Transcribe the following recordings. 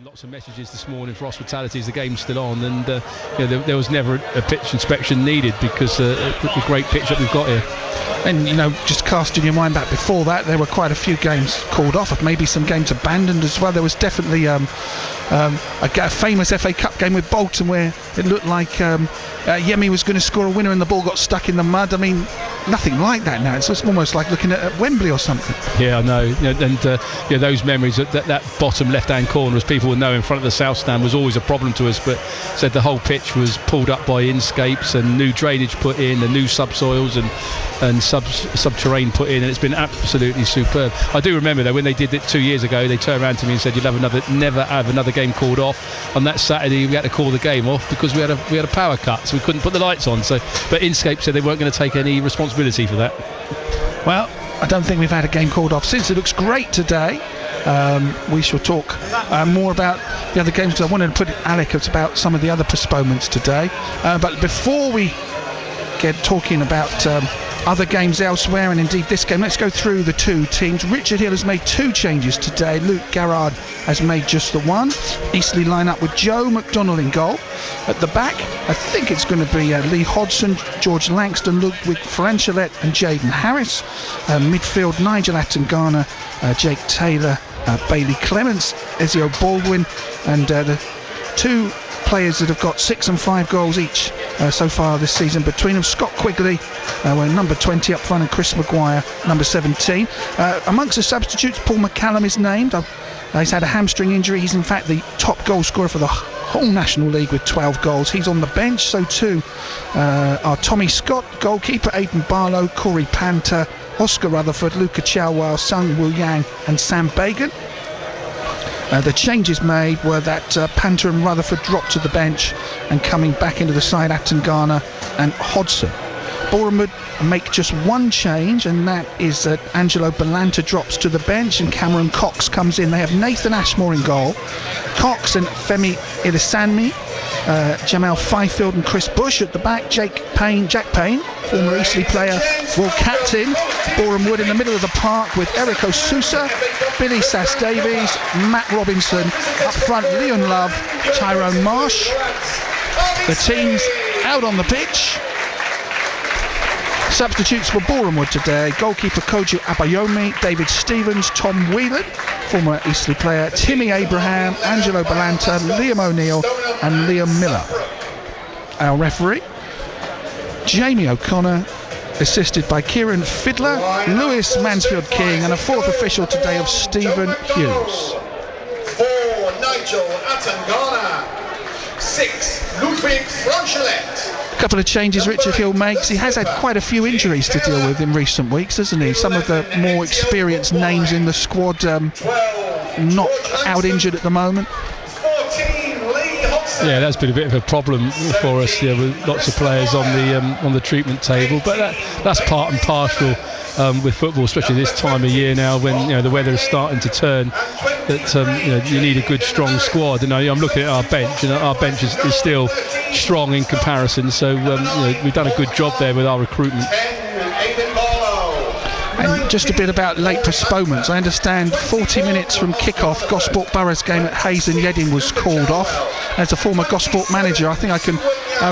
lots of messages this morning for hospitality as the game's still on, and there was never a pitch inspection needed because the great pitch that we've got here. And just casting your mind back before that, there were quite a few games called off, maybe some games abandoned as well. There was definitely a famous FA Cup game with Bolton where it looked like Yemi was going to score a winner and the ball got stuck in the mud. I mean, nothing like that now. It's almost like looking at Wembley or something. Yeah, I know. And those memories, that bottom left-hand corner, as people will know, in front of the South Stand was always a problem to us, but said the whole pitch was pulled up by inscapes and new drainage put in and new subsoils and subterranean put in, and it's been absolutely superb. I do remember though when they did it 2 years ago, they turned around to me and said never have another game called off. On that Saturday we had to call the game off because we had a power cut, so we couldn't put the lights on. But Inscape said they weren't going to take any responsibility for that. Well, I don't think we've had a game called off since. It looks great today. We shall talk more about the other games because I wanted to put Alec about some of the other postponements today. But before we get talking about other games elsewhere and indeed this game, let's go through the two teams. Richard Hill has made 2 changes today. Luke Garrard has made just the one. Eastleigh line up with Joe McDonnell in goal. At the back, I think it's going to be Lee Hodson, George Langston, Ludwig Franchelet and Jaden Harris. Midfield, Nigel Attangana, Jake Taylor, Bailey Clements, Ezio Baldwin, and the 2 players that have got 6 and 5 goals each so far this season between them. Scott Quigley, number 20 up front, and Chris Maguire, number 17. Amongst the substitutes, Paul McCallum is named. He's had a hamstring injury. He's in fact the top goal scorer for the whole National League with 12 goals. He's on the bench. So too are Tommy Scott, goalkeeper, Aidan Barlow, Corey Panther, Oscar Rutherford, Luca Chauwal, Sung Woo Yang and Sam Bagan. The changes made were that Panther and Rutherford dropped to the bench, and coming back into the side, Attangana and Hodson. Boreham would make just one change, and that is that Angelo Balanta drops to the bench and Cameron Cox comes in. They have Nathan Ashmore in goal, Cox and Femi Ilisanmi, Jamal Fifield and Chris Bush at the back, Jack Payne, former Eastleigh player, world captain. Boreham Wood in the middle of the park with Eric O'Sousa, Billy Sass-Davies, Matt Robinson. Up front, Leon Love, Tyrone Marsh. The team's out on the pitch. Substitutes for Boreham Wood today: goalkeeper Koju Abayomi, David Stevens, Tom Whelan, former Eastleigh player, Timmy Abraham, Angelo Balanta, Liam O'Neill and Liam Miller. Our referee, Jamie O'Connor, assisted by Kieran Fiddler, Lewis Mansfield King, and a 4th official today of Stephen Hughes. 4, Nigel Attangana. 6, Ludwig Franchelet. A couple of changes Richard Hill makes. He has had quite a few injuries to deal with in recent weeks, hasn't he? Some of the more experienced names in the squad not out injured at the moment. 14, Lee Hodson. Yeah, that's been a bit of a problem for us, with lots of players on the treatment table, but that's part and parcel with football, especially this time of year now when the weather is starting to turn. That you need a good, strong squad. And I'm looking at our bench, and our bench is still strong in comparison. So we've done a good job there with our recruitment. And just a bit about late postponements. I understand 40 minutes from kick-off, Gosport Borough's game at Hayes and Yedding was called off. As a former Gosport manager, I think I can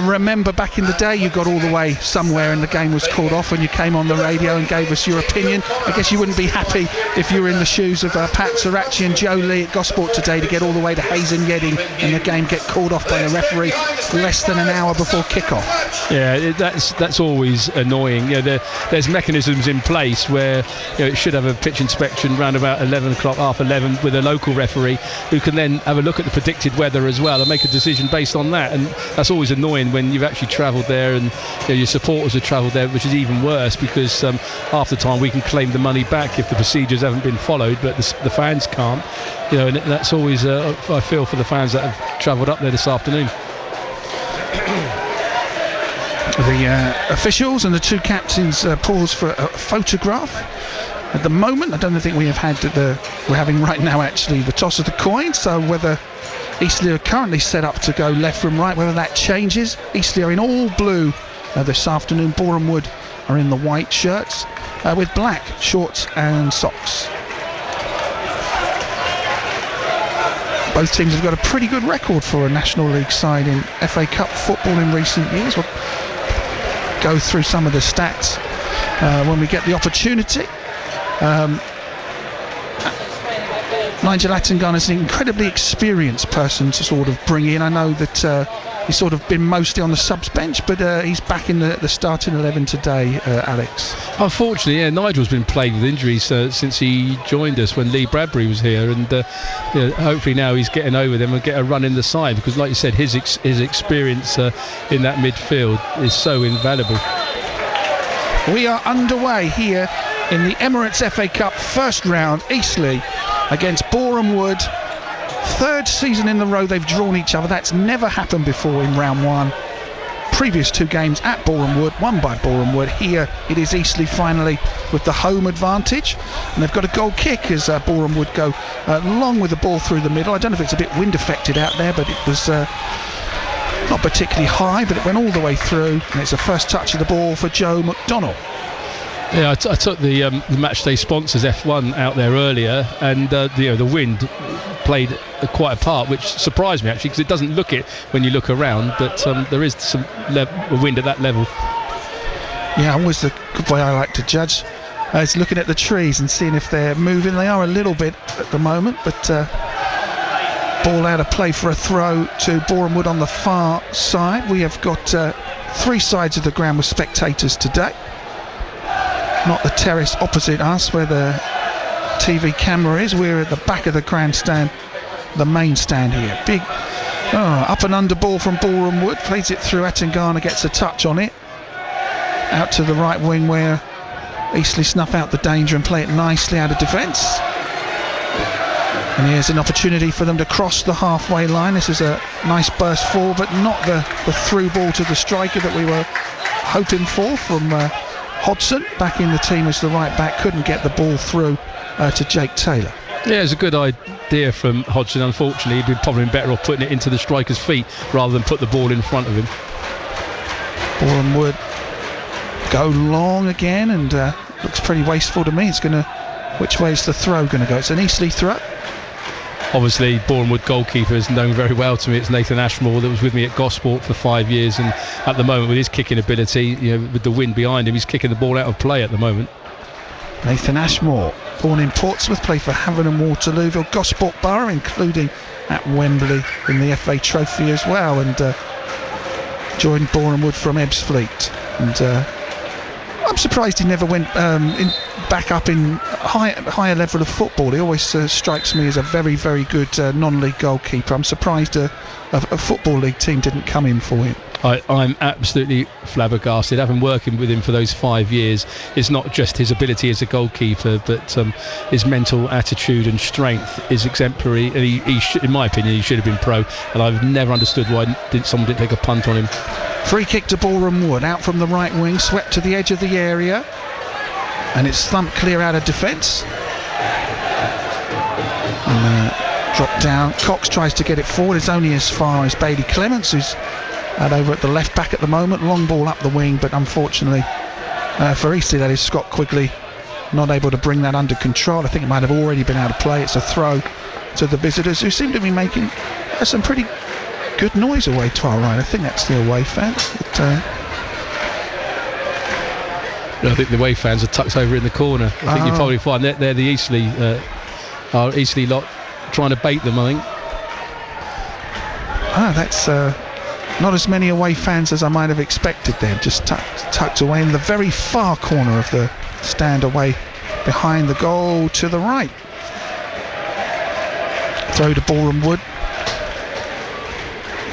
remember back in the day you got all the way somewhere and the game was called off when you came on the radio and gave us your opinion. I guess you wouldn't be happy if you were in the shoes of Pat Sirachi and Joe Lee at Gosport today to get all the way to Hayes and Yedding and the game get called off by a referee less than an hour before kick-off. Yeah, that's always annoying. There's mechanisms in place where it should have a pitch inspection round about 11 o'clock, half 11, with a local referee who can then have a look at the predicted weather as well and make a decision based on that. And that's always annoying when you've actually travelled there and your supporters have travelled there, which is even worse because half the time we can claim the money back if the procedures haven't been followed, but the fans can't. And that's always I feel for the fans that have travelled up there this afternoon. The officials and the 2 captains pause for a photograph. At the moment, I don't think we have had we're having right now actually the toss of the coin, so whether Eastleigh are currently set up to go left from right, whether that changes. Eastleigh are in all blue this afternoon. Boreham Wood are in the white shirts with black shorts and socks. Both teams have got a pretty good record for a National League side in FA Cup football in recent years. We'll go through some of the stats when we get the opportunity. Nigel Attengana is an incredibly experienced person to sort of bring in. I know that he's sort of been mostly on the subs bench, but he's back in the starting 11 today, Alex. Unfortunately, yeah, Nigel's been plagued with injuries since he joined us when Lee Bradbury was here, and hopefully now he's getting over them and get a run in the side, because like you said, his experience in that midfield is so invaluable. We are underway here in the Emirates FA Cup first round. Eastleigh against Boreham Wood. Third season in a row they've drawn each other. That's never happened before in round one. Previous two games at Boreham Wood, won by Boreham Wood. Here it is Eastleigh finally with the home advantage, and they've got a goal kick as Boreham Wood go long with the ball through the middle. I don't know if it's a bit wind affected out there, but it was not particularly high, but it went all the way through, and it's the first touch of the ball for Joe McDonnell. Yeah, I took the matchday sponsors F1 out there earlier, and the wind played quite a part, which surprised me actually, because it doesn't look it when you look around, but there is some wind at that level. Yeah, always the good way I like to judge is looking at the trees and seeing if they're moving. They are a little bit at the moment, but ball out of play for a throw to Boreham Wood on the far side. We have got three sides of the ground with spectators today. Not the terrace opposite us where the TV camera is. We're at the back of the grandstand, the main stand here. Big up and under ball from Boreham Wood, plays it through. Attengana gets a touch on it out to the right wing, where Eastleigh snuff out the danger and play it nicely out of defence. And here's an opportunity for them to cross the halfway line. This is a nice burst forward, but not the through ball to the striker that we were hoping for from Hodgson. Back in the team as the right back, couldn't get the ball through to Jake Taylor. Yeah, it's a good idea from Hodgson. Unfortunately, he'd be probably better off putting it into the striker's feet rather than put the ball in front of him. Boreham Wood go long again, and looks pretty wasteful to me. It's going to, which way is the throw going to go? It's an Eastleigh throw. Obviously, Boreham Wood goalkeeper is known very well to me. It's Nathan Ashmore that was with me at Gosport for 5 years, and at the moment with his kicking ability, with the wind behind him, he's kicking the ball out of play at the moment. Nathan Ashmore, born in Portsmouth, played for Havant and Waterlooville, Gosport Borough, including at Wembley in the FA Trophy as well, and joined Boreham Wood from Ebbsfleet. And I'm surprised he never went back up in higher level of football. He always strikes me as a very, very good non-league goalkeeper. I'm surprised a football league team didn't come in for him. I'm absolutely flabbergasted. Having working with him for those 5 years, it's not just his ability as a goalkeeper, but his mental attitude and strength is exemplary. And he should, in my opinion, he should have been pro. And I've never understood why someone didn't take a punt on him. Free kick to Boreham Wood, out from the right wing, swept to the edge of the area, and it's thumped clear out of defence. Dropped down. Cox tries to get it forward. It's only as far as Bailey Clements, who's over at the left back at the moment. Long ball up the wing, but unfortunately for Eastleigh, that is Scott Quigley not able to bring that under control. I think it might have already been out of play. It's a throw to the visitors, who seem to be making some pretty good noise away to our right. I think that's the away fans. But, I think the away fans are tucked over in the corner. I think you'll probably find they're the Eastleigh lot trying to bait them, I think. That's not as many away fans as I might have expected there. Just tucked away in the very far corner of the stand, away behind the goal to the right. Throw to Boreham Wood.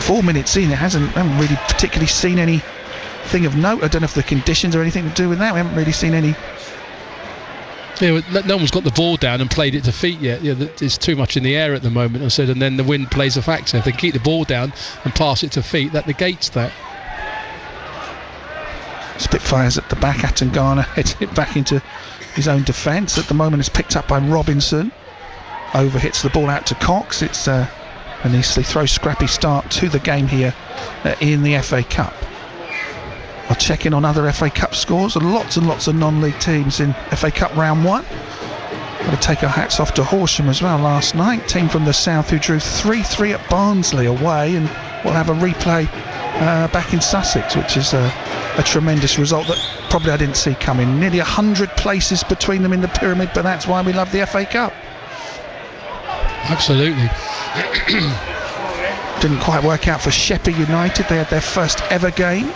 4 minutes in, haven't really particularly seen anything of note. I don't know if the conditions or anything to do with that. We haven't really seen any. Yeah, no one's got the ball down and played it to feet yet. It's too much in the air at the moment, I said, and then the wind plays a factor. If they keep the ball down and pass it to feet, that negates that. Spitfires at the back. Attengana heads it back into his own defence. At the moment, it's picked up by Robinson. Over hits the ball out to Cox. It's an Eastleigh throw, scrappy start to the game here in the FA Cup. I'll check in on other FA Cup scores. Lots and lots of non-league teams in FA Cup round one. Got to take our hats off to Horsham as well last night. Team from the south who drew 3-3 at Barnsley away, and we'll have a replay back in Sussex, which is a tremendous result that probably I didn't see coming. Nearly 100 places between them in the pyramid, but that's why we love the FA Cup. Absolutely. Didn't quite work out for Sheppey United. They had their first ever game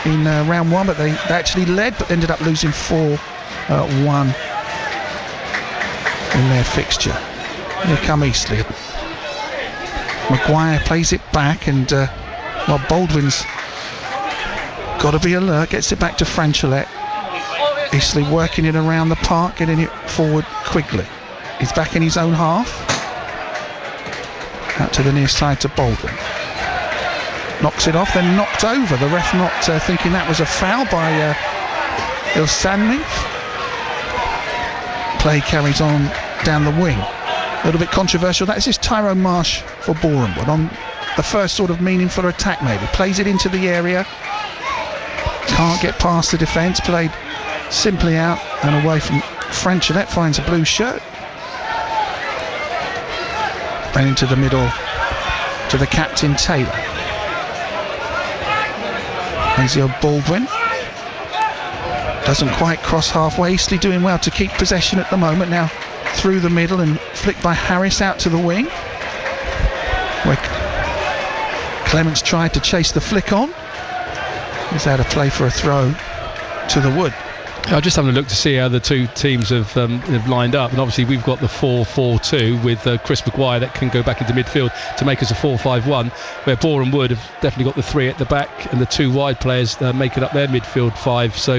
in round one, but they actually led, but ended up losing 4-1 in their fixture. Here come Eastleigh. Maguire plays it back, and Baldwin's got to be alert. Gets it back to Franchulette. Eastleigh working it around the park, getting it forward quickly. He's back in his own half. Out to the near side to Baldwin. Knocks it off, then knocked over. The ref not thinking that was a foul by Ilsanmi. Play carries on down the wing. A little bit controversial. That is Tyrone Marsh for Boreham, but on the first sort of meaningful attack maybe. Plays it into the area. Can't get past the defence. Played simply out and away from Franchulette. Finds a blue shirt. And into the middle to the captain Taylor. Ezio Baldwin doesn't quite cross halfway. Eastleigh doing well to keep possession at the moment. Now through the middle and flicked by Harris out to the wing, where Clements tried to chase the flick on. He's out of play for a throw to the wood. I'm just having a look to see how the two teams have lined up, and obviously we've got the 4-4-2 with Chris Maguire that can go back into midfield to make us a 4-5-1, where Boreham Wood have definitely got the three at the back and the two wide players making up their midfield five. So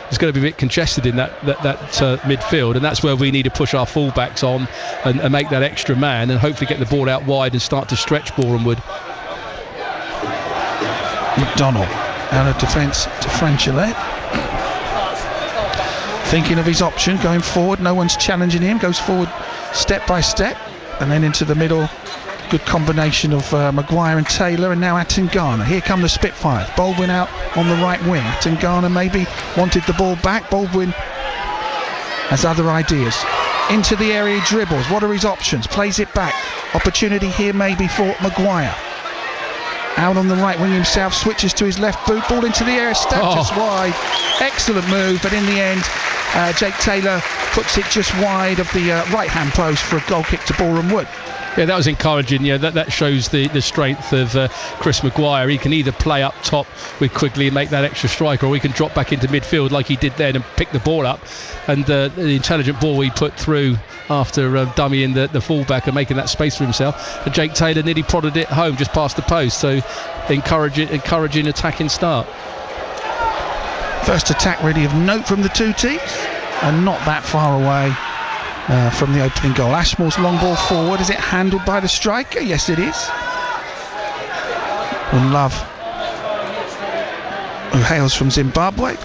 it's going to be a bit congested in that midfield, and that's where we need to push our fullbacks on and make that extra man and hopefully get the ball out wide and start to stretch Boreham Wood. McDonnell out of defence to Franchulette. Thinking of his option, going forward, no one's challenging him, goes forward step by step, and then into the middle. Good combination of Maguire and Taylor, and now Atangana. Here come the Spitfires. Baldwin out on the right wing. Atangana maybe wanted the ball back. Baldwin has other ideas. Into the area, he dribbles. What are his options? Plays it back. Opportunity here maybe for Maguire. Out on the right wing himself, switches to his left boot, ball into the air, stabbed just wide. Excellent move, but in the end, Jake Taylor puts it just wide of the right-hand post for a goal kick to Boreham Wood. Yeah, that was encouraging. Yeah, that shows the strength of Chris Maguire. He can either play up top with Quigley and make that extra strike, or he can drop back into midfield like he did then and pick the ball up. And the intelligent ball he put through after dummying the fullback and making that space for himself. And Jake Taylor nearly prodded it home just past the post. So encouraging attacking start. First attack really of note from the two teams, and not that far away from the opening goal. Ashmore's long ball forward. Is it handled by the striker? Yes, it is. And Love, who hails from Zimbabwe,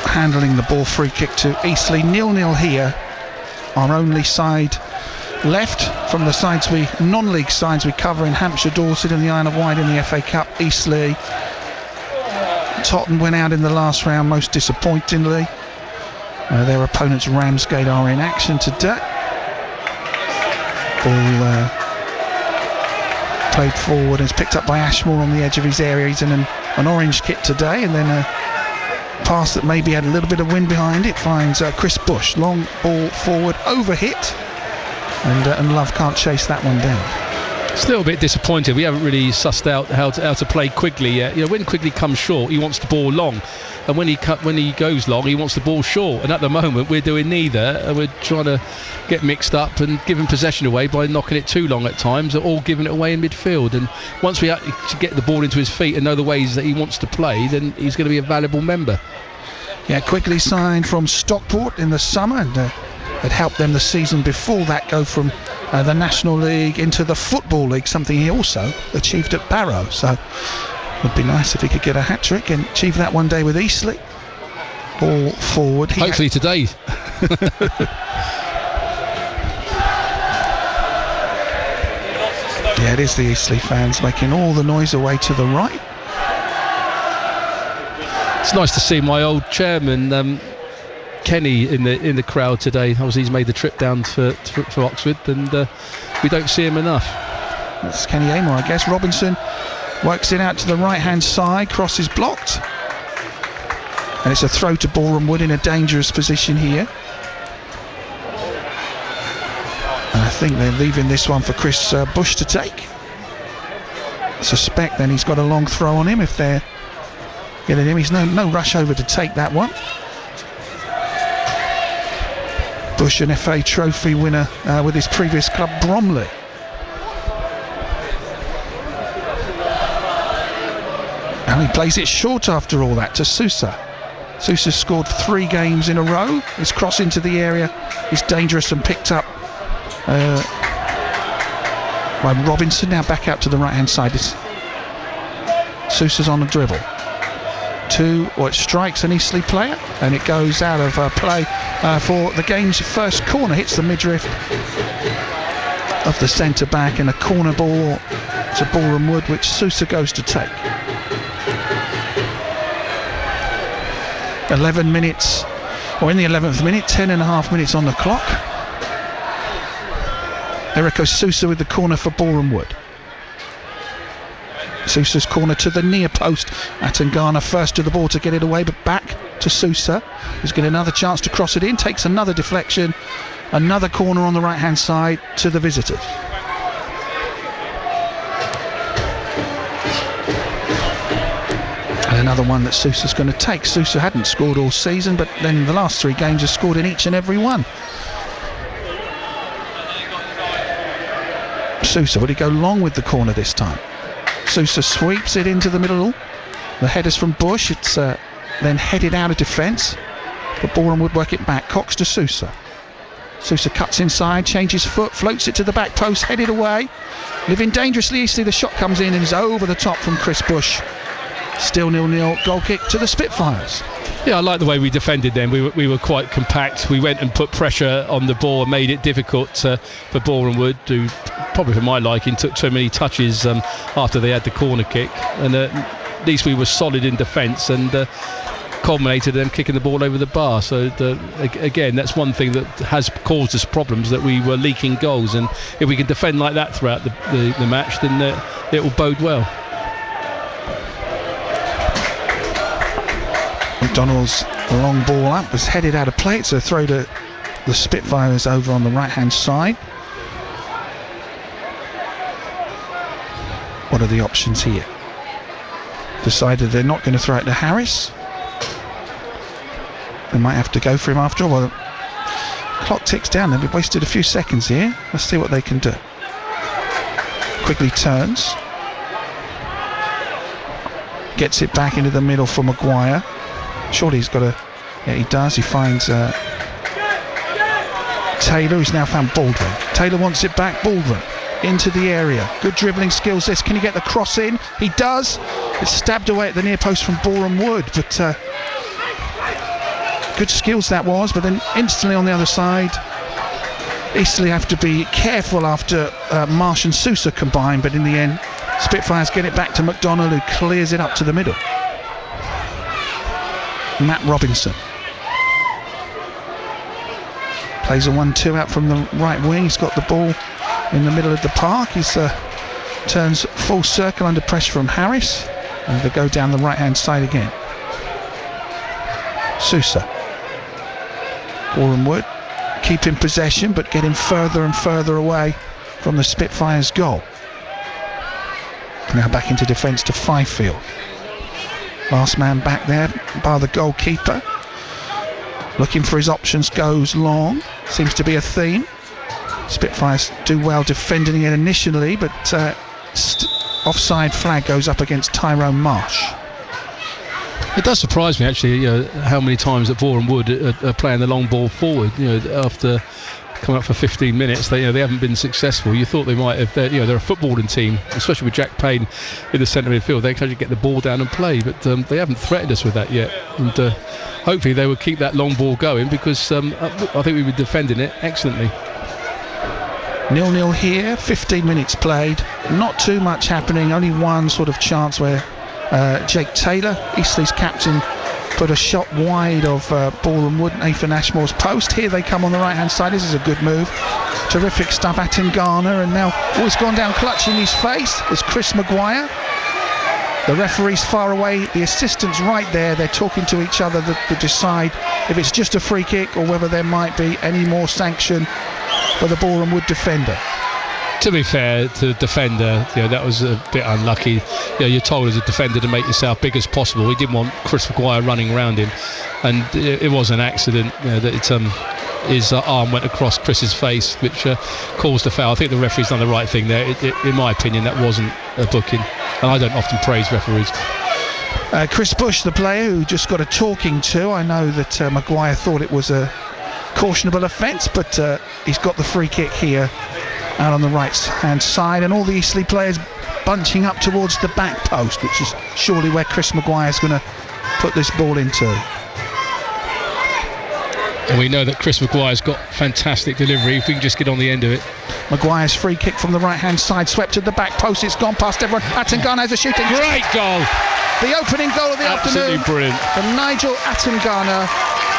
handling the ball. Free kick to Eastleigh. 0-0 here. Our only side left from the sides non-league sides we cover in Hampshire, Dorset and the Isle of Wight in the FA Cup. Eastleigh. Tottenham went out in the last round most disappointingly. Their opponents Ramsgate are in action today. Ball played forward and is picked up by Ashmore on the edge of his area. He's in an orange kit today, and then a pass that maybe had a little bit of wind behind it finds Chris Bush. Long ball forward, over hit, and Love can't chase that one down. It's a little bit disappointed. We haven't really sussed out how to play Quigley yet. You know, when Quigley comes short, he wants the ball long, and when he goes long, he wants the ball short. And at the moment, we're doing neither. And we're trying to get mixed up and giving possession away by knocking it too long at times, or giving it away in midfield. And once we actually get the ball into his feet and know the ways that he wants to play, then he's going to be a valuable member. Yeah, Quigley signed from Stockport in the summer, and had helped them the season before that go from the National League into the Football League, something he also achieved at Barrow. So it would be nice if he could get a hat-trick and achieve that one day with Eastleigh. Ball forward. Hopefully today. Yeah, it is the Eastleigh fans making all the noise away to the right. It's nice to see my old chairman Kenny in the crowd today. Obviously, he's made the trip down for Oxford, and we don't see him enough. That's Kenny Amor, I guess. Robinson works it out to the right-hand side, cross is blocked, and it's a throw to Boreham Wood in a dangerous position here. And I think they're leaving this one for Chris Bush to take. I suspect then he's got a long throw on him if they're getting him. He's no rush over to take that one. Bush, an FA Trophy winner with his previous club Bromley. And he plays it short after all that to Sousa. Sousa scored 3 games in a row. His cross into the area is dangerous and picked up by Robinson. Now back out to the right hand side. Sousa's on the dribble. It strikes an Eastleigh player, and it goes out of play for the game's first corner. Hits the midriff of the centre back, and a corner ball to Boreham Wood, which Sousa goes to take. 11 minutes, or in the 11th minute, 10.5 minutes on the clock. Eriko Sousa with the corner for Boreham Wood. Sousa's corner to the near post. Atangana first to the ball to get it away, but back to Sousa. He's got another chance to cross it in, takes another deflection, another corner on the right hand side to the visitors. And another one that Sousa's going to take. Sousa hadn't scored all season, but then the last 3 games has scored in each and every one. Sousa, would he go long with the corner this time? Sousa sweeps it into the middle. The header's from Bush. It's then headed out of defence, but Boreham would work it back. Cox to Sousa. Sousa cuts inside, changes foot, floats it to the back post, headed away. Living dangerously Eastleigh, the shot comes in and is over the top from Chris Bush. Still 0-0, goal kick to the Spitfires. Yeah, I like the way we defended them. We were quite compact. We went and put pressure on the ball and made it difficult for Boreham Wood, who probably for my liking took too many touches after they had the corner kick. And at least we were solid in defence and culminated in them kicking the ball over the bar. So again, that's one thing that has caused us problems, that we were leaking goals. And if we can defend like that throughout the match, then it will bode well. McDonald's long ball up was headed out of play. It's a throw to the Spitfires over on the right hand side. What are the options here? Decided they're not going to throw it to Harris. They might have to go for him after all. Well, the clock ticks down. They've wasted a few seconds here. Let's see what they can do. Quickly turns. Gets it back into the middle for Maguire. Surely he's got a... Yeah, he does. He finds Taylor, who's now found Baldwin. Taylor wants it back. Baldwin into the area. Good dribbling skills this. Can he get the cross in? He does. It's stabbed away at the near post from Boreham Wood, but good skills that was. But then instantly on the other side, Eastleigh have to be careful after Marsh and Sousa combine, but in the end Spitfires get it back to McDonald, who clears it up to the middle. Matt Robinson plays a 1-2 out from the right wing. He's got the ball in the middle of the park. He turns full circle under pressure from Harris, and they go down the right hand side again. Sousa. Boreham Wood keeping possession but getting further and further away from the Spitfires goal. Now back into defence to Fifield. Last man back there by the goalkeeper. Looking for his options, goes long. Seems to be a theme. Spitfires do well defending it initially, but offside flag goes up against Tyrone Marsh. It does surprise me actually, how many times that Boreham Wood are playing the long ball forward. After coming up for 15 minutes, they haven't been successful. You thought they might have. They're a footballing team, especially with Jack Payne in the centre midfield. They can actually get the ball down and play, but they haven't threatened us with that yet. And hopefully they will keep that long ball going, because I think we were defending it excellently. 0-0 here, 15 minutes played, not too much happening, only one sort of chance where Jake Taylor, Eastleigh's captain, put a shot wide of Boreham Wood, Nathan Ashmore's post. Here they come on the right hand side. This is a good move. Terrific stuff, Atangana, and now it's gone down clutching his face. It's Chris Maguire. The referee's far away, the assistant's right there. They're talking to each other to decide if it's just a free kick or whether there might be any more sanction for the Boreham Wood defender. To be fair to the defender, that was a bit unlucky. You're told as a defender to make yourself big as possible. He didn't want Chris Maguire running around him, and it was an accident that his arm went across Chris's face, which caused the foul. I think the referee's done the right thing there. In my opinion, that wasn't a booking, and I don't often praise referees. Chris Bush, the player who just got a talking to. I know that Maguire thought it was a cautionable offence, but he's got the free kick here out on the right hand side, and all the Eastleigh players bunching up towards the back post, which is surely where Chris Maguire's going to put this ball into. And we know that Chris Maguire's got fantastic delivery, if we can just get on the end of it. Maguire's free kick from the right hand side, swept to the back post, it's gone past everyone. Atangana has a shooting. Great goal! The opening goal of the Absolutely afternoon brilliant from Nigel Atangana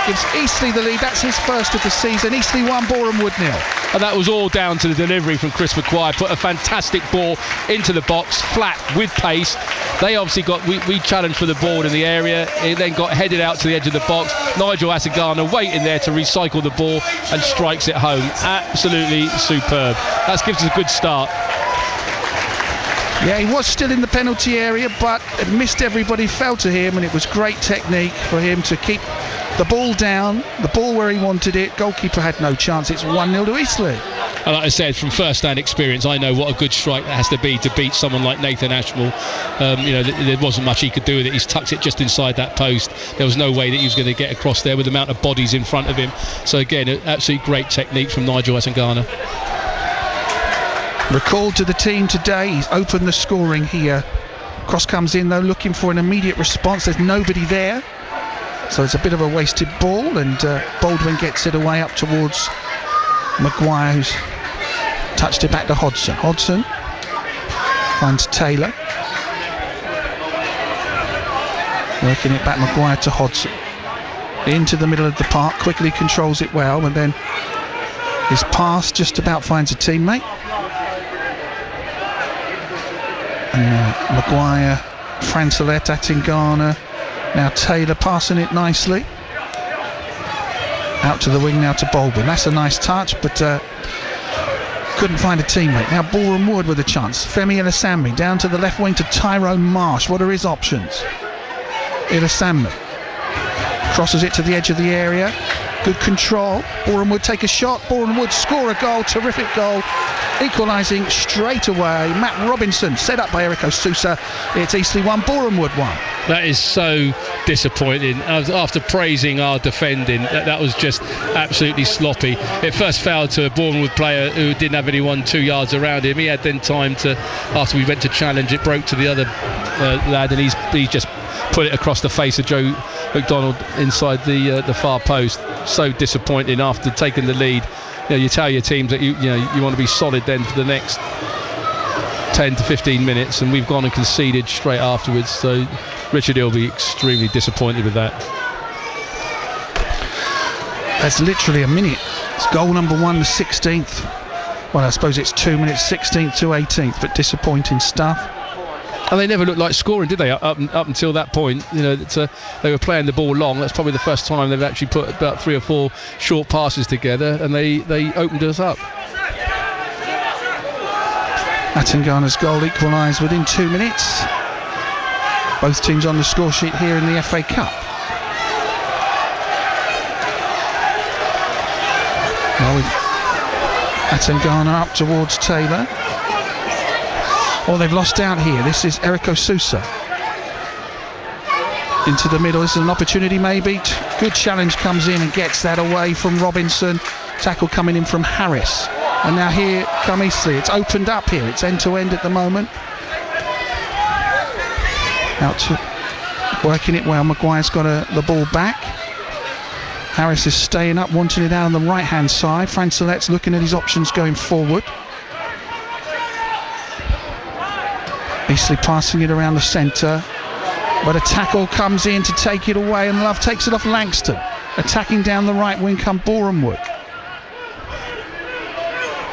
gives Eastleigh the lead. That's his first of the season. Eastleigh 1, Boreham Wood 0. And that was all down to the delivery from Chris Maguire. Put a fantastic ball into the box, flat, with pace. They obviously we challenged for the ball in the area. It then got headed out to the edge of the box. Nigel Atangana waiting there to recycle the ball and strikes it home. Absolutely superb. That gives us a good start. Yeah, he was still in the penalty area, but it missed everybody, fell to him, and it was great technique for him to keep the ball down, the ball where he wanted it. Goalkeeper had no chance. It's 1-0 to Eastleigh. And like I said, from first-hand experience, I know what a good strike that has to be to beat someone like Nathan Ashmore. There wasn't much he could do with it. He's tucked it just inside that post. There was no way that he was going to get across there with the amount of bodies in front of him. So again, absolutely great technique from Nigel Atangana. Recalled to the team today. He's opened the scoring here. Cross comes in though, looking for an immediate response. There's nobody there, so it's a bit of a wasted ball, and Baldwin gets it away up towards Maguire, who's touched it back to Hodgson. Hodgson finds Taylor, working it back. Maguire to Hodgson into the middle of the park, quickly controls it well, and then his pass just about finds a teammate. Maguire, Francelette, Atangana, now Taylor passing it nicely out to the wing, now to Baldwin. That's a nice touch, but couldn't find a teammate. Now Boreham Wood with a chance. Femi Ilasambi down to the left wing to Tyrone Marsh. What are his options? Ilasambi crosses it to the edge of the area. Good control. Boreham Wood take a shot. Boreham Wood score a goal. Terrific goal. Equalising straight away. Matt Robinson, set up by Erico Sousa. It's Eastleigh 1, Boreham Wood 1. That is so disappointing. After praising our defending, that was just absolutely sloppy. It first fouled to a Boreham Wood player who didn't have anyone 2 yards around him. He had then time to, after we went to challenge, it broke to the other lad, and he just put it across the face of Joe McDonald inside the far post. So disappointing after taking the lead. You tell your teams that you want to be solid then for the next 10 to 15 minutes, and we've gone and conceded straight afterwards. So Richard will be extremely disappointed with that. That's literally a minute. It's goal number 1, the 16th. Well, I suppose it's 2 minutes, 16th to 18th, but disappointing stuff. And they never looked like scoring, did they? Up until that point, they were playing the ball long. That's probably the first time they've actually put about 3 or 4 short passes together, and they opened us up. Atangana's goal equalised within 2 minutes. Both teams on the score sheet here in the FA Cup. Now with Atangana up towards Taylor. Oh, they've lost out here. This is Erico Sousa. Into the middle. This is an opportunity maybe. Good challenge comes in and gets that away from Robinson. Tackle coming in from Harris. And now here come Eastleigh. It's opened up here. It's end to end at the moment. Out to working it well. Maguire's got the ball back. Harris is staying up, wanting it out on the right hand side. Francelette's looking at his options going forward. Eastleigh passing it around the centre. But a tackle comes in to take it away, and Love takes it off Langston. Attacking down the right wing come Boreham Wood.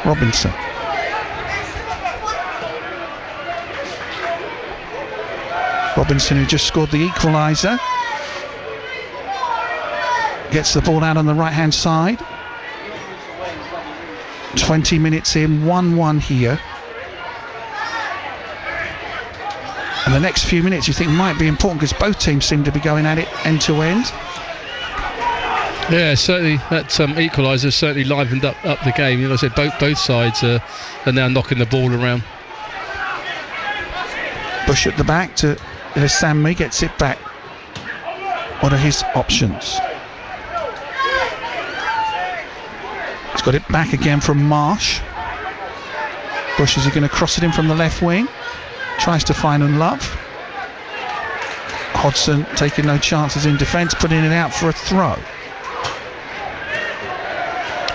Robinson. Robinson, who just scored the equaliser, gets the ball out on the right hand side. 20 minutes in, 1-1 here. And the next few minutes you think might be important because both teams seem to be going at it end to end. Yeah, certainly that equaliser certainly livened up the game. You know, I said both sides are now knocking the ball around. Bush at the back to Sammy, gets it back. What are his options? He's got it back again from Marsh. Bush, is he going to cross it in from the left wing? Tries to find Love. Hodgson taking no chances in defence, putting it out for a throw.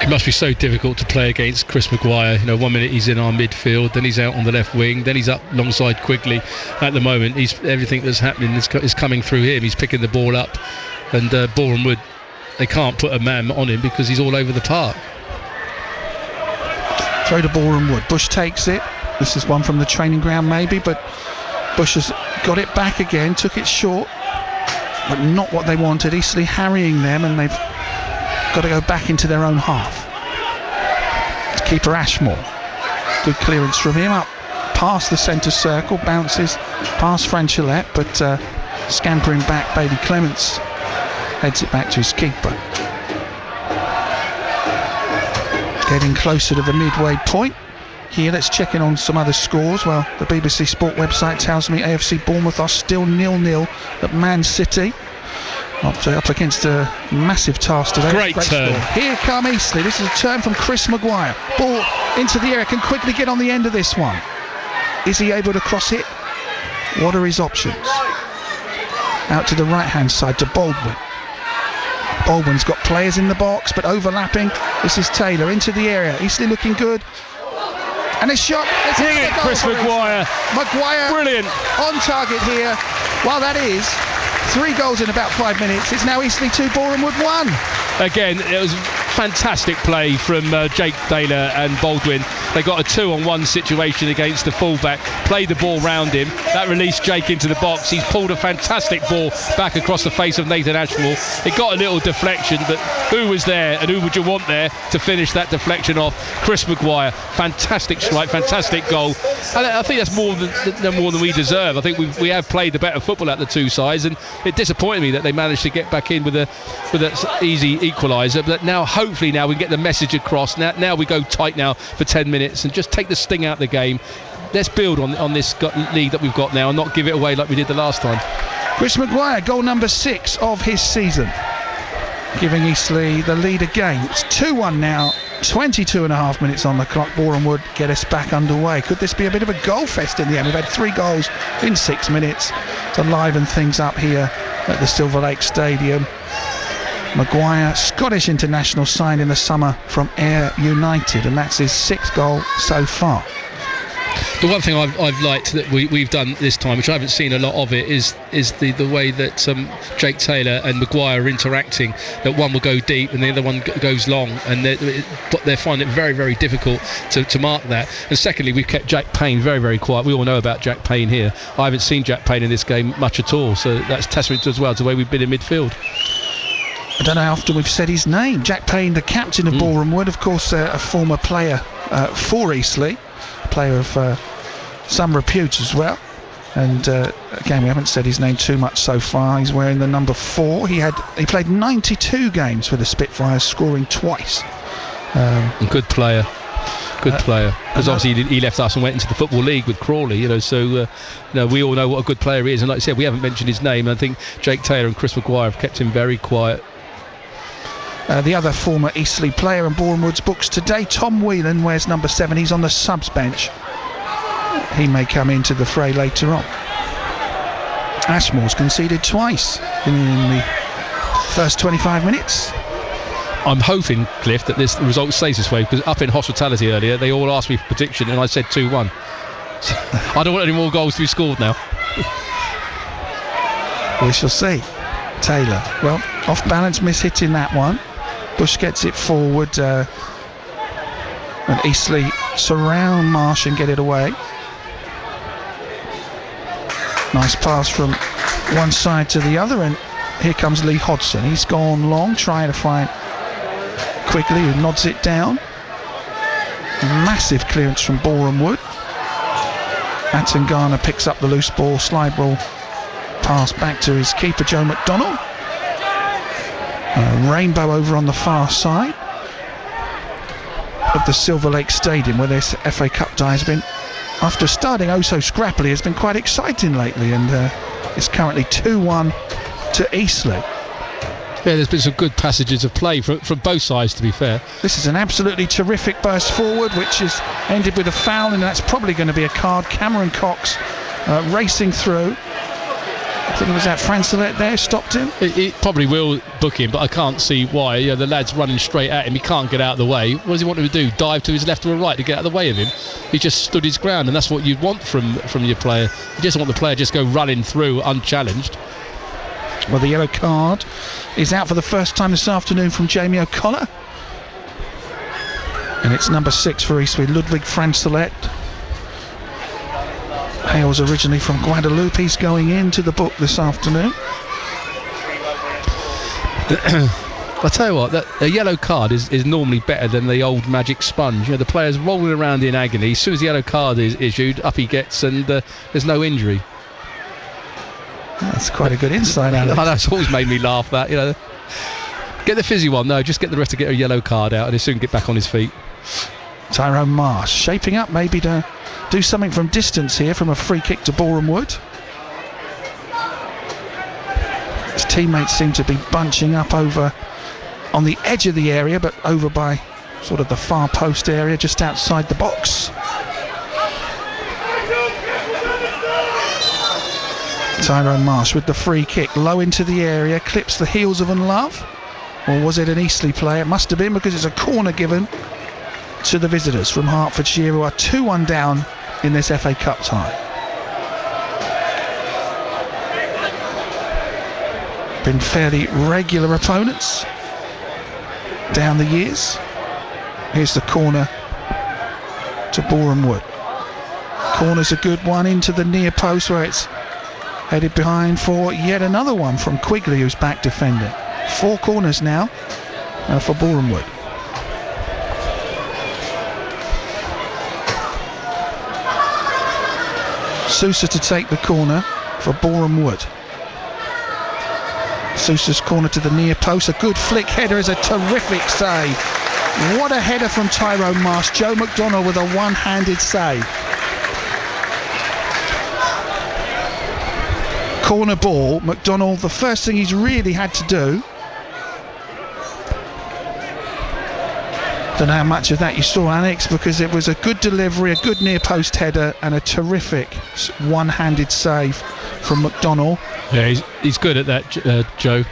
It must be so difficult to play against Chris Maguire. You know, 1 minute he's in our midfield, then he's out on the left wing, then he's up alongside Quigley. At the moment, everything that's happening is coming through him. He's picking the ball up, and Boreham Wood, they can't put a man on him because he's all over the park. Throw to Boreham Wood. Bush takes it. This is one from the training ground maybe, but Bush has got it back again, took it short, but not what they wanted. Eastleigh harrying them, and they've got to go back into their own half. It's keeper Ashmore. Good clearance from him, up past the centre circle, bounces past Franchilette, but scampering back, Bailey Clements heads it back to his keeper. Getting closer to the midway point. Here, let's check in on some other scores. Well, the BBC Sport website tells me AFC Bournemouth are still 0-0 at Man City. Up against a massive task today. Great turn. Score. Here come Eastleigh. This is a turn from Chris Maguire. Ball into the area. Can quickly get on the end of this one. Is he able to cross it? What are his options? Out to the right-hand side to Baldwin. Baldwin's got players in the box, but overlapping. This is Taylor into the area. Eastleigh looking good. And a shot. Brilliant, Chris Maguire. Maguire, brilliant. On target here. Well, that is 3 goals in about 5 minutes. It's now Eastleigh 2, Boreham Wood 1. Again, it was fantastic play from Jake Taylor and Baldwin. They got a 2-on-1 situation against the fullback, played the ball round him. That released Jake into the box. He's pulled a fantastic ball back across the face of Nathan Ashmore. It got a little deflection, but who was there and who would you want there to finish that deflection off? Chris Maguire. Fantastic strike, fantastic goal. And I think that's more than we deserve. I think we have played the better football at the two sides, and it disappointed me that they managed to get back in with an easy equaliser. But now, hopefully, now we can get the message across. Now we go tight now for 10 minutes and just take the sting out of the game. Let's build on this lead that we've got now and not give it away like we did the last time. Chris Maguire, goal number 6 of his season, giving Eastleigh the lead again. It's 2-1 now. 22.5 minutes on the clock. Boreham Wood get us back underway. Could this be a bit of a goal fest in the end? We've had 3 goals in 6 minutes to liven things up here at the Silver Lake Stadium. Maguire, Scottish international, signed in the summer from Ayr United, and that's his 6th goal so far. The one thing I've liked that we've done this time, which I haven't seen a lot of it, is the way that Jake Taylor and Maguire are interacting. That one will go deep and the other one goes long, and they find it very, very difficult to mark that. And secondly, we've kept Jack Payne very, very quiet. We all know about Jack Payne here. I haven't seen Jack Payne in this game much at all, so that's testament as well to the way we've been in midfield. I don't know how often we've said his name. Jack Payne, the captain of Boreham Wood, of course, a former player for Eastleigh, player of some repute as well. And again, we haven't said his name too much so far. He's wearing the number 4. He played 92 games for the Spitfires, scoring twice. Good player. Because obviously he left us and went into the Football League with Crawley, so we all know what a good player he is. And like I said, we haven't mentioned his name. I think Jake Taylor and Chris Maguire have kept him very quiet. The other former Eastleigh player in Boreham Wood's books today, Tom Whelan, wears number 7. He's on the subs bench. He may come into the fray later on. Ashmore's conceded twice in the first 25 minutes. I'm hoping, Cliff, that this result stays this way, because up in hospitality earlier they all asked me for prediction and I said 2-1. So I don't want any more goals to be scored now. We shall see. Taylor, well, off balance, miss-hitting that one. Bush gets it forward, and Eastleigh surround Marsh and get it away. Nice pass from one side to the other, and here comes Lee Hodson. He's gone long, trying to find Quigley, who nods it down. Massive clearance from Boreham Wood. Atangana picks up the loose ball, slide ball pass back to his keeper Joe McDonnell. Rainbow over on the far side of the Silver Lake Stadium, where this FA Cup tie has been, after starting oh so scrappily, has been quite exciting lately, and it's currently 2-1 to Eastleigh. Yeah, there's been some good passages of play from both sides, to be fair. This is an absolutely terrific burst forward, which has ended with a foul, and that's probably going to be a card. Cameron Cox racing through. I think it was that Francelet there stopped him. It probably will book him, but I can't see why. You know, the lad's running straight at him. He can't get out of the way. What does he want him to do? Dive to his left or right to get out of the way of him? He just stood his ground, and that's what you'd want from your player. You just want the player just go running through unchallenged. Well, the yellow card is out for the first time this afternoon from Jamie O'Connor, and it's number 6 for Eastleigh, Ludwig Francelet. Hails originally from Guadeloupe. He's going into the book this afternoon. I tell you what, a yellow card is normally better than the old magic sponge. You know, the player's rolling around in agony. As soon as the yellow card is issued, up he gets, and there's no injury. That's quite a good insight, Alex. That's always made me laugh. That, you know, get the fizzy one. No, just get the rest to get a yellow card out, and he'll soon get back on his feet. Tyrone Marsh shaping up maybe to do something from distance here, from a free kick to Boreham Wood. His teammates seem to be bunching up over on the edge of the area, but over by sort of the far post area just outside the box. Tyrone Marsh with the free kick, low into the area, clips the heels of Unlove. Or was it an Eastleigh play? It must have been, because it's a corner given to the visitors from Hertfordshire, who are 2-1 down in this FA Cup tie. Been fairly regular opponents down the years. Here's the corner to Boreham Wood. Corner's a good one into the near post, where it's headed behind for yet another one from Quigley, who's back defending. 4 corners now for Boreham Wood. Sousa to take the corner for Boreham Wood. Sousa's corner to the near post. A good flick header is a terrific save. What a header from Tyrone Marsh. Joe McDonnell with a one-handed save. Corner ball. McDonnell, the first thing he's really had to do, don't know how much of that you saw, Alex, because it was a good delivery, a good near post header, and a terrific one-handed save from McDonnell. Yeah, he's good at that, Joe.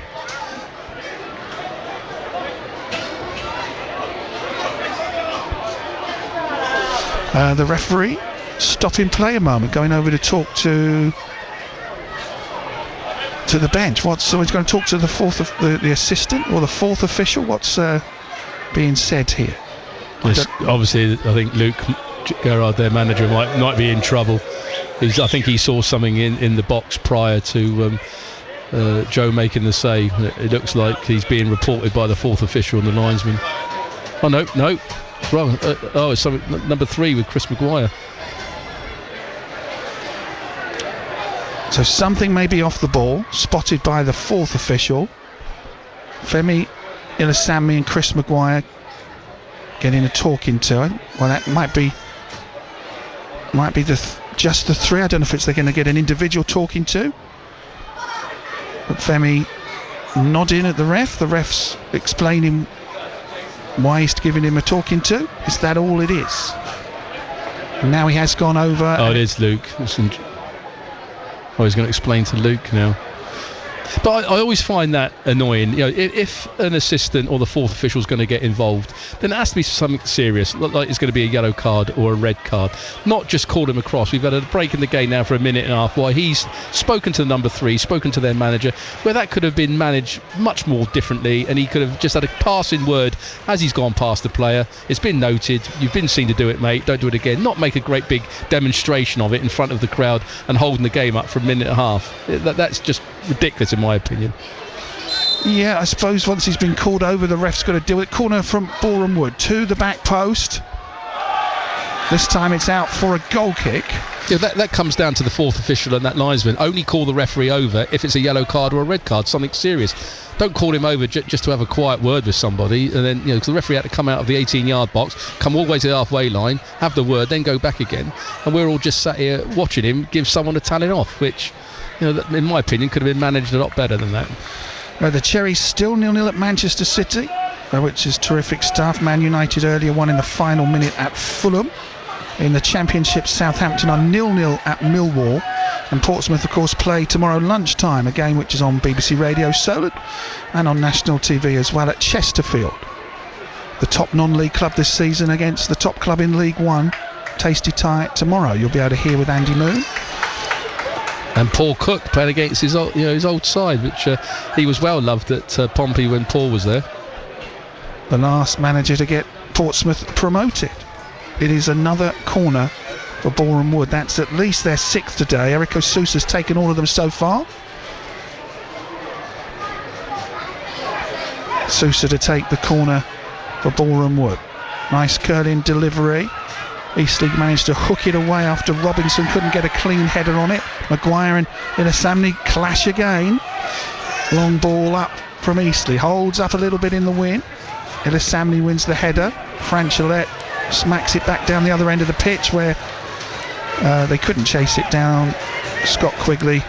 The referee stopping play a moment, going over to talk to the bench. So he's going to talk to the the assistant or the 4th official. What's being said here? Yes, obviously, I think Luke Gerrard, their manager, might be in trouble. I think he saw something in the box prior to Joe making the save. It looks like he's being reported by the 4th official and the linesman. Oh no, it's wrong. It's something, number 3 with Chris Maguire. So something may be off the ball, spotted by the 4th official. Femi Ilasami and Chris Maguire getting a talking to. Well, that might be just the 3. I don't know if they're going to get an individual talking to. But Femi nodding at the ref. The ref's explaining why he's giving him a talking to. Is that all it is? And now he has gone over. Oh, it is Luke. He's going to explain to Luke now. But I always find that annoying. You know, if an assistant or the fourth official is going to get involved, then it has to be something serious, like it's going to be a yellow card or a red card, not just call him across. We've had a break in the game now for a minute and a half while he's spoken to the number 3, spoken to their manager, where that could have been managed much more differently, and he could have just had a passing word as he's gone past the player. It's been noted. You've been seen to do it, mate. Don't do it again. Not make a great big demonstration of it in front of the crowd and holding the game up for a minute and a half. That's just ridiculous in my opinion. Yeah, I suppose once he's been called over, the ref's got to deal with it. Corner from Boreham Wood to the back post. This time it's out for a goal kick. Yeah, that comes down to the fourth official and that linesman. Only call the referee over if it's a yellow card or a red card, something serious. Don't call him over just to have a quiet word with somebody, and then, you know, because the referee had to come out of the 18-yard box, come all the way to the halfway line, have the word, then go back again, and we're all just sat here watching him give someone a telling off, which, you know, in my opinion, could have been managed a lot better than that. The Cherries still 0-0 at Manchester City, which is terrific stuff. Man United earlier won in the final minute at Fulham. In the Championship, Southampton are 0-0 at Millwall, and Portsmouth of course play tomorrow lunchtime, a game which is on BBC Radio Solent and on national TV as well, at Chesterfield. The top non-league club this season against the top club in League One. Tasty tie tomorrow, you'll be able to hear with Andy Moon. And Paul Cook playing against his old side, which he was well loved at Pompey when Paul was there. The last manager to get Portsmouth promoted. It is another corner for Boreham Wood. That's at least their 6th today. Eriko Sousa's taken all of them so far. Sousa to take the corner for Boreham Wood. Nice curling delivery. Eastleigh managed to hook it away after Robinson couldn't get a clean header on it. Maguire and Ilasamni clash again. Long ball up from Eastleigh. Holds up a little bit in the wind. Ilasamni wins the header. Franchulette smacks it back down the other end of the pitch where they couldn't chase it down. Scott Quigley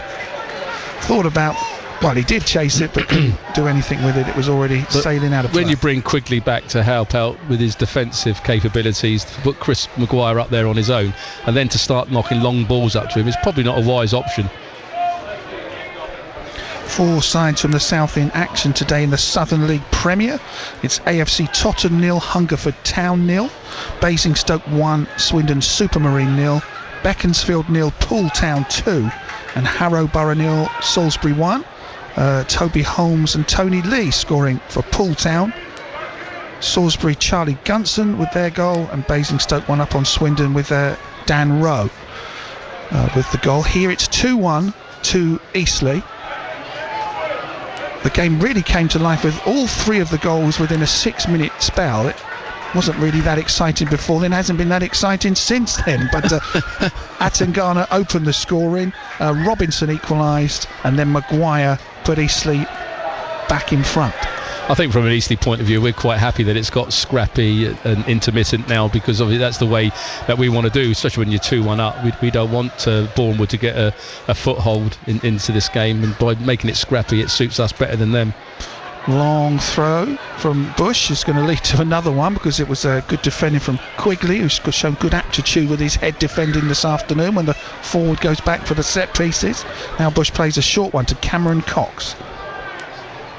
thought about, well, he did chase it but couldn't do anything with it. It was already sailing out of play. When you bring Quigley back to help out with his defensive capabilities, to put Chris Maguire up there on his own and then to start knocking long balls up to him, it's probably not a wise option. 4 sides from the south in action today in the Southern League Premier. It's AFC Totton 0, Hungerford Town 0, Basingstoke 1, Swindon Supermarine 0, Beaconsfield 0, Poole Town 2, and Harrow Borough 0, Salisbury 1. Toby Holmes and Tony Lee scoring for Poole Town. Salisbury Charlie Gunson with their goal, and Basingstoke 1 up on Swindon with Dan Rowe with the goal. Here it's 2-1 to Eastleigh. The game really came to life with all 3 of the goals within a 6-minute spell. It wasn't really that exciting before then, hasn't been that exciting since then, but Atangana opened the scoring, Robinson equalised, and then Maguire put Eastleigh back in front. I think from an Eastleigh point of view, we're quite happy that it's got scrappy and intermittent now, because obviously that's the way that we want to do, especially when you're 2-1 up. We don't want Boreham Wood to get a foothold into this game, and by making it scrappy it suits us better than them. Long throw from Bush is going to lead to another one, because it was a good defending from Quigley, who's shown good aptitude with his head defending this afternoon when the forward goes back for the set pieces. Now Bush plays a short one to Cameron Cox.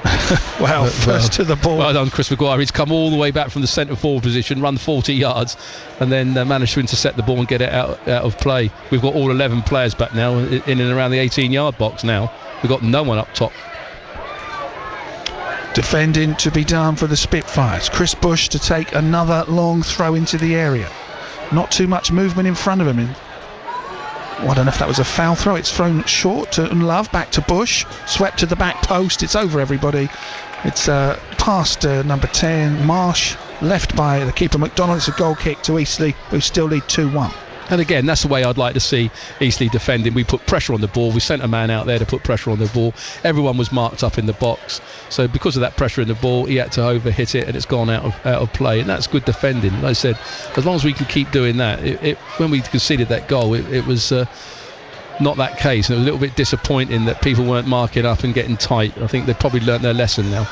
First to the ball. Well done, Chris Maguire. He's come all the way back from the centre forward position, run 40 yards, and then managed to intercept the ball and get it out of play. We've got all 11 players back now in and around the 18-yard box now. We've got no one up top. Defending to be done for the Spitfires. Chris Bush to take another long throw into the area. Not too much movement in front of him. Well, I don't know if that was a foul throw. It's thrown short to Love, back to Bush, swept to the back post. It's over, everybody. It's past number 10 Marsh, left by the keeper McDonald. It's a goal kick to Eastleigh, who still lead 2-1. And again, that's the way I'd like to see Eastleigh defending. We put pressure on the ball. We sent a man out there to put pressure on the ball. Everyone was marked up in the box. So because of that pressure in the ball, he had to overhit it, and it's gone out of play. And that's good defending. Like I said, as long as we can keep doing that. When we conceded that goal, it was not that case. And it was a little bit disappointing that people weren't marking up and getting tight. I think they've probably learnt their lesson now.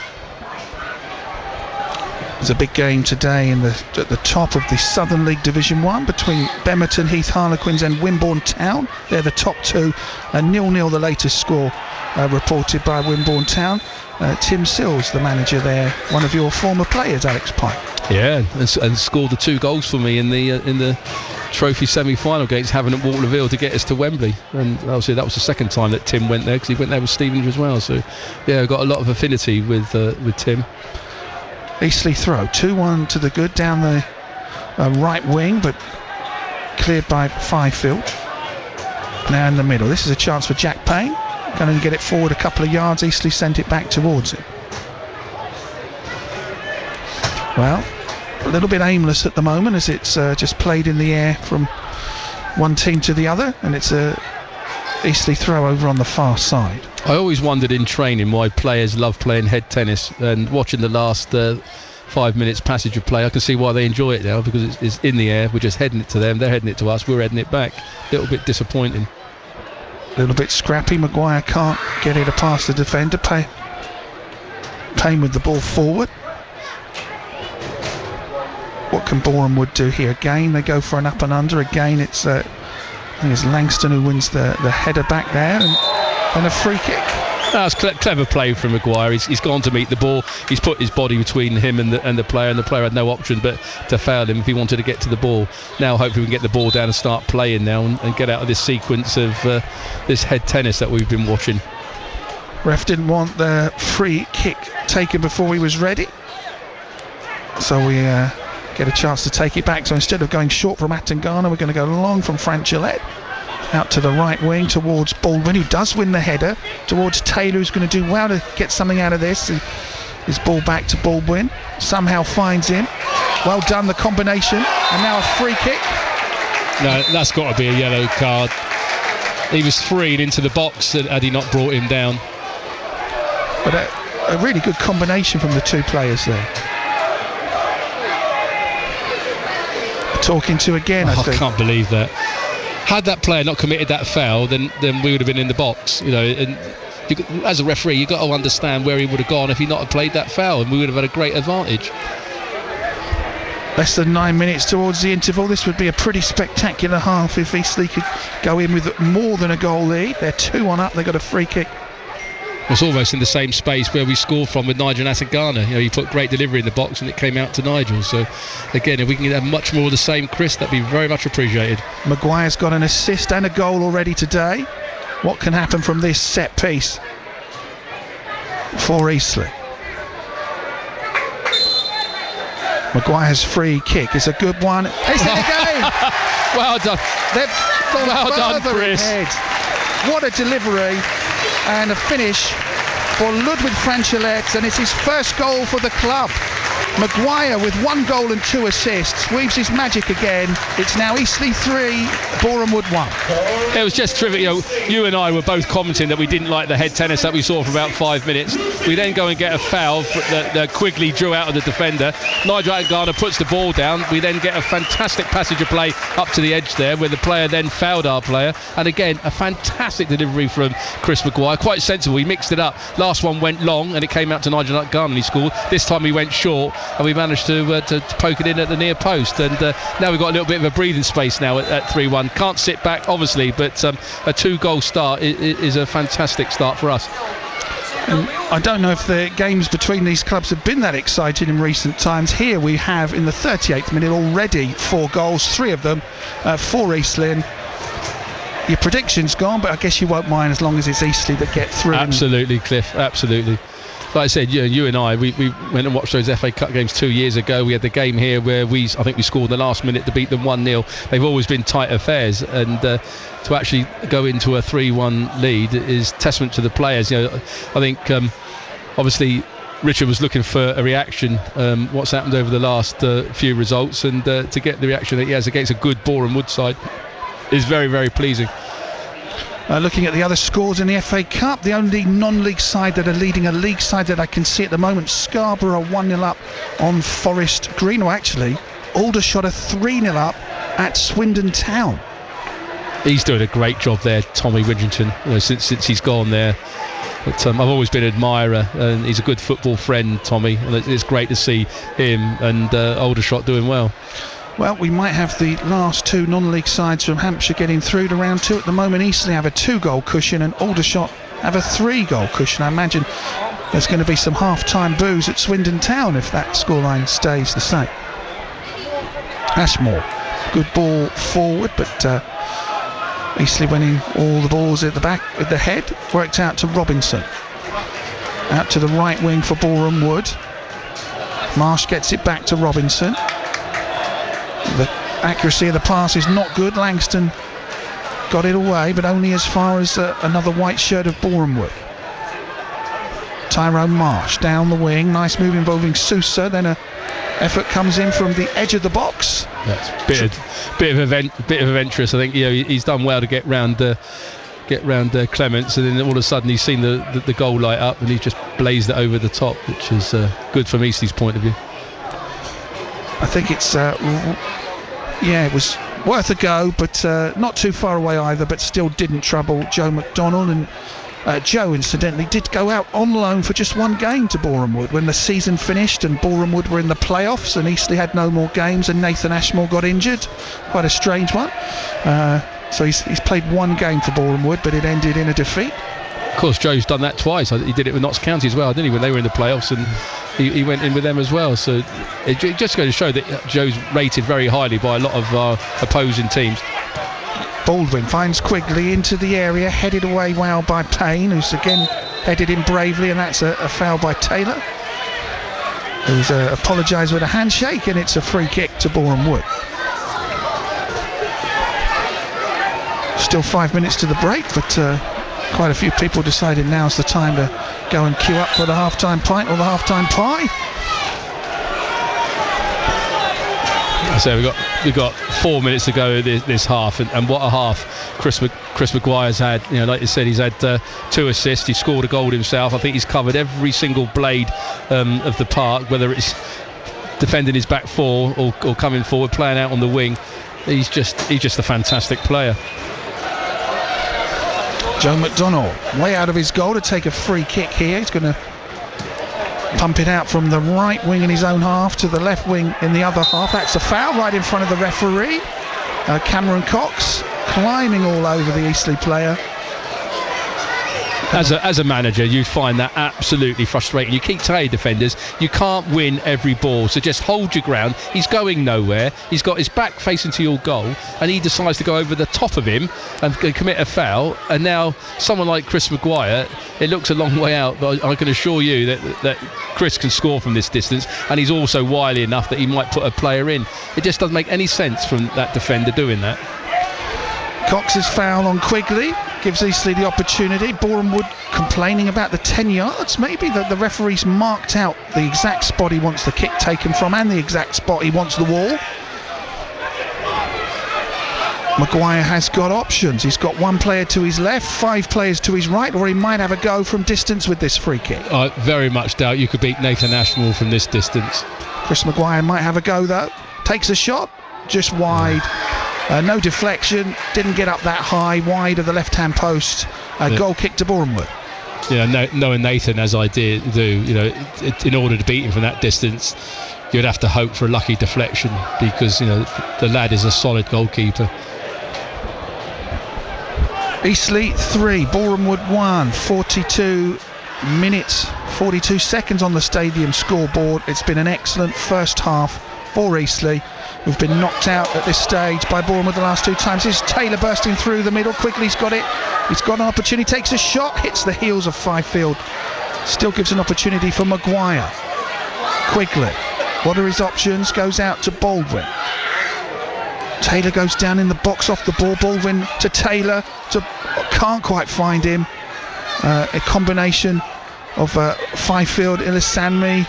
There's a big game today at the top of the Southern League Division 1 between Bemerton Heath Harlequins and Wimborne Town. They're the top two. 0-0 the latest score reported by Wimborne Town. Tim Sills, the manager there, one of your former players, Alex Pike. Yeah, and scored the 2 goals for me in the trophy semi-final against Havant at Waterville to get us to Wembley. And obviously that was the second time that Tim went there, because he went there with Stevenage as well. So yeah, I've got a lot of affinity with Tim. Eastleigh throw 2-1 to the good down the right wing, but cleared by Fifield. Now in the middle, this is a chance for Jack Payne. Going to get it forward a couple of yards. Eastleigh sent it back towards him. Well, a little bit aimless at the moment, as it's just played in the air from one team to the other, and it's a Eastleigh throw over on the far side. I always wondered in training why players love playing head tennis, and watching the last 5 minutes passage of play, I can see why they enjoy it now, because it's in the air. We're just heading it to them, they're heading it to us, we're heading it back. A little bit disappointing. A little bit scrappy. Maguire can't get it past the defender. Payne with the ball forward. What can Boreham Wood do here? Again, they go for an up and under. Again, I think it's Langston who wins the header back there, and a free kick. That's clever play from Maguire. He's gone to meet the ball. He's put his body between him and the player, and the player had no option but to foul him if he wanted to get to the ball. Now hopefully we can get the ball down and start playing now, and get out of this sequence of this head tennis that we've been watching. Ref didn't want the free kick taken before he was ready, so we get a chance to take it back. So instead of going short from Atangana, we're going to go long from Frank Gillette out to the right wing towards Baldwin, who does win the header, towards Taylor, who's going to do well to get something out of this. His ball back to Baldwin, somehow finds him. Well done, the combination, and now a free kick. No, that's got to be a yellow card. He was freed into the box had he not brought him down. But a really good combination from the two players there. Talking to again, I think. I can't believe that. Had that player not committed that foul, then we would have been in the box, you know. And as a referee, you've got to understand where he would have gone if he not had played that foul, and we would have had a great advantage. Less than 9 minutes towards the interval. This would be a pretty spectacular half if Eastleigh could go in with more than a goal lead. They're 2-1 up. They've got a free kick. It's almost in the same space where we scored from with Nigel Atangana. You know, he put great delivery in the box and it came out to Nigel. So again, if we can have much more of the same, Chris, that'd be very much appreciated. Maguire's got an assist and a goal already today. What can happen from this set piece for Eastleigh? Maguire's free kick is a good one. It's in the game. Well done. Well done, Chris. What a delivery and a finish for Ludwig Franchillet, and it's his first goal for the club. Maguire with 1 goal and 2 assists weaves his magic again. It's now Eastleigh 3, Boreham Wood 1. It was just terrific. You know, you and I were both commenting that we didn't like the head tennis that we saw for about 5 minutes. We then go and get a foul that Quigley drew out of the defender. Nigel Atangana puts the ball down. We then get a fantastic passage of play up to the edge there, where the player then fouled our player. And again, a fantastic delivery from Chris Maguire. Quite sensible. He mixed it up. Last one went long and it came out to Nigel Atangana and he scored. This time he went short, and we managed to poke it in at the near post, and now we've got a little bit of a breathing space now at 3-1. Can't sit back obviously, but a 2-goal start is a fantastic start for us. I don't know if the games between these clubs have been that exciting in recent times. Here we have in the 38th minute already 4 goals, 3 of them for Eastleigh. Your prediction's gone, but I guess you won't mind as long as it's Eastleigh that get through. Absolutely, Cliff, absolutely. Like I said, you and I, we went and watched those FA Cup games 2 years ago. We had the game here where I think we scored in the last minute to beat them 1-0. They've always been tight affairs, and to actually go into a 3-1 lead is testament to the players. You know, I think obviously Richard was looking for a reaction. What's happened over the last few results, and to get the reaction that he has against a good Boreham Wood side is very, very pleasing. Looking at the other scores in the FA Cup, the only non-league side that are leading a league side that I can see at the moment, Scarborough 1-0 up on Forest Green. Or actually, Aldershot are 3-0 up at Swindon Town. He's doing a great job there, Tommy Widgington. You know, since he's gone there, But I've always been an admirer, and he's a good football friend, Tommy, and it's great to see him and Aldershot doing well. Well, we might have the last two non-league sides from Hampshire getting through to round 2. At the moment, Eastleigh have a 2-goal cushion and Aldershot have a 3-goal cushion. I imagine there's going to be some half-time boos at Swindon Town if that scoreline stays the same. Ashmore, good ball forward, but Eastleigh winning all the balls at the back with the head. Worked out to Robinson. Out to the right wing for Boreham Wood. Marsh gets it back to Robinson. The accuracy of the pass is not good. Langston got it away, but only as far as another white shirt of Boreham Wood. Tyrone Marsh down the wing. Nice move involving Sousa. Then a effort comes in from the edge of the box. That's bit of adventurous. I think he's done well to get round Clements, and then all of a sudden he's seen the goal light up and he just blazed it over the top, which is good from Eastleigh's point of view. I think it's it was worth a go, but not too far away either, but still didn't trouble Joe McDonnell. And Joe, incidentally, did go out on loan for just one game to Boreham Wood when the season finished and Boreham Wood were in the playoffs and Eastleigh had no more games and Nathan Ashmore got injured. Quite a strange one. So he's played one game for Boreham Wood, but it ended in a defeat. Of course, Joe's done that twice. He did it with Notts County as well, didn't he, when they were in the playoffs, and he went in with them as well. So it just goes to show that Joe's rated very highly by a lot of opposing teams. Baldwin finds Quigley into the area, headed away well by Payne, who's again headed in bravely, and that's a foul by Taylor, who's apologised with a handshake, and it's a free kick to Boreham Wood. Still 5 minutes to the break, but quite a few people decided now's the time to go and queue up for the half-time pint or the half-time pie. So we've got 4 minutes to go this half, and what a half Chris Maguire's had. Like you said, he's had 2 assists. He scored a goal himself. I think he's covered every single blade of the park, whether it's defending his back four or coming forward, playing out on the wing. He's just a fantastic player. Joe McDonnell way out of his goal to take a free kick here. He's going to pump it out from the right wing in his own half to the left wing in the other half. That's a foul right in front of the referee. Cameron Cox climbing all over the Eastleigh player. As a manager, you find that absolutely frustrating. You keep telling defenders you can't win every ball, so just hold your ground. He's going nowhere. He's got his back facing to your goal, and he decides to go over the top of him and commit a foul. And now someone like Chris Maguire, it looks a long way out, but I can assure you that Chris can score from this distance, and he's also wily enough that he might put a player in. It just doesn't make any sense from that defender doing that. Cox's foul on Quigley gives Eastleigh the opportunity. Boreham Wood complaining about the 10 yards. Maybe that the referee's marked out the exact spot he wants the kick taken from and the exact spot he wants the wall. Maguire has got options. He's got one player to his left, 5 players to his right, or he might have a go from distance with this free kick. I very much doubt you could beat Nathan Ashmore from this distance. Chris Maguire might have a go though. Takes a shot, just wide. No deflection, didn't get up that high, wide of the left-hand post. Goal kick to Boreham Wood. Knowing Nathan as I do, in order to beat him from that distance, you'd have to hope for a lucky deflection because the lad is a solid goalkeeper. Eastleigh 3, Boreham Wood 1. 42 minutes, 42 seconds on the stadium scoreboard. It's been an excellent first half for Eastleigh, who've been knocked out at this stage by Boreham Wood the last 2 times. Here's Taylor bursting through the middle. Quigley's got it. He's got an opportunity, takes a shot, hits the heels of Fifield. Still gives an opportunity for Maguire. Quigley, what are his options? Goes out to Baldwin. Taylor goes down in the box off the ball. Baldwin to Taylor, can't quite find him. A combination of Fifield, Ilisanmi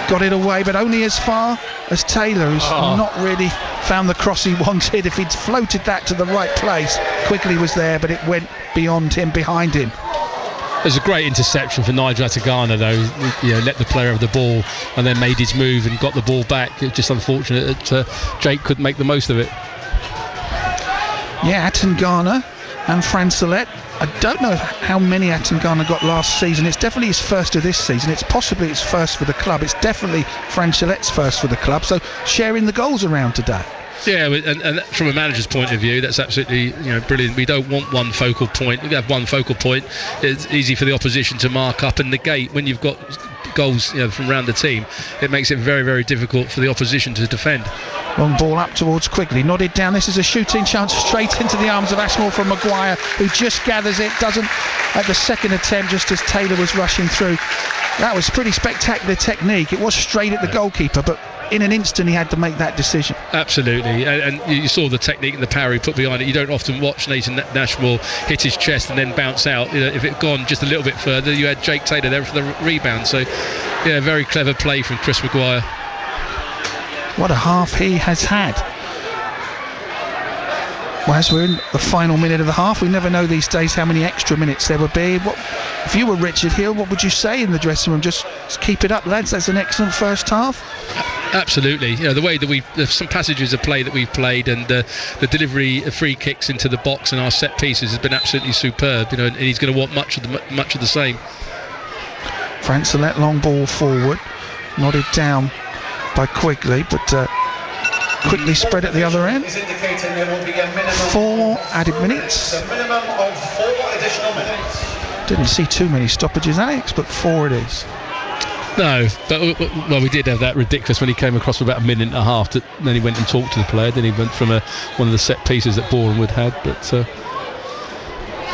got it away, but only as far as Taylor, who's not really found the cross he wanted. If he'd floated that to the right place, Quigley was there, but it went beyond him, behind him. There's a great interception for Nigel Atagana though. Let the player have the ball and then made his move and got the ball back. It's just unfortunate that Jake couldn't make the most of it. Yeah, Atangana and Francelet. I don't know how many Atangana got last season. It's definitely his first of this season. It's possibly his first for the club. It's definitely Francelet's first for the club. So sharing the goals around today. Yeah, and from a manager's point of view, that's absolutely brilliant. We don't want one focal point. We have one focal point. It's easy for the opposition to mark up and negate. When you've got goals from around the team, it makes it very, very difficult for the opposition to defend. Long ball up towards Quigley, nodded down. This is a shooting chance straight into the arms of Ashmore from Maguire, who just gathers it, doesn't at the second attempt, just as Taylor was rushing through. That was pretty spectacular technique. It was straight at the goalkeeper, but in an instant he had to make that decision. Absolutely, and you saw the technique and the power he put behind it. You don't often watch Nathan Ashmore hit his chest and then bounce out. If it had gone just a little bit further, you had Jake Taylor there for the rebound. So yeah, very clever play from Chris Maguire. What a half he has had. Well, as we're in the final minute of the half, we never know these days how many extra minutes there would be. If you were Richard Hill, what would you say in the dressing room? Just keep it up, lads. That's an excellent first half. Absolutely. The way that there's some passages of play that we've played, and the delivery of free kicks into the box and our set pieces has been absolutely superb. And he's going to want much of the same. Francelet, long ball forward, nodded down by Quigley, but quickly spread at the other end. 4 added minutes. A minimum of 4 additional minutes. Didn't see too many stoppages, Alex, but 4 it is. No, but we did have that ridiculous when he came across for about a minute and a half. Then he went and talked to the player. Then he went from one of the set pieces that Boreham had. But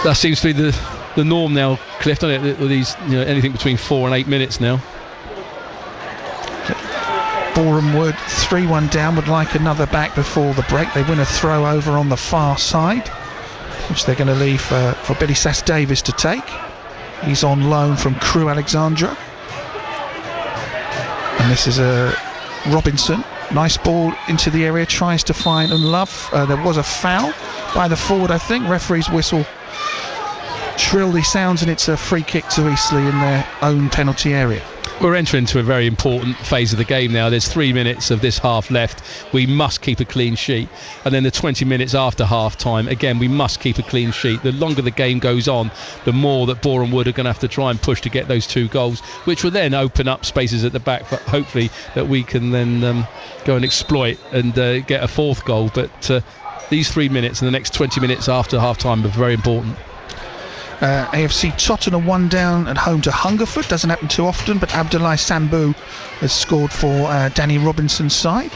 that seems to be the norm now, Cliff, doesn't it? With these, anything between 4 and 8 minutes now. Boreham Wood 3-1 down, would like another back before the break. They win a throw over on the far side, which they're going to leave for Billy Sass Davis to take. He's on loan from Crewe Alexandra. And this is Robinson. Nice ball into the area, tries to find Love. There was a foul by the forward, I think. Referee's whistle shrilly sounds, and it's a free kick to Eastleigh in their own penalty area. We're entering into a very important phase of the game now. There's 3 minutes of this half left. We must keep a clean sheet. And then the 20 minutes after half time, again, we must keep a clean sheet. The longer the game goes on, the more that Boreham Wood are going to have to try and push to get those 2 goals, which will then open up spaces at the back, but hopefully that we can then go and exploit and get a 4th goal. But these 3 minutes and the next 20 minutes after half time are very important. AFC Tottenham 1 down at home to Hungerford. Doesn't happen too often, but Abdullahi Sambu has scored for Danny Robinson's side.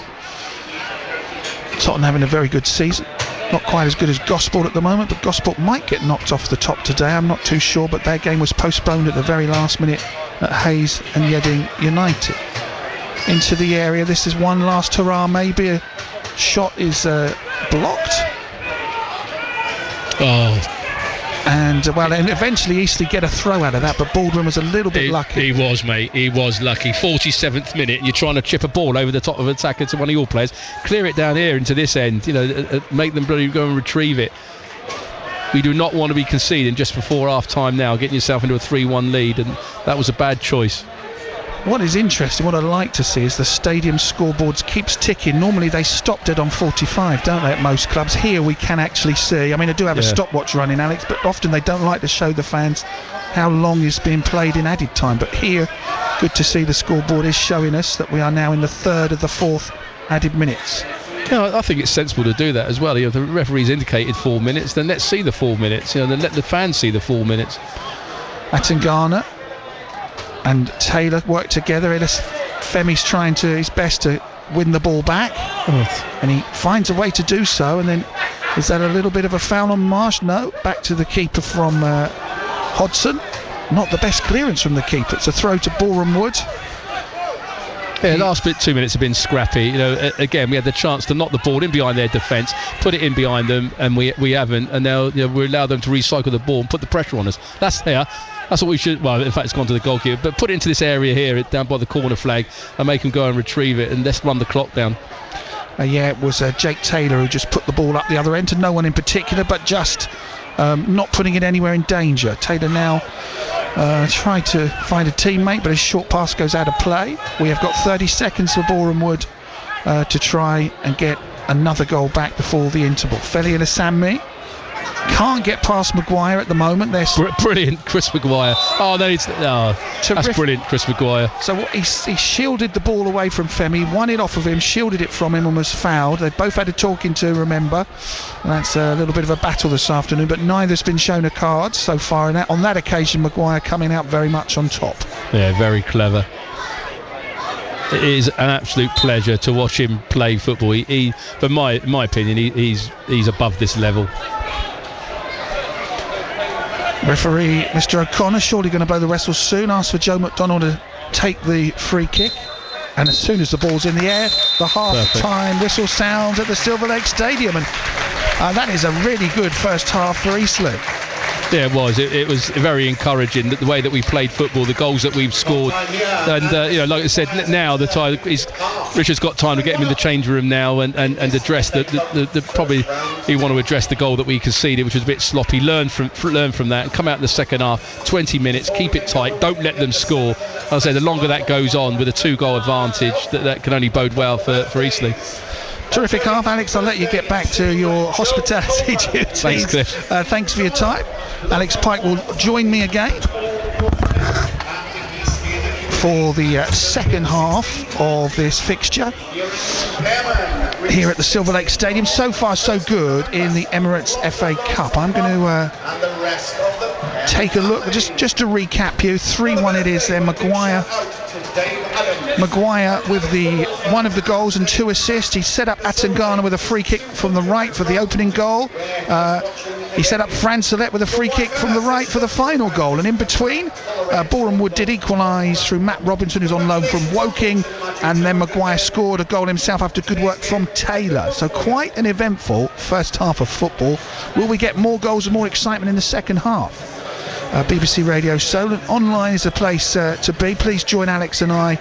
Tottenham having a very good season. Not quite as good as Gosport at the moment, but Gosport might get knocked off the top today. I'm not too sure, but their game was postponed at the very last minute at Hayes and Yeading United. Into the area. This is one last hurrah. Maybe a shot is blocked. Oh. And and eventually Eastleigh get a throw out of that, but Baldwin was a little bit lucky. He was, mate. He was lucky. 47th minute, you're trying to chip a ball over the top of an attacker to one of your players. Clear it down here into this end. Make them bloody go and retrieve it. We do not want to be conceding just before half time now, getting yourself into a 3-1 lead, and that was a bad choice. What is interesting, what I like to see, is the stadium scoreboards keeps ticking. Normally they stopped it on 45, don't they, at most clubs? Here we can actually see. I mean, I do have a stopwatch running, Alex, but often they don't like to show the fans how long is being played in added time. But here, good to see the scoreboard is showing us that we are now in the 3rd of the 4th added minutes. I think it's sensible to do that as well. The referee's indicated 4 minutes, then let's see the 4 minutes. Then let the fans see the 4 minutes. Atangana and Taylor work together. Femi's trying his best to win the ball back, and he finds a way to do so. And then, is that a little bit of a foul on Marsh? No, back to the keeper from Hodson. Not the best clearance from the keeper. It's a throw to Boreham Wood. Yeah, last 2 minutes have been scrappy. Again, we had the chance to knock the ball in behind their defence, put it in behind them, and we haven't. And now we allow them to recycle the ball and put the pressure on us. That's what we should. Well, in fact, it's gone to the goalkeeper, but put it into this area here, down by the corner flag, and make them go and retrieve it, and let's run the clock down. It was Jake Taylor who just put the ball up the other end to no one in particular, but just not putting it anywhere in danger. Taylor now tried to find a teammate, but his short pass goes out of play. We have got 30 seconds for Boreham Wood to try and get another goal back before the interval. Feli and Asami Can't get past Maguire at the moment. They're Brilliant, Chris Maguire. That's brilliant, Chris Maguire. So he shielded the ball away from Femi, won it off of him, shielded it from him and was fouled. They've both had a talking to, remember. And that's a little bit of a battle this afternoon, but neither's been shown a card so far. On that occasion, Maguire coming out very much on top. Yeah, very clever. It is an absolute pleasure to watch him play football. He for my opinion, he's above this level. Referee Mr. O'Connor surely going to blow the whistle soon. Asked for Joe McDonald to take the free kick, and as soon as the ball's in the air, the half-time whistle sounds at the Eastleigh Stadium, and that is a really good first half for Eastleigh. Yeah, it was. It was very encouraging, the way that we played football, the goals that we've scored, and like I said, now the time Richard's got time to get him in the change room now and address the probably he want to address the goal that we conceded, which was a bit sloppy. Learn from that and come out in the second half. 20 minutes, keep it tight, don't let them score. I say the longer that goes on with a 2-goal advantage, that can only bode well for Eastleigh. Terrific half, Alex. I'll let you get back to your hospitality duties. Thanks, Cliff. Thanks for your time. Alex Pike will join me again for the second half of this fixture here at the Silver Lake Stadium. So far, so good in the Emirates FA Cup. I'm going to take a look, just to recap you. 3-1 it is there. Maguire with one of the goals and 2 assists. He set up Atangana with a free kick from the right for the opening goal. He set up Fran Solent with a free kick from the right for the final goal. And in between, Boreham Wood did equalise through Matt Robinson, who's on loan from Woking. And then Maguire scored a goal himself after good work from Taylor. So quite an eventful first half of football. Will we get more goals and more excitement in the second half? BBC Radio Solent online is a place to be. Please join Alex and I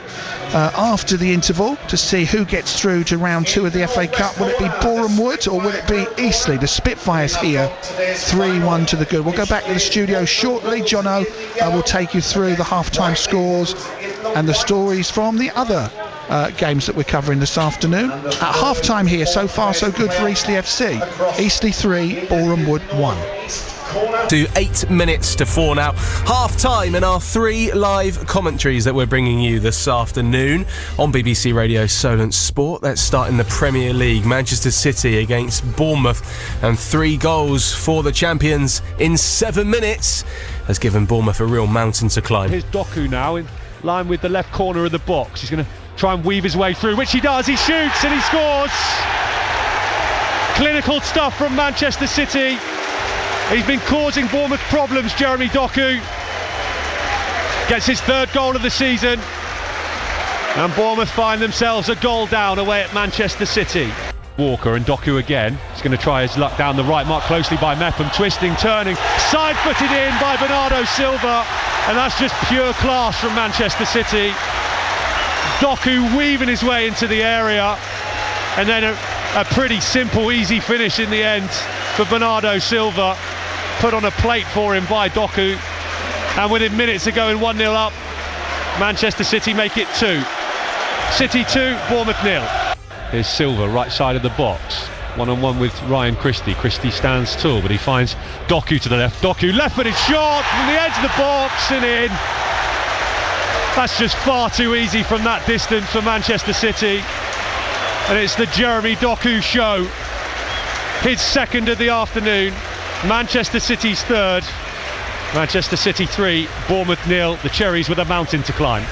after the interval to see who gets through to round 2 of the FA Cup. Will it be Boreham Wood or will it be Eastleigh? The Spitfires here, 3-1 to the good. We'll go back to the studio shortly. Jono will take you through the half-time scores and the stories from the other games that we're covering this afternoon. At half-time here, so far so good for Eastleigh FC. Eastleigh 3, Boreham Wood 1. To 8 minutes to 4 now. Half time in our 3 live commentaries that we're bringing you this afternoon on BBC Radio Solent Sport. Let's start in the Premier League. Manchester City against Bournemouth, and 3 goals for the champions in 7 minutes has given Bournemouth a real mountain to climb. Here's Doku now in line with the left corner of the box. He's going to try and weave his way through, which he does. He shoots and he scores. Clinical stuff from Manchester City. He's been causing Bournemouth problems, Jeremy Doku. Gets his 3rd goal of the season. And Bournemouth find themselves a goal down away at Manchester City. Walker and Doku again. He's going to try his luck down the right, marked closely by Mepham. Twisting, turning, side-footed in by Bernardo Silva. And that's just pure class from Manchester City. Doku weaving his way into the area. And then a pretty simple, easy finish in the end for Bernardo Silva. Put on a plate for him by Doku, and within minutes of going 1-0 up, Manchester City make it 2. City 2, Bournemouth 0. Here's Silva, right side of the box, one-on-one with Ryan Christie. Christie stands tall, but he finds Doku to the left. Doku, left-footed shot from the edge of the box and in. That's just far too easy from that distance for Manchester City, and it's the Jeremy Doku show. His 2nd of the afternoon. Manchester City's 3rd. Manchester City 3, Bournemouth 0. The Cherries with a mountain to climb.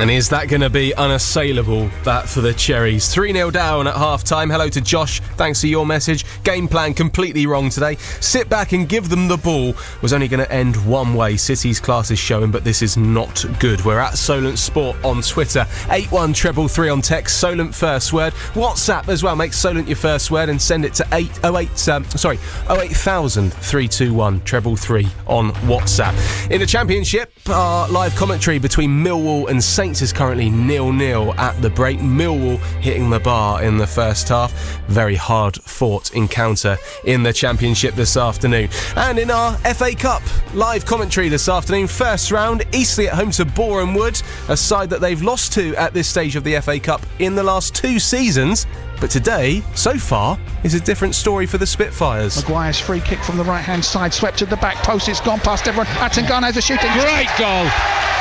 And is that going to be unassailable, that for the Cherries? 3-0 down at half-time. Hello to Josh. Thanks for your message. Game plan completely wrong today. Sit back and give them the ball was only going to end one way. City's class is showing, but this is not good. We're at Solent Sport on Twitter. 81333 on text. Solent first word. WhatsApp as well. Make Solent your first word and send it to 08000 321 333 on WhatsApp. In the Championship, our live commentary between Millwall and Saints is currently 0-0 at the break. Millwall hitting the bar in the first half. Very hard fought encounter in the Championship this afternoon. And in our FA Cup live commentary this afternoon, first round, Eastleigh at home to Boreham Wood, a side that they've lost to at this stage of the FA Cup in the last 2 seasons. But today, so far, is a different story for the Spitfires. Maguire's free kick from the right-hand side, swept to the back post, it's gone past everyone. Attengarn has a shooting. Great goal.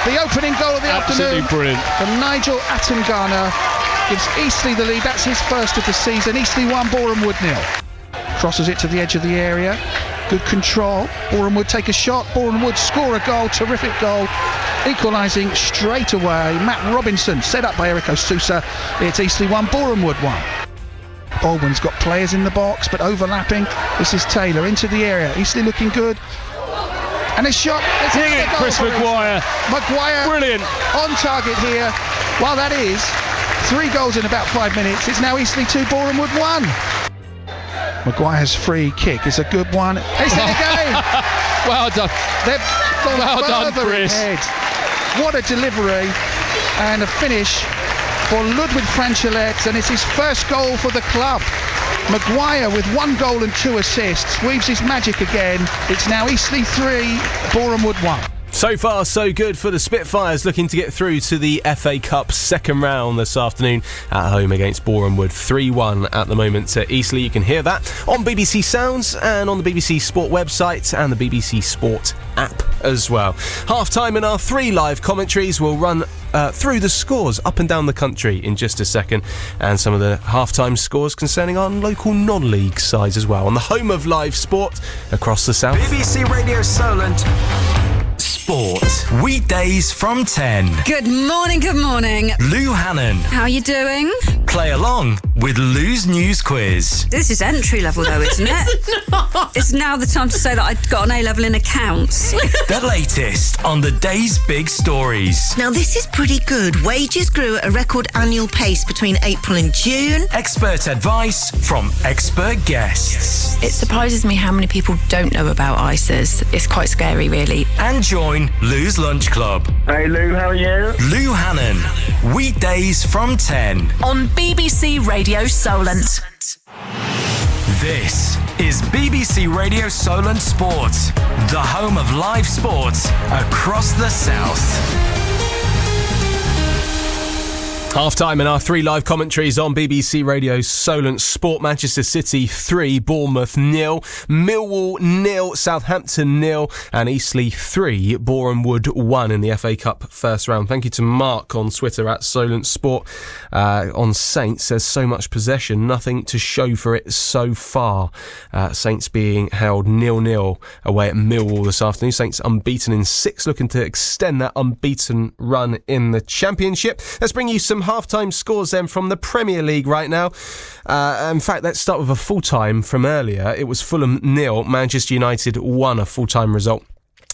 The opening goal of the Absolutely afternoon brilliant. from Nigel Attengarn gives Eastleigh the lead. That's his first of the season. Eastleigh 1, Boreham Wood 0. Crosses it to the edge of the area. Good control. Boreham Wood take a shot. Boreham Wood score a goal. Terrific goal. Equalising straight away. Matt Robinson, set up by Eric O'Sousa. It's Eastleigh 1, Boreham Wood 1. Baldwin's got players in the box, but overlapping. This is Taylor into the area. Eastleigh looking good. And a shot. Brilliant, Chris Maguire. Maguire Brilliant. on target here. Well, that is 3 goals in about 5 minutes. It's now Eastleigh 2, Boreham Wood 1. Maguire's free kick is a good one. It's in again. Well done. They've gone Well done, further Chris. ahead. What a delivery and a finish for Ludwig Franchelet, and it's his first goal for the club. Maguire with 1 goal and 2 assists weaves his magic again. It's now Eastleigh 3, Boreham Wood 1. So far, so good for the Spitfires, looking to get through to the FA Cup second round this afternoon at home against Boreham Wood. 3-1 at the moment to Eastleigh. You can hear that on BBC Sounds and on the BBC Sport website and the BBC Sport app as well. Half-time in our 3 live commentaries will run through the scores up and down the country in just a second, and some of the half-time scores concerning our local non-league sides as well on the home of live sport across the south. BBC Radio Solent Sport. Weekdays from 10. Good morning, good morning. Lou Hannon. How are you doing? Play along with Lou's News Quiz. This is entry level though, isn't it? It's now the time to say that I got an A-level in accounts. The latest on the day's big stories. Now this is pretty good. Wages grew at a record annual pace between April and June. Expert advice from expert guests. It surprises me how many people don't know about ISAs. It's quite scary, really. And join Lou's Lunch Club. Hey Lou, how are you? Lou Hannon. Weekdays from 10. On BBC Radio Solent. This is BBC Radio Solent Sport, the home of live sports across the south. Half-time in our 3 live commentaries on BBC Radio Solent Sport. Manchester City 3, Bournemouth 0, Millwall 0, Southampton 0, and Eastleigh 3, Boreham Wood 1 in the FA Cup first round. Thank you to Mark on Twitter at Solent Sport on Saints. Says so much possession, nothing to show for it so far. Saints being held 0-0 away at Millwall this afternoon. Saints unbeaten in 6, looking to extend that unbeaten run in the Championship. Let's bring you some half-time scores then from the Premier League right now. In fact, let's start with a full-time from earlier. It was Fulham 0, Manchester United 1, a full-time result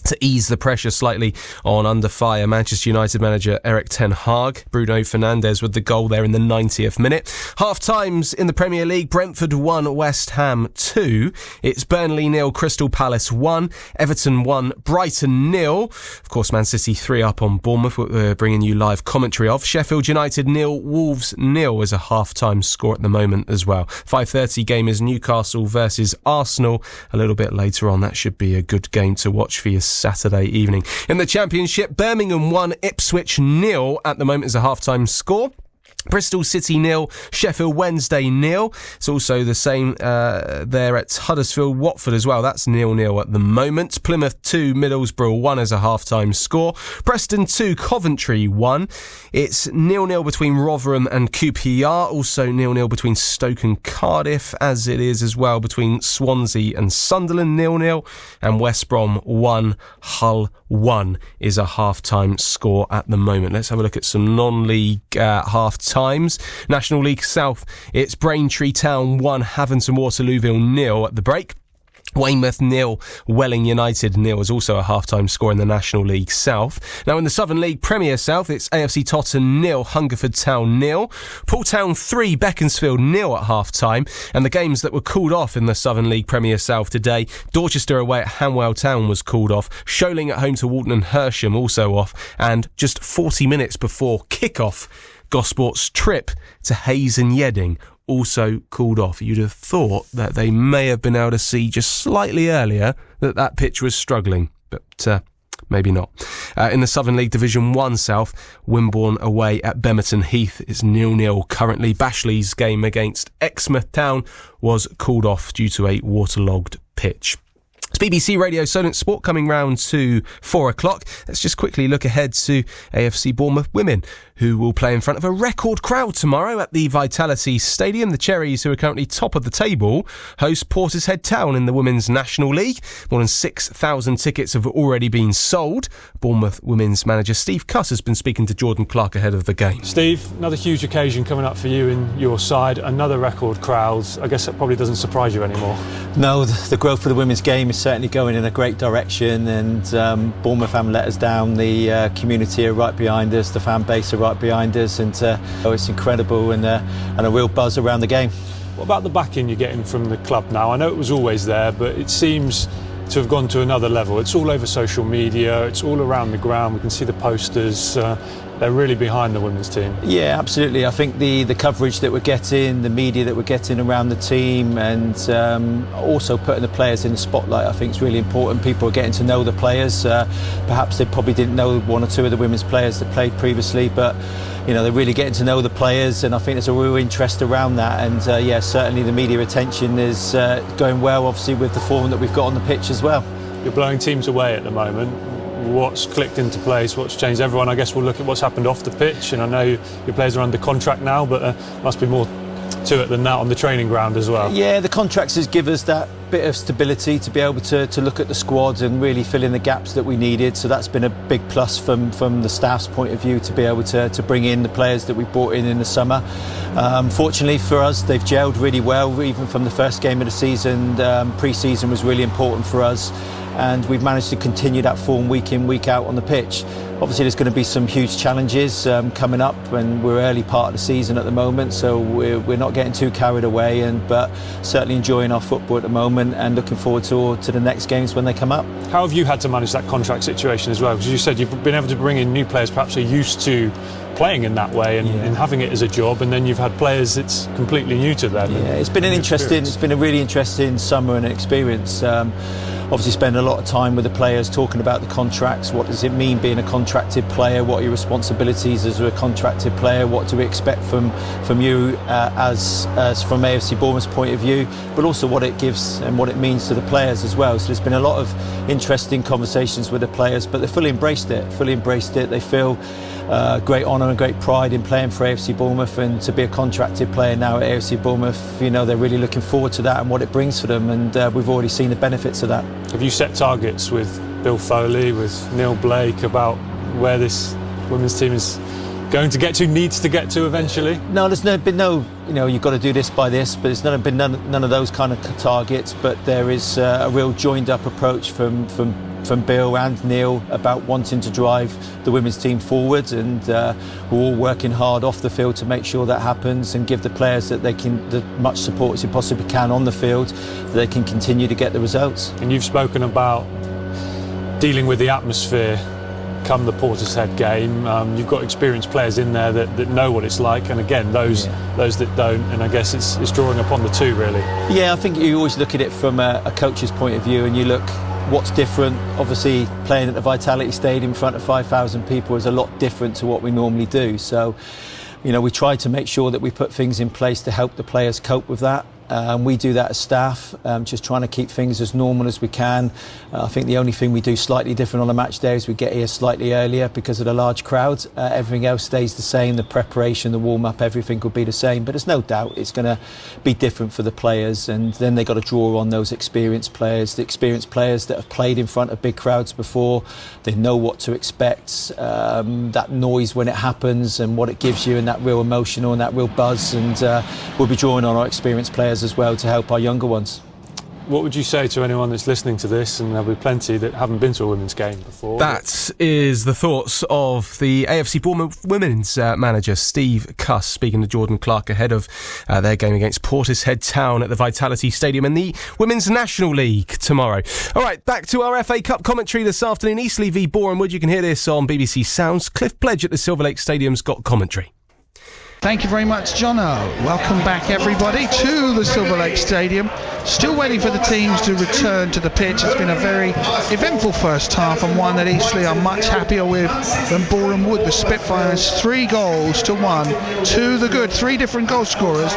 to ease the pressure slightly on under fire Manchester United manager Erik ten Hag. Bruno Fernandes with the goal there in the 90th minute. Half-times in the Premier League, Brentford 1, West Ham 2. It's Burnley 0, Crystal Palace 1, Everton 1, Brighton 0. Of course, Man City 3 up on Bournemouth, we're bringing you live commentary of. Sheffield United 0, Wolves 0 as a half-time score at the moment as well. 5:30 game is Newcastle versus Arsenal. A little bit later on, that should be a good game to watch for you Saturday evening. In the Championship, Birmingham 1, Ipswich 0 at the moment is a half-time score. Bristol City 0, Sheffield Wednesday 0. It's also the same there at Huddersfield Watford as well. That's 0-0 at the moment. Plymouth 2, Middlesbrough 1 as a half-time score. Preston 2, Coventry 1. It's 0-0 between Rotherham and QPR. Also 0-0 between Stoke and Cardiff, as it is as well between Swansea and Sunderland 0-0. And West Brom 1, Hull 1 is a half-time score at the moment. Let's have a look at some non-league half-times. National League South, it's Braintree Town 1, Havant and Waterlooville 0 at the break. Weymouth 0, Welling United 0 is also a half-time score in the National League South. Now in the Southern League Premier South, it's AFC Tottenham 0, Hungerford Town 0, Poole Town 3, Beaconsfield 0 at half-time. And the games that were called off in the Southern League Premier South today, Dorchester away at Hanwell Town was called off, Sholing at home to Walton and Hersham also off, and just 40 minutes before kick-off, Gosport's trip to Hayes and Yedding also called off. You'd have thought that they may have been able to see just slightly earlier that pitch was struggling, but maybe not. In the Southern League Division 1 South, Wimborne away at Bemerton Heath is 0-0 currently. Bashley's game against Exmouth Town was called off due to a waterlogged pitch. It's BBC Radio Solent Sport coming round to 4 o'clock. Let's just quickly look ahead to AFC Bournemouth women, who will play in front of a record crowd tomorrow at the Vitality Stadium. The Cherries, who are currently top of the table, host Portishead Town in the Women's National League. More than 6,000 tickets have already been sold. Bournemouth women's manager Steve Cuss has been speaking to Jordan Clark ahead of the game. Steve, another huge occasion coming up for you and your side, another record crowd. I guess that probably doesn't surprise you anymore. No, the growth for the women's game is certainly going in a great direction, and Bournemouth haven't let us down. The community are right behind us, the fan base are right behind us, and it's incredible, and a real buzz around the game. What about the backing you're getting from the club now? I know it was always there, but it seems to have gone to another level. It's all over social media, it's all around the ground, we can see the posters. They're really behind the women's team. Yeah, absolutely. I think the coverage that we're getting, the media that we're getting around the team, and also putting the players in the spotlight, I think is really important. People are getting to know the players. Perhaps they probably didn't know one or two of the women's players that played previously, but they're really getting to know the players, and I think there's a real interest around that. And certainly the media attention is going well, obviously, with the form that we've got on the pitch as well. You're blowing teams away at the moment. What's clicked into place, what's changed? Everyone, I guess, will look at what's happened off the pitch, and I know your players are under contract now, but there must be more to it than that on the training ground as well. Yeah, the contracts give us that bit of stability to be able to look at the squad and really fill in the gaps that we needed, so that's been a big plus from the staff's point of view, to be able to bring in the players that we brought in the summer. Fortunately for us, they've gelled really well, even from the first game of the season. Pre-season was really important for us, and we've managed to continue that form week in, week out on the pitch. Obviously there's going to be some huge challenges coming up, and we're early part of the season at the moment, so we're not getting too carried away, but certainly enjoying our football at the moment and looking forward to the next games when they come up. How have you had to manage that contract situation as well? Because you said you've been able to bring in new players perhaps are used to playing in that way and having it as a job, and then you've had players it's completely new to them. Yeah, it's been a really interesting summer and experience. Obviously spend a lot of time with the players talking about the contracts. What does it mean being a contracted player? What are your responsibilities as a contracted player? What do we expect from you as from AFC Bournemouth's point of view, but also what it gives and what it means to the players as well. So there's been a lot of interesting conversations with the players, but they fully embraced it. They feel great honour and great pride in playing for AFC Bournemouth, and to be a contracted player now at AFC Bournemouth, they're really looking forward to that and what it brings for them, and we've already seen the benefits of that. Have you set targets with Bill Foley, with Neil Blake, about where this women's team is going to get to, needs to get to eventually? No, there's been no, you've got to do this by this, but there's been none of those kind of targets, but there is a real joined up approach from Bill and Neil about wanting to drive the women's team forward, and we're all working hard off the field to make sure that happens and give the players that they can the much support as you possibly can on the field, that they can continue to get the results. And you've spoken about dealing with the atmosphere come the Portishead game. You've got experienced players in there that know what it's like, and again those that don't, and I guess it's drawing upon the two really. Yeah, I think you always look at it from a coach's point of view, and you look what's different. Obviously playing at the Vitality Stadium in front of 5,000 people is a lot different to what we normally do, so we try to make sure that we put things in place to help the players cope with that. We do that as staff, just trying to keep things as normal as we can. I think the only thing we do slightly different on a match day is we get here slightly earlier because of the large crowd. Everything else stays the same, the preparation, the warm-up, everything will be the same, but there's no doubt it's going to be different for the players, and then they've got to draw on those experienced players, the experienced players that have played in front of big crowds before. They know what to expect, that noise when it happens and what it gives you, and that real emotional and that real buzz, and we'll be drawing on our experienced players as well to help our younger ones. What would you say to anyone that's listening to this, and there'll be plenty that haven't been to a women's game before? That is the thoughts of the AFC Bournemouth women's manager Steve Cuss speaking to Jordan Clark ahead of their game against Portishead Town at the Vitality Stadium in the Women's National League tomorrow. All right, back to our FA Cup commentary this afternoon. Eastleigh v Boreham Wood. You can hear this on BBC Sounds. Cliff Pledge at the Silver Lake Stadium's got commentary. Thank you very much, Jono. Welcome back, everybody, to the Silver Lake Stadium. Still waiting for the teams to return to the pitch. It's been a very eventful first half, and one that Eastleigh are much happier with than Boreham Wood. The Spitfires 3 goals to 1 to the good. 3 different goal scorers,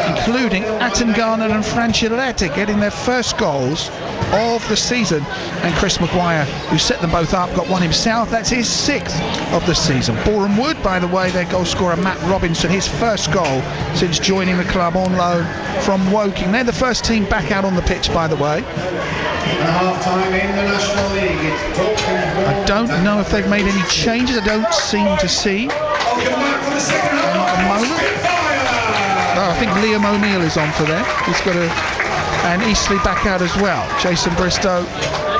including Attengarner and Francioletti getting their first goals of the season, and Chris Maguire, who set them both up, got one himself. That's his 6th of the season. Boreham Wood, by the way, their goal scorer Matt Robinson, his first goal since joining the club on loan from Woking. They're the first team back out on the pitch, by the way. I don't know if they've made any changes. I don't seem to see at the moment. I think Liam O'Neill is on for them. He's got and Eastleigh back out as well. Jason Bristow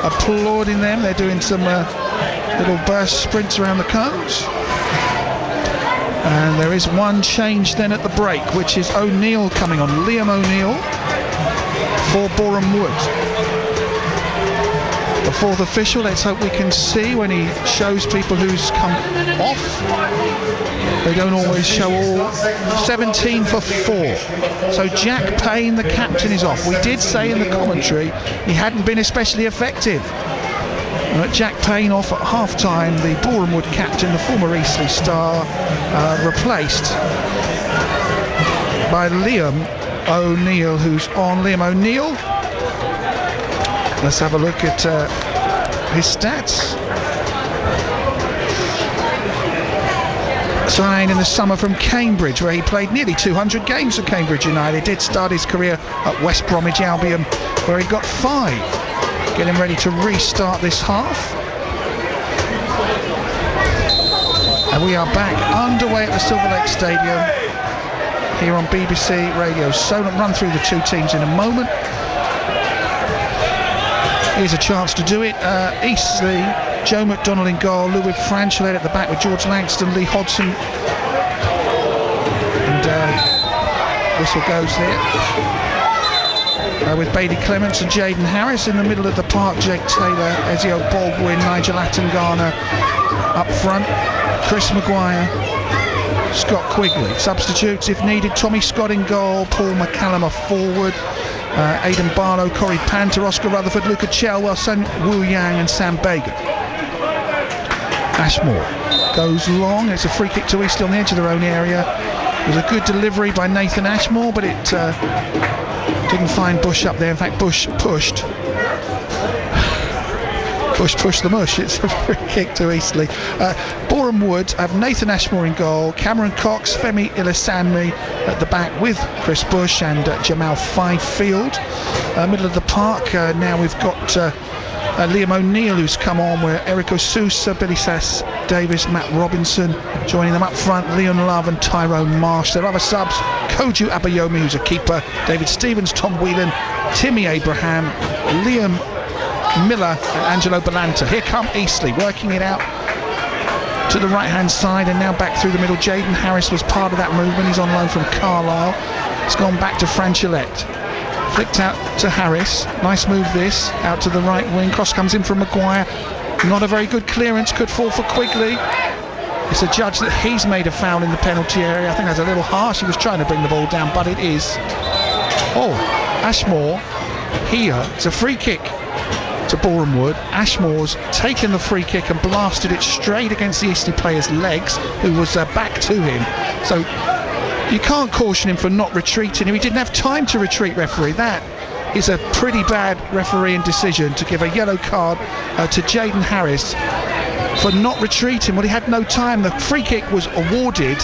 applauding them. They're doing some little burst sprints around the cones. And there is one change then at the break, which is O'Neill coming on. Liam O'Neill for Boreham Wood. The 4th official, let's hope we can see when he shows people who's come off. They don't always show all. 17 for 4. So Jack Payne, the captain, is off. We did say in the commentary he hadn't been especially effective. Jack Payne off at half-time. The Boreham Wood captain, the former Eastleigh star, replaced by Liam O'Neill, who's on. Liam O'Neill, let's have a look at his stats. Signed in the summer from Cambridge, where he played nearly 200 games for Cambridge United. Did start his career at West Bromwich Albion, where he got 5. Getting ready to restart this half. And we are back underway at the Silver Lake Stadium here on BBC Radio Solent. Run through the 2 teams in a moment. Here's a chance to do it. Eastleigh, Joe McDonnell in goal, Louis Francholet at the back with George Langston, Lee Hodson, and whistle goes there. With Bailey Clements and Jaden Harris in the middle of the park. Jake Taylor, Ezio Baldwin, Nigel Attengarner up front. Chris Maguire, Scott Quigley. Substitutes if needed: Tommy Scott in goal, Paul McCallum forward, Aidan Barlow, Corey Panther, Oscar Rutherford, Luca Chelwell, Sun Wu Yang and Sam Bagan. Ashmore goes long. It's a free kick to Eastleigh on the edge of their own area. It was a good delivery by Nathan Ashmore, but it didn't find Bush up there. In fact, Bush pushed the mush. It's a free kick to Eastleigh. Boreham Wood have Nathan Ashmore in goal, Cameron Cox, Femi Ilasanmi at the back with Chris Bush and Jamal Fifield. Middle of the park, now we've got Liam O'Neill, who's come on, where Eric Osusa, Billy Sass Davis, Matt Robinson joining them up front. Leon Love and Tyrone Marsh. Their other subs: Koju Abayomi, who's a keeper, David Stevens, Tom Whelan, Timmy Abraham, Liam Miller and Angelo Belanta. Here come Eastleigh, working it out to the right hand side and now back through the middle. Jaden Harris was part of that movement. He's on loan from Carlisle. It's gone back to Francholet. Flicked out to Harris. Nice move this. Out to the right wing. Cross comes in from Maguire. Not a very good clearance. Could fall for Quigley. It's adjudged that he's made a foul in the penalty area. I think that's a little harsh. He was trying to bring the ball down, but it is. Oh, Ashmore here. It's a free kick to Boreham Wood. Ashmore's taken the free kick and blasted it straight against the Eastleigh player's legs, who was back to him. So you can't caution him for not retreating. He didn't have time to retreat, referee. That is a pretty bad refereeing decision, to give a yellow card to Jaden Harris for not retreating. Well, he had no time. The free kick was awarded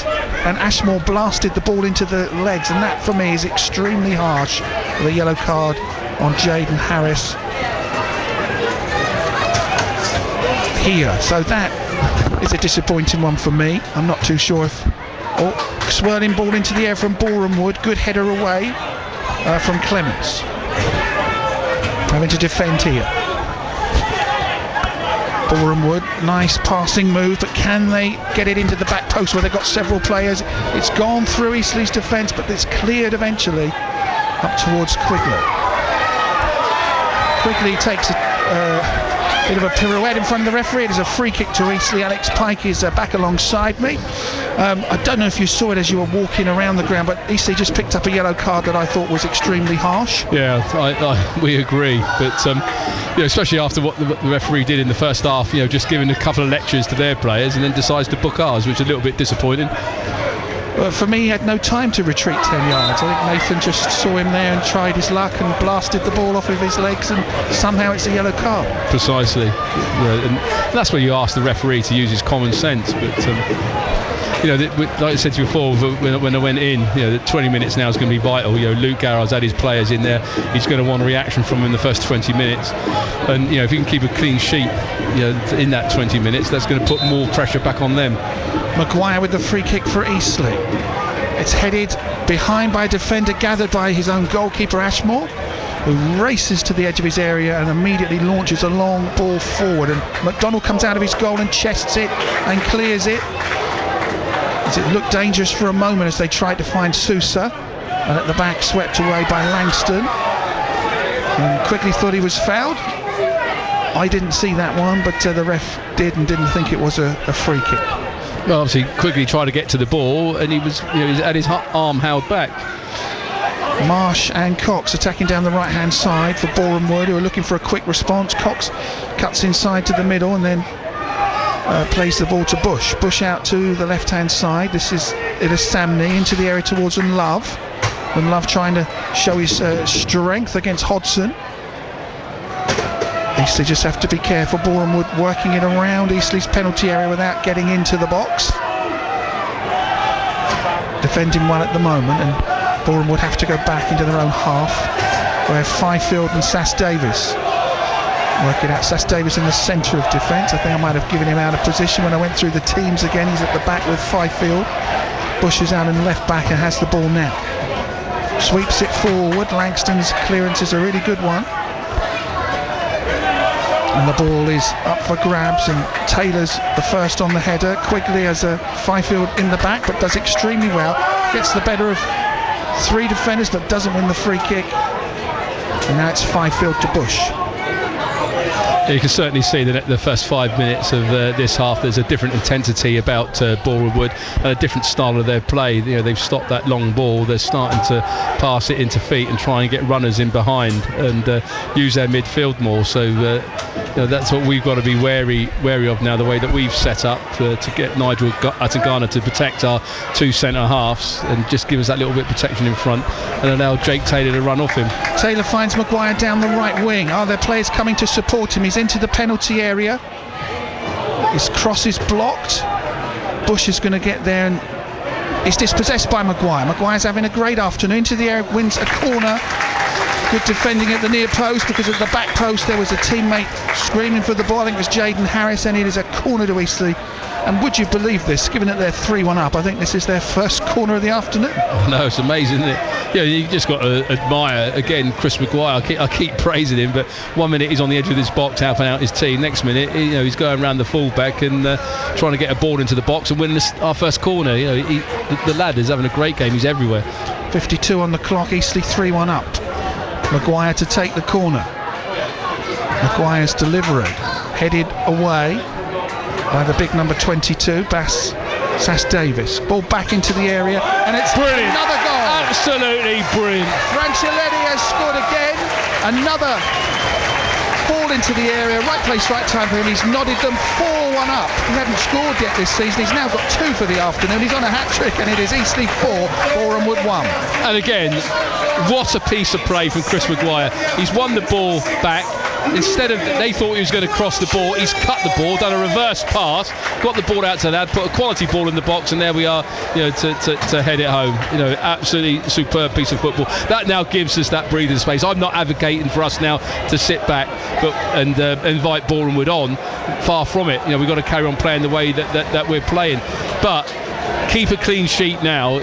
and Ashmore blasted the ball into the legs, and that for me is extremely harsh. The yellow card on Jaden Harris here. So that is a disappointing one for me. I'm not too sure if... Oh, swirling ball into the air from Boreham Wood. Good header away from Clements. Having to defend here. Boreham Wood, nice passing move, but can they get it into the back post where they've got several players? It's gone through Eastleigh's defence, but it's cleared eventually up towards Quigley. Quigley takes a bit of a pirouette in front of the referee. It is a free kick to Eastleigh. Alex Pike is back alongside me. I don't know if you saw it as you were walking around the ground, but Eastleigh just picked up a yellow card that I thought was extremely harsh. Yeah, we agree, but especially after what the referee did in the first half, just giving a couple of lectures to their players and then decides to book ours, which is a little bit disappointing. Well, for me, he had no time to retreat 10 yards. I think Nathan just saw him there and tried his luck and blasted the ball off of his legs, and somehow it's a yellow card. Precisely. And that's where you ask the referee to use his common sense, but like I said to you before, when I went in, the 20 minutes now is going to be vital. Luke Garrard's had his players in there. He's going to want a reaction from him in the first 20 minutes. And, if he can keep a clean sheet, in that 20 minutes, that's going to put more pressure back on them. Maguire with the free kick for Eastleigh. It's headed behind by a defender gathered by his own goalkeeper Ashmore, who races to the edge of his area and immediately launches a long ball forward. And McDonald comes out of his goal and chests it and clears it. As it looked dangerous for a moment as they tried to find Sousa, and at the back swept away by Langston, and quickly thought he was fouled. I didn't see that one, but the ref did and didn't think it was a free kick. Well, obviously quickly tried to get to the ball, and he had his arm held back. Marsh and Cox attacking down the right hand side for Boreham Wood, who are looking for a quick response. Cox cuts inside to the middle and then plays the ball to Bush. Bush out to the left hand side. This is Samney into the area towards Love. And Love trying to show his strength against Hodson. Eastleigh just have to be careful. Boreham Wood working it around Eastleigh's penalty area without getting into the box. Defending one at the moment, and Boreham Wood have to go back into their own half, where Fifield and Sass Davis working out. Sass Davis in the centre of defence. I think I might have given him out of position when I went through the teams again. He's at the back with Fifield. Bush is out in left back and has the ball now. Sweeps it forward. Langston's clearance is a really good one. And the ball is up for grabs, and Taylor's the first on the header. Quigley has a Fifield in the back, but does extremely well. Gets the better of three defenders, but doesn't win the free kick. And now it's Fifield to Bush. You can certainly see that the first 5 minutes of this half, there's a different intensity about Boreham Wood and a different style of their play. They've stopped that long ball. They're starting to pass it into feet and try and get runners in behind and use their midfield more. So that's what we've got to be wary of now, the way that we've set up to get Nigel Atangana to protect our two centre halves and just give us that little bit of protection in front and allow Jake Taylor to run off him. Taylor finds Maguire down the right wing. Are there players coming to support him? He's into the penalty area. His cross is blocked. Bush is going to get there and he's dispossessed by Maguire. Maguire's having a great afternoon. To the area, wins a corner. Good defending at the near post, because at the back post there was a teammate screaming for the ball. I think it was Jaden Harris, and it is a corner to Eastleigh. And would you believe this, given that they're 3-1 up, I think this is their first corner of the afternoon. No, it's amazing, isn't it? Yeah, you just got to admire, again, Chris Maguire. I keep praising him, but 1 minute he's on the edge of this box helping out his team. Next minute, he's going around the fullback and trying to get a ball into the box and win our first corner. The lad is having a great game. He's everywhere. 52 on the clock, Eastleigh 3-1 up. Maguire to take the corner. Maguire's delivery, headed away by the big number 22, Sass Davis. Ball back into the area, and it's brilliant. Another goal. Absolutely brilliant. Franchiletti has scored again. Another ball into the area, right place, right time for him. He's nodded them 4-1 up. He hadn't scored yet this season. He's now got 2 for the afternoon. He's on a hat-trick, and it is Eastleigh 4, Boreham Wood 1. And again, what a piece of play from Chris Maguire. He's won the ball back. Instead of, they thought he was going to cross the ball, he's cut the ball, done a reverse pass, got the ball out to the lad, put a quality ball in the box, and there we are, to head it home. Absolutely superb piece of football. That now gives us that breathing space. I'm not advocating for us now to sit back and invite Boreham Wood on. Far from it. We've got to carry on playing the way that we're playing. But keep a clean sheet now.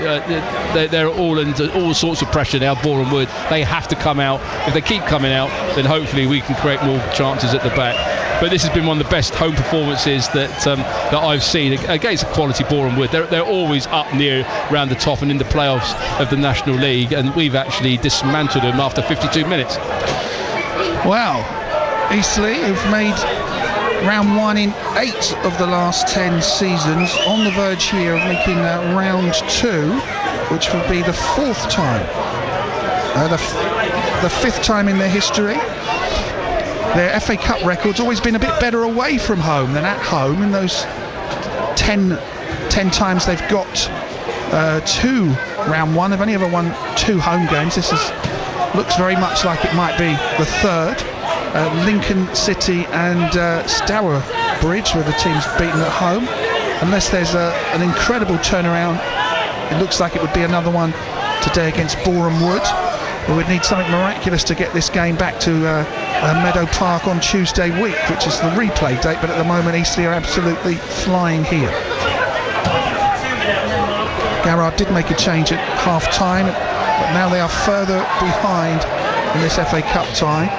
They're all under all sorts of pressure now, Boreham Wood. They have to come out. If they keep coming out, then hopefully we can create more chances at the back. But this has been one of the best home performances that I've seen against quality Boreham Wood. They're always up near around the top and in the playoffs of the National League, and we've actually dismantled them after 52 minutes. Wow. Eastleigh have made round 1 in 8 of the last 10 seasons, on the verge here of making round 2, which would be the 4th time, the 5th time in their history. Their FA Cup record's always been a bit better away from home than at home. In those 10 times they've got to round 1, they've only ever won 2 home games. This looks very much like it might be the 3rd. Lincoln City and Stourbridge were the teams beaten at home. Unless there's an incredible turnaround, it looks like it would be another one today against Boreham Wood. We would need something miraculous to get this game back to Meadow Park on Tuesday week, which is the replay date, but at the moment Eastleigh are absolutely flying here. Garrard did make a change at half-time, but now they are further behind in this FA Cup tie.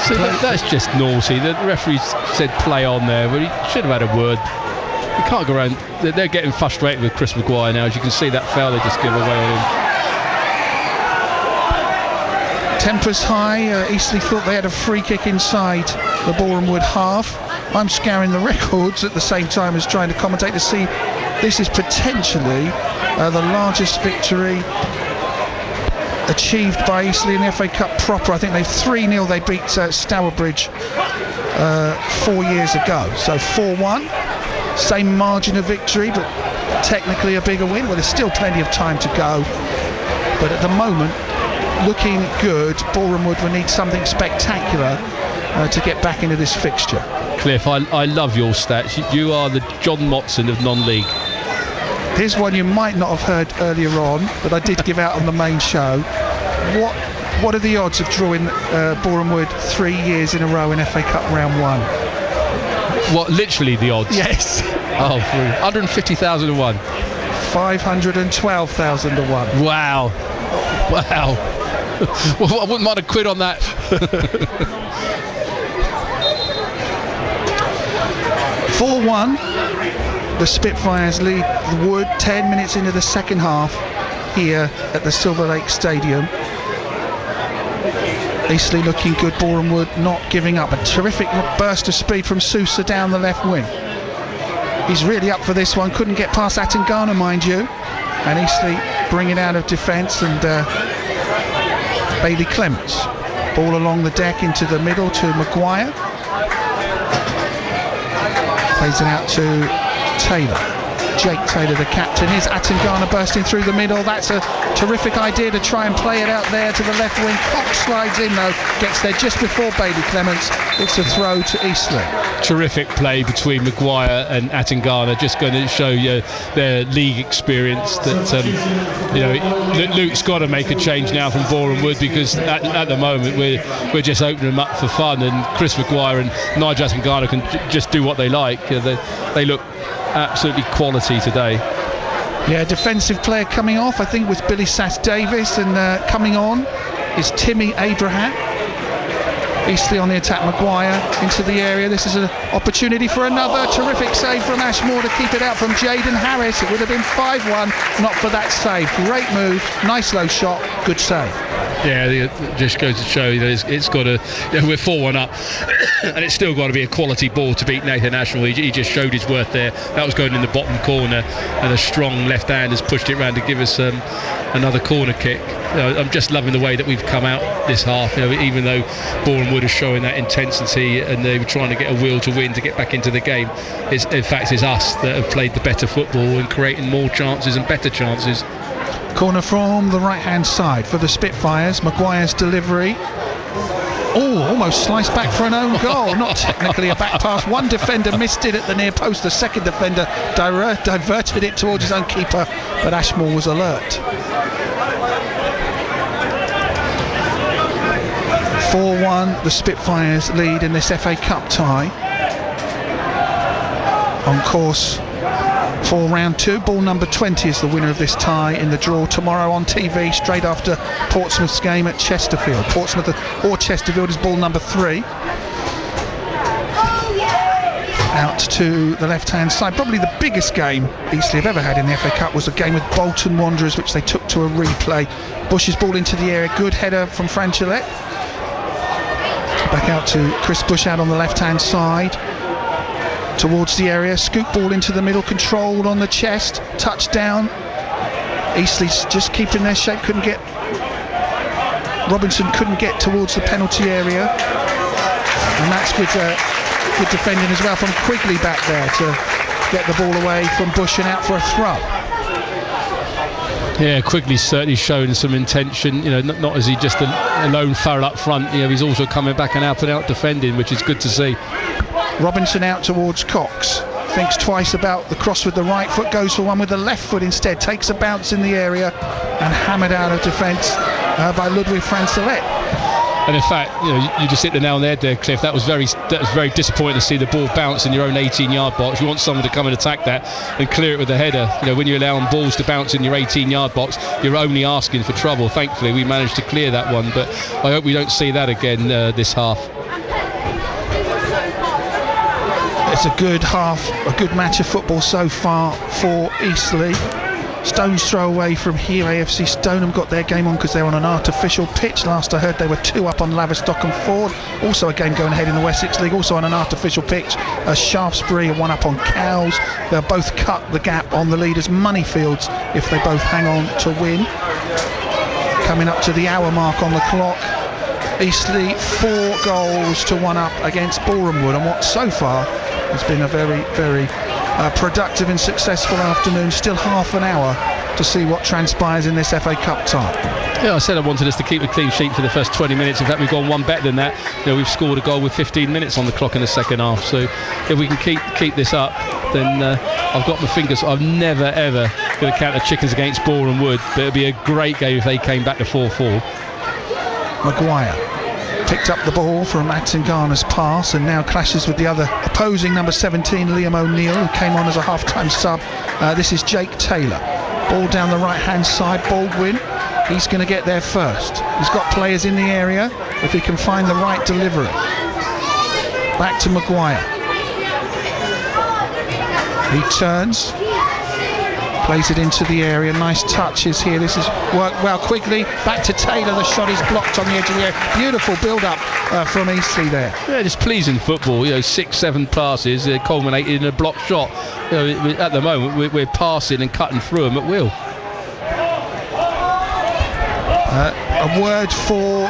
So that's just naughty. The referee said play on there, but he should have had a word. You can't go around. They're getting frustrated with Chris Maguire now. As you can see, that foul they just give away on him. Tempers high. Eastleigh thought they had a free kick inside the Boreham Wood half. I'm scouring the records at the same time as trying to commentate to see this is potentially the largest victory achieved by Eastleigh in the FA Cup proper. I think they 3-0 they beat Stourbridge 4 years ago. So 4-1, same margin of victory, but technically a bigger win. Well, there's still plenty of time to go, but at the moment looking good. Boreham Wood will need something spectacular to get back into this fixture. Cliff, I love your stats. You are the John Motson of non-league. Here's one you might not have heard earlier on, but I did give out on the main show. What are the odds of drawing Boreham Wood 3 years in a row in FA Cup round 1? What, literally the odds? Yes. Oh, 150,000 to 1. 512,000 to 1. Wow. Wow. Well, I wouldn't mind a quid on that. 4-1. The Spitfires lead the Wood 10 minutes into the second half here at the Silver Lake Stadium. Eastleigh looking good, Boreham Wood not giving up. A terrific burst of speed from Sousa down the left wing. He's really up for this one, couldn't get past Atangana, mind you. And Eastleigh bring it out of defence, and Bailey Clements. Ball along the deck into the middle to Maguire. Plays it out to Taylor. Jake Taylor, the captain. Here's Atangana bursting through the middle. That's a terrific idea to try and play it out there to the left wing. Cox slides in though, gets there just before Bailey Clements. It's a throw to Eastleigh. Terrific play between Maguire and Atangana, just going to show you their league experience. That Luke's got to make a change now from Boreham Wood, because at the moment we're just opening them up for fun, and Chris Maguire and Nigel Atangana can just do what they like. They look absolutely quality today. Yeah, defensive player coming off, I think, with Billy Sass-Davis, and coming on is Timmy Abraham. Eastleigh on the attack, Maguire into the area. This is an opportunity for another terrific save from Ashmore to keep it out from Jaden Harris. It would have been 5-1, not for that save. Great move, nice low shot, good save. Yeah, it just goes to show that it's got to. We're 4-1 up, and it's still got to be a quality ball to beat Nathan Ashmore. He just showed his worth there. That was going in the bottom corner, and a strong left hand has pushed it round to give us another corner kick. I'm just loving the way that we've come out this half. Even though Boreham Wood is showing that intensity and they were trying to get a will to win to get back into the game, it's us that have played the better football and creating more chances and better chances. Corner from the right hand side for the Spitfires. Maguire's delivery. Oh, almost sliced back for an own goal. Not technically a back pass. One defender missed it at the near post. The second defender diverted it towards his own keeper, but Ashmore was alert. 4-1, the Spitfires lead in this FA Cup tie. On course for round 2. Ball number 20 is the winner of this tie in the draw tomorrow on TV, straight after Portsmouth's game at Chesterfield. Portsmouth or Chesterfield is ball number 3. Out to the left-hand side. Probably the biggest game Eastleigh have ever had in the FA Cup was a game with Bolton Wanderers, which they took to a replay. Bush's ball into the area. Good header from Franchillet. Back out to Chris Bush out on the left-hand side. Towards the area, scoop ball into the middle, controlled on the chest, touchdown. Eastleigh's just keeping their shape, Robinson couldn't get towards the penalty area. And that's good defending as well from Quigley back there to get the ball away from Bush and out for a throw. Yeah, Quigley's certainly shown some intention. Not as he just a lone foul up front. He's also coming back and out defending, which is good to see. Robinson out towards Cox. Thinks twice about the cross with the right foot, goes for one with the left foot instead, takes a bounce in the area and hammered out of defence by Ludwig Francelet. And in fact, you just hit the nail on the head there, Cliff. That was very disappointing to see the ball bounce in your own 18-yard box. You want someone to come and attack that and clear it with the header. When you're allowing balls to bounce in your 18-yard box, you're only asking for trouble. Thankfully, we managed to clear that one, but I hope we don't see that again this half. It's a good half, a good match of football so far for Eastleigh. Stone's throw away from here. AFC Stoneham got their game on because they're on an artificial pitch. Last I heard they were 2 up on Laverstock and Ford. Also a game going ahead in the Wessex League, also on an artificial pitch. Shaftesbury are 1 up on Cowes. They'll both cut the gap on the leaders Moneyfields if they both hang on to win. Coming up to the hour mark on the clock. Eastleigh 4 goals to 1 up against Boreham Wood, and what so far has been a very, very productive and successful afternoon. Still half an hour to see what transpires in this FA Cup tie. Yeah, I said I wanted us to keep a clean sheet for the first 20 minutes. In fact, we've gone one better than that. We've scored a goal with 15 minutes on the clock in the second half. So if we can keep this up, then I've got my fingers. I'm never ever going to count the chickens against Boreham Wood, but it'd be a great game if they came back to 4-4. Maguire picked up the ball from Attingana's pass and now clashes with the other opposing number 17, Liam O'Neill, who came on as a half-time sub. This is Jake Taylor. Ball down the right-hand side, Baldwin. He's going to get there first. He's got players in the area if he can find the right delivery. Back to Maguire. He turns, plays it into the area. Nice touches here. This is worked well. Quigley back to Taylor. The shot is blocked on the edge of the area. Beautiful build-up from Eastleigh there. Yeah, just pleasing football. 6-7 passes culminated in a blocked shot. At the moment we're passing and cutting through them at will. A word for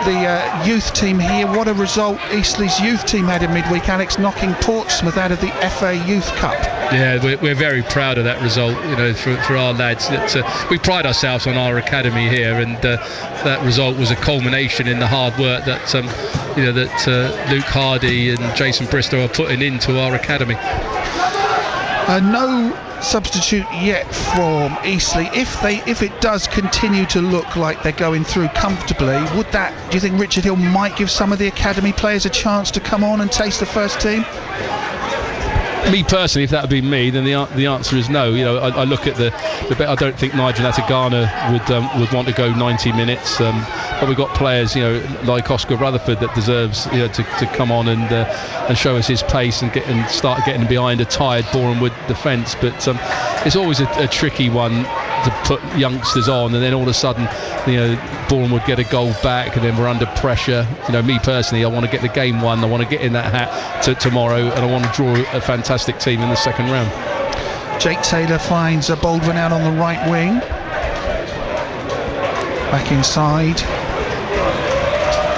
the youth team here. What a result Eastleigh's youth team had in midweek, Alex, knocking Portsmouth out of the FA Youth Cup. Yeah, we're very proud of that result, for our lads. That we pride ourselves on our academy here, and that result was a culmination in the hard work that Luke Hardy and Jason Bristow are putting into our academy. No substitute yet from Eastleigh. If it does continue to look like they're going through comfortably, do you think Richard Hill might give some of the academy players a chance to come on and taste the first team? Me personally, if that would be me, then the answer is no. I look at the bet. I don't think Nigel Attingana would want to go 90 minutes. But we've got players, like Oscar Rutherford, that deserves to come on and show us his pace and start getting behind a tired Boreham Wood defence. But it's always a tricky one to put youngsters on, and then all of a sudden, Boreham Wood get a goal back, and then we're under pressure. Me personally, I want to get the game won. I want to get in that hat tomorrow, and I want to draw a fantastic team in the second round. Jake Taylor finds a Baldwin out on the right wing. Back inside.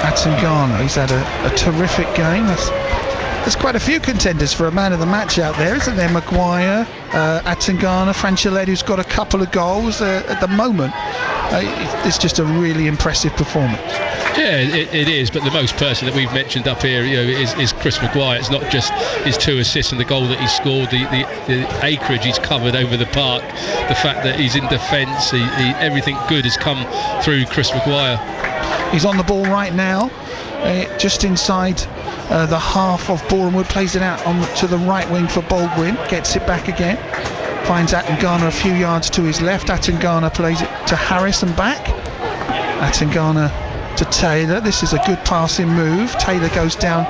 Attingana, he's had a terrific game. There's quite a few contenders for a man of the match out there, isn't there? Maguire, Attingana, Francelet, who's got a couple of goals at the moment. It's just a really impressive performance. Yeah, it is, but the most person that we've mentioned up here is Chris Maguire. It's not just his 2 assists and the goal that he scored, the acreage he's covered over the park, the fact that he's in defence, everything good has come through Chris Maguire. He's on the ball right now, just inside the half of Boreham Wood, plays it out to the right wing for Baldwin, gets it back again, finds Attingana a few yards to his left. Attingana plays it to Harris and back. Attingana to Taylor. This is a good passing move. Taylor goes down,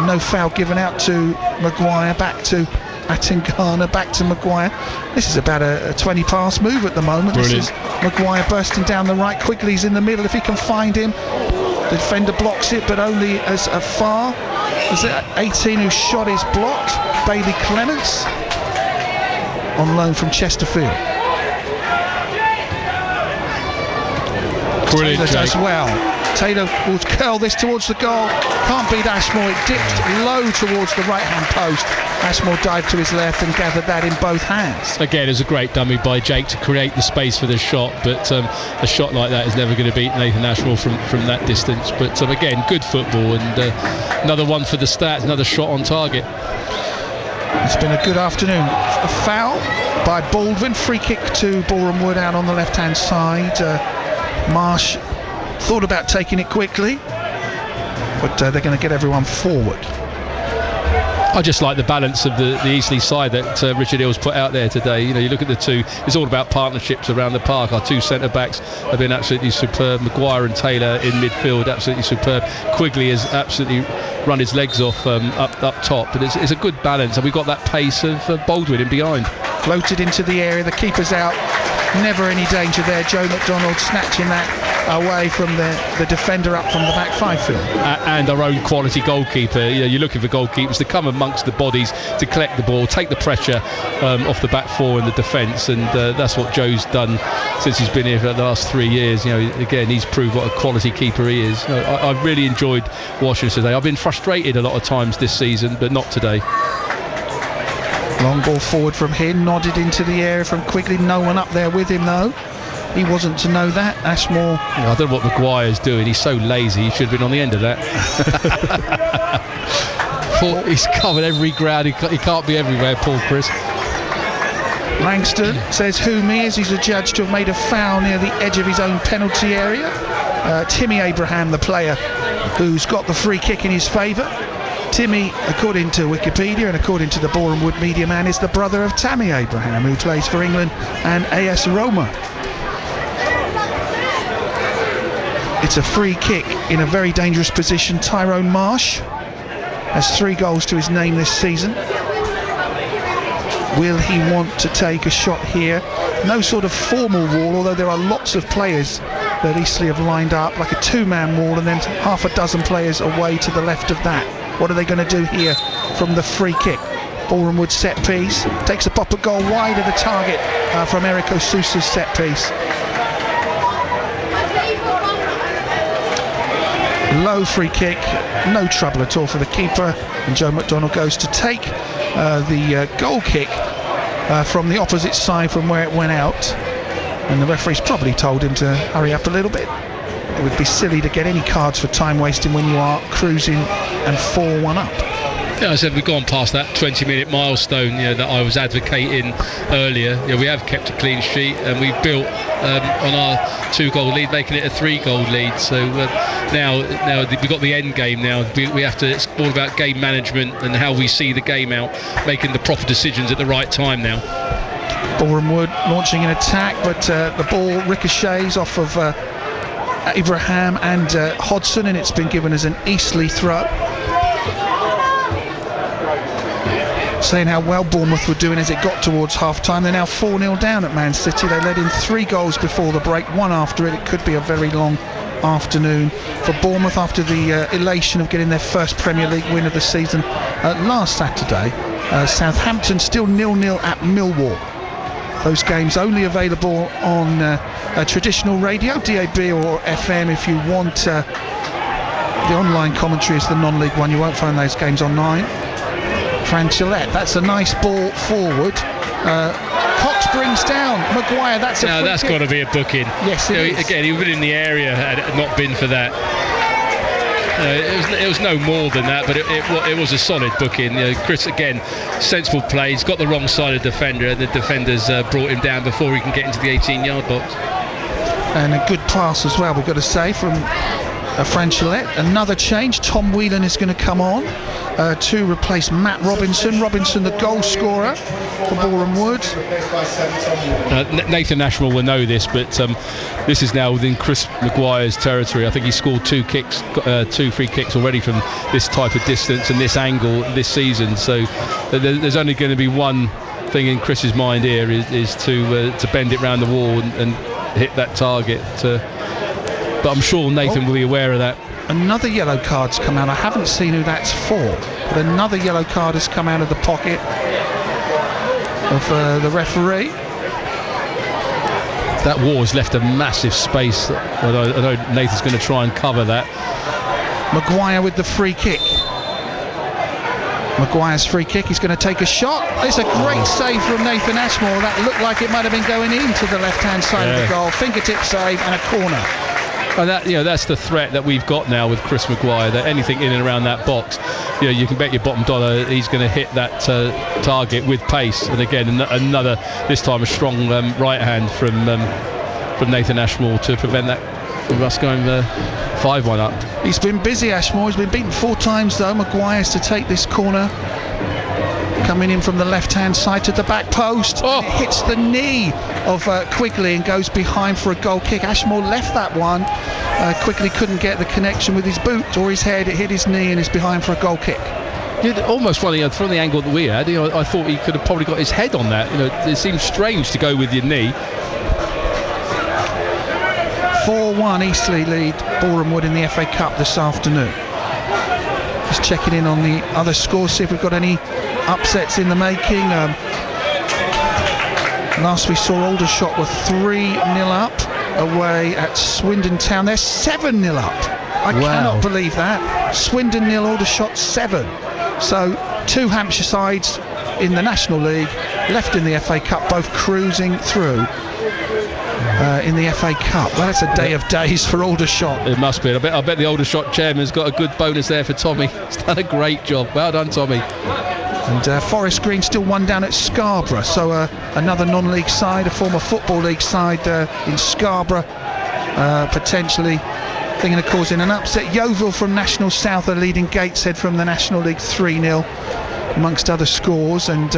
no foul given out to Maguire, back to Attingana, back to Maguire. This is about a 20 pass move at the moment. Brilliant. This is Maguire bursting down the right. Quigley's in the middle if he can find him. The defender blocks it, but only as far as 18 who shot is blocked. Bailey Clements on loan from Chesterfield. Brilliant. Taylor does well. Taylor will curl this towards the goal. Can't beat Ashmore. It dipped low towards the right-hand post. Ashmore dived to his left and gathered that in both hands. Again, it was a great dummy by Jake to create the space for the shot, but a shot like that is never going to beat Nathan Ashmore from that distance. But again, good football, and another one for the stats, another shot on target. It's been a good afternoon. A foul by Baldwin. Free kick to Boreham Wood out on the left-hand side. Marsh thought about taking it quickly, but they're going to get everyone forward. I just like the balance of the Eastleigh side that Richard Hill's put out there today. You look at the two, it's all about partnerships around the park. Our two centre-backs have been absolutely superb. Maguire and Taylor in midfield, absolutely superb. Quigley has absolutely run his legs off up top, but it's a good balance, and we've got that pace of Baldwin in behind. Floated into the area, the keeper's out, never any danger there. Joe McDonald snatching that away from the defender up from the back 5 field. And our own quality goalkeeper. You're looking for goalkeepers to come amongst the bodies, to collect the ball, take the pressure off the back 4 in the defence, and that's what Joe's done since he's been here for the last 3 years. Again, he's proved what a quality keeper he is. I really enjoyed watching today. I've been frustrated a lot of times this season, but not today. Long ball forward from him, nodded into the area from Quigley. No one up there with him though. He wasn't to know that. Ashmore. I don't know what Maguire's doing. He's so lazy. He should have been on the end of that. He's covered every ground. He can't be everywhere, Paul Chris. Langston says who me is. He's adjudged to have made a foul near the edge of his own penalty area. Timmy Abraham, the player who's got the free kick in his favour. Timmy, according to Wikipedia and according to the Boreham Wood media man, is the brother of Tammy Abraham, who plays for England and AS Roma. It's a free kick in a very dangerous position. Tyrone Marsh has 3 goals to his name this season. Will he want to take a shot here? No sort of formal wall, although there are lots of players that Eastleigh have lined up, like a 2-man wall, and then half a dozen players away to the left of that. What are they going to do here from the free kick? Boreham Wood set piece, takes a pop at goal wide of the target from Eric Osusa's set piece. Low free kick, no trouble at all for the keeper, and Joe McDonald goes to take the goal kick from the opposite side from where it went out, and the referee's probably told him to hurry up a little bit. It would be silly to get any cards for time wasting when you are cruising and 4-1 up. Yeah, I said we've gone past that 20-minute milestone that I was advocating earlier. We have kept a clean sheet, and we built on our 2-goal lead, making it a 3-goal lead. So now we've got the end game now. We have to, it's all about game management and how we see the game out, making the proper decisions at the right time now. Boreham Wood launching an attack, but the ball ricochets off of Abraham and Hodson, and it's been given as an Eastleigh throw. Saying how well Bournemouth were doing as it got towards half-time. They're now 4-0 down at Man City. They led in 3 goals before the break, 1 after it. It could be a very long afternoon for Bournemouth after the elation of getting their first Premier League win of the season last Saturday. Southampton still 0-0 at Millwall. Those games only available on traditional radio, DAB or FM. If you want the online commentary is the non-league one. You won't find those games online. Franchillette, that's a nice ball forward. Cox brings down Maguire. That's got to be a booking. Yes, it is. Again, he would have been in the area had it not been for that. It was no more than that, but it was a solid booking. Chris, again, sensible play. He's got the wrong side of the defender, and the defender's brought him down before he can get into the 18-yard box. And a good pass as well, we've got to say, from Franchillette. Another change. Tom Whelan is going to come on to replace Matt Robinson. Robinson, the goal scorer for Boreham Wood. Nathan Ashmore will know this, but this is now within Chris Maguire's territory. I think he scored 2 free kicks already from this type of distance and this angle this season. So there's only going to be one thing in Chris's mind here is to bend it round the wall and hit that target. But I'm sure Nathan will be aware of that. another yellow card's come out. I haven't seen who that's for, but another yellow card has come out of the pocket of the referee. That Wars left a massive space. I know Nathan's going to try and cover that. Maguire with the free kick. Maguire's free kick, he's going to take a shot. It's a great save from Nathan Ashmore. That looked like it might have been going into the left-hand side of the goal. Fingertip save and a corner. And that, that's the threat that we've got now with Chris Maguire, that anything in and around that box, you can bet your bottom dollar he's going to hit that target with pace. And again, another, this time a strong right hand from Nathan Ashmore to prevent that from us going 5-1 up. He's been busy, Ashmore. He's been beaten 4 times though. Maguire's to take this corner. Coming in from the left-hand side to the back post. It hits the knee of Quigley and goes behind for a goal kick. Ashmore left that one. Quigley couldn't get the connection with his boot or his head. It hit his knee and is behind for a goal kick. Almost from the angle that we had, I thought he could have probably got his head on that. It seems strange to go with your knee. 4-1 Eastleigh lead Boreham Wood in the FA Cup this afternoon. Just checking in on the other scores, see if we've got any upsets in the making. Last we saw Aldershot were 3-0 up away at Swindon Town. They're 7-0 up. I cannot believe that. Swindon 0, Aldershot 7. So 2 Hampshire sides in the National League left in the FA Cup, both cruising through in the FA Cup. Well, that's a day of days for Aldershot. It must be. I bet the Aldershot chairman's got a good bonus there for Tommy. He's done a great job. Well done, Tommy. And Forest Green still 1 down at Scarborough, so another non-league side, a former Football League side in Scarborough, potentially thinking of causing an upset. Yeovil from National South are leading Gateshead from the National League 3-0 amongst other scores. And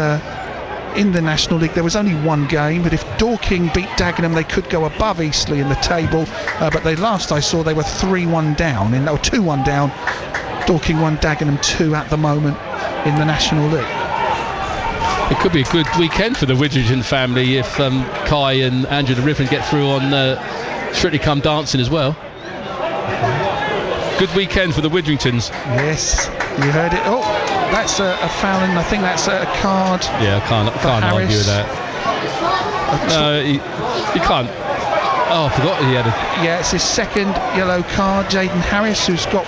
in the National League there was only 1 game, but if Dorking beat Dagenham they could go above Eastleigh in the table, but last I saw they were 3-1 down, or 2-1 down. Dorking 1, Dagenham 2 at the moment in the National League. It could be a good weekend for the Widrington family if Kai and Andrew the Riffin get through on Strictly Come Dancing as well. Good weekend for the Widringtons. Yes, you heard it. Oh, that's a foul, and I think that's a card. Yeah, I can't argue with that. No, you can't. Oh, I forgot he had a... Yeah, it's his second yellow card. Jaden Harris, who's got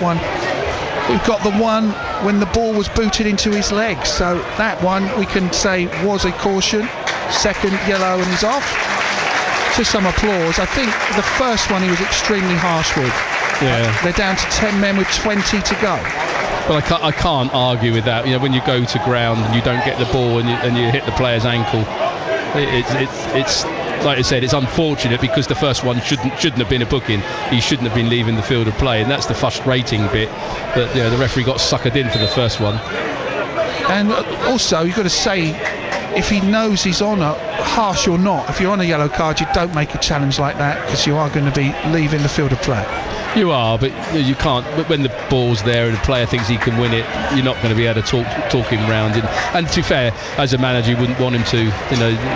the one when the ball was booted into his leg. So that one we can say was a caution. Second yellow and he's off. To some applause. I think the first one he was extremely harsh with. Yeah. They're down to 10 men with 20 to go. Well, I can't argue with that. When you go to ground and you don't get the ball and you hit the player's ankle, it's like I said, it's unfortunate because the first one shouldn't have been a booking. He shouldn't have been leaving the field of play, and that's the frustrating bit. But the referee got suckered in for the first one. And also, you've got to say, if he knows he's on a harsh or not, if you're on a yellow card, you don't make a challenge like that because you are going to be leaving the field of play. You are, but you can't. But when the ball's there and the player thinks he can win it, you're not going to be able to talk him round. And to be fair, as a manager, you wouldn't want him to.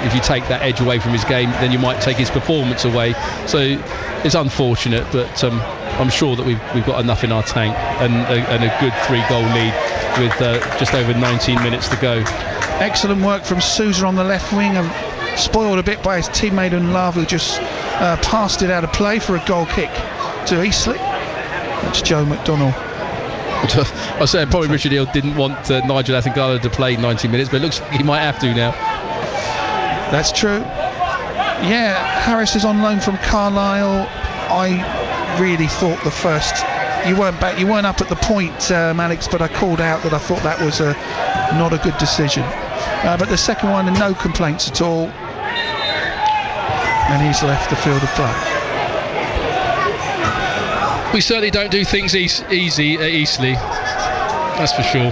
If you take that edge away from his game, then you might take his performance away. So it's unfortunate, but I'm sure that we've got enough in our tank and a good 3-goal lead with just over 19 minutes to go. Excellent work from Sousa on the left wing, spoiled a bit by his teammate in Love, who just passed it out of play for a goal kick to Eastleigh. That's Joe McDonnell. I said probably Richard Hill didn't want Nigel Athengala to play 90 minutes, but it looks like he might have to now. That's true. Yeah, Harris is on loan from Carlisle. I really thought the first, you weren't up at the point, Alex, but I called out that I thought that was not a good decision. But the second one, no complaints at all, and he's left the field of play. We certainly don't do things easy at Eastleigh, that's for sure.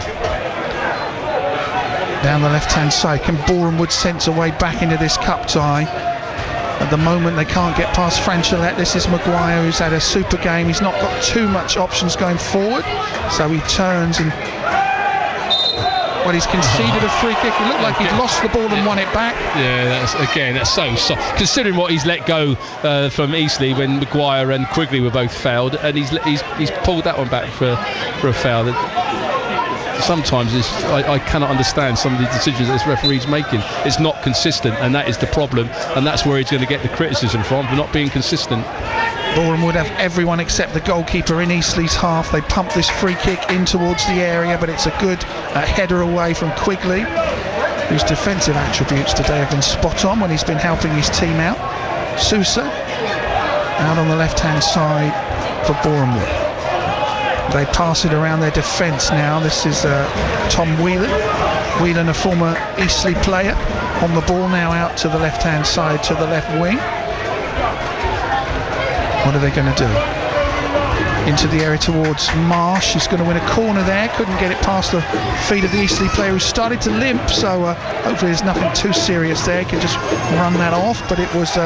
Down the left-hand side, can Boreham Wood sense a way back into this cup tie? At the moment they can't get past Franchellette. This is Maguire, who's had a super game. He's not got too much options going forward, so he turns and Well, he's conceded a free kick. It looked like he'd lost the ball and won it back. Yeah, that's so soft. Considering what he's let go from Eastleigh when Maguire and Quigley were both fouled, and he's pulled that one back for a foul. Sometimes I cannot understand some of the decisions that this referee's making. It's not consistent, and that is the problem, and that's where he's going to get the criticism from, for not being consistent. Boreham would have everyone except the goalkeeper in Eastleigh's half. They pump this free kick in towards the area, but it's a good header away from Quigley, whose defensive attributes today have been spot on when he's been helping his team out. Sousa out on the left-hand side for Boreham Wood. They pass it around their defence now. This is Tom Whelan. Whelan, a former Eastleigh player, on the ball now out to the left-hand side, to the left wing. What are they going to do? Into the area towards Marsh. He's going to win a corner there. Couldn't get it past the feet of the Eastleigh player, who started to limp. So hopefully there's nothing too serious there. He can just run that off. But it was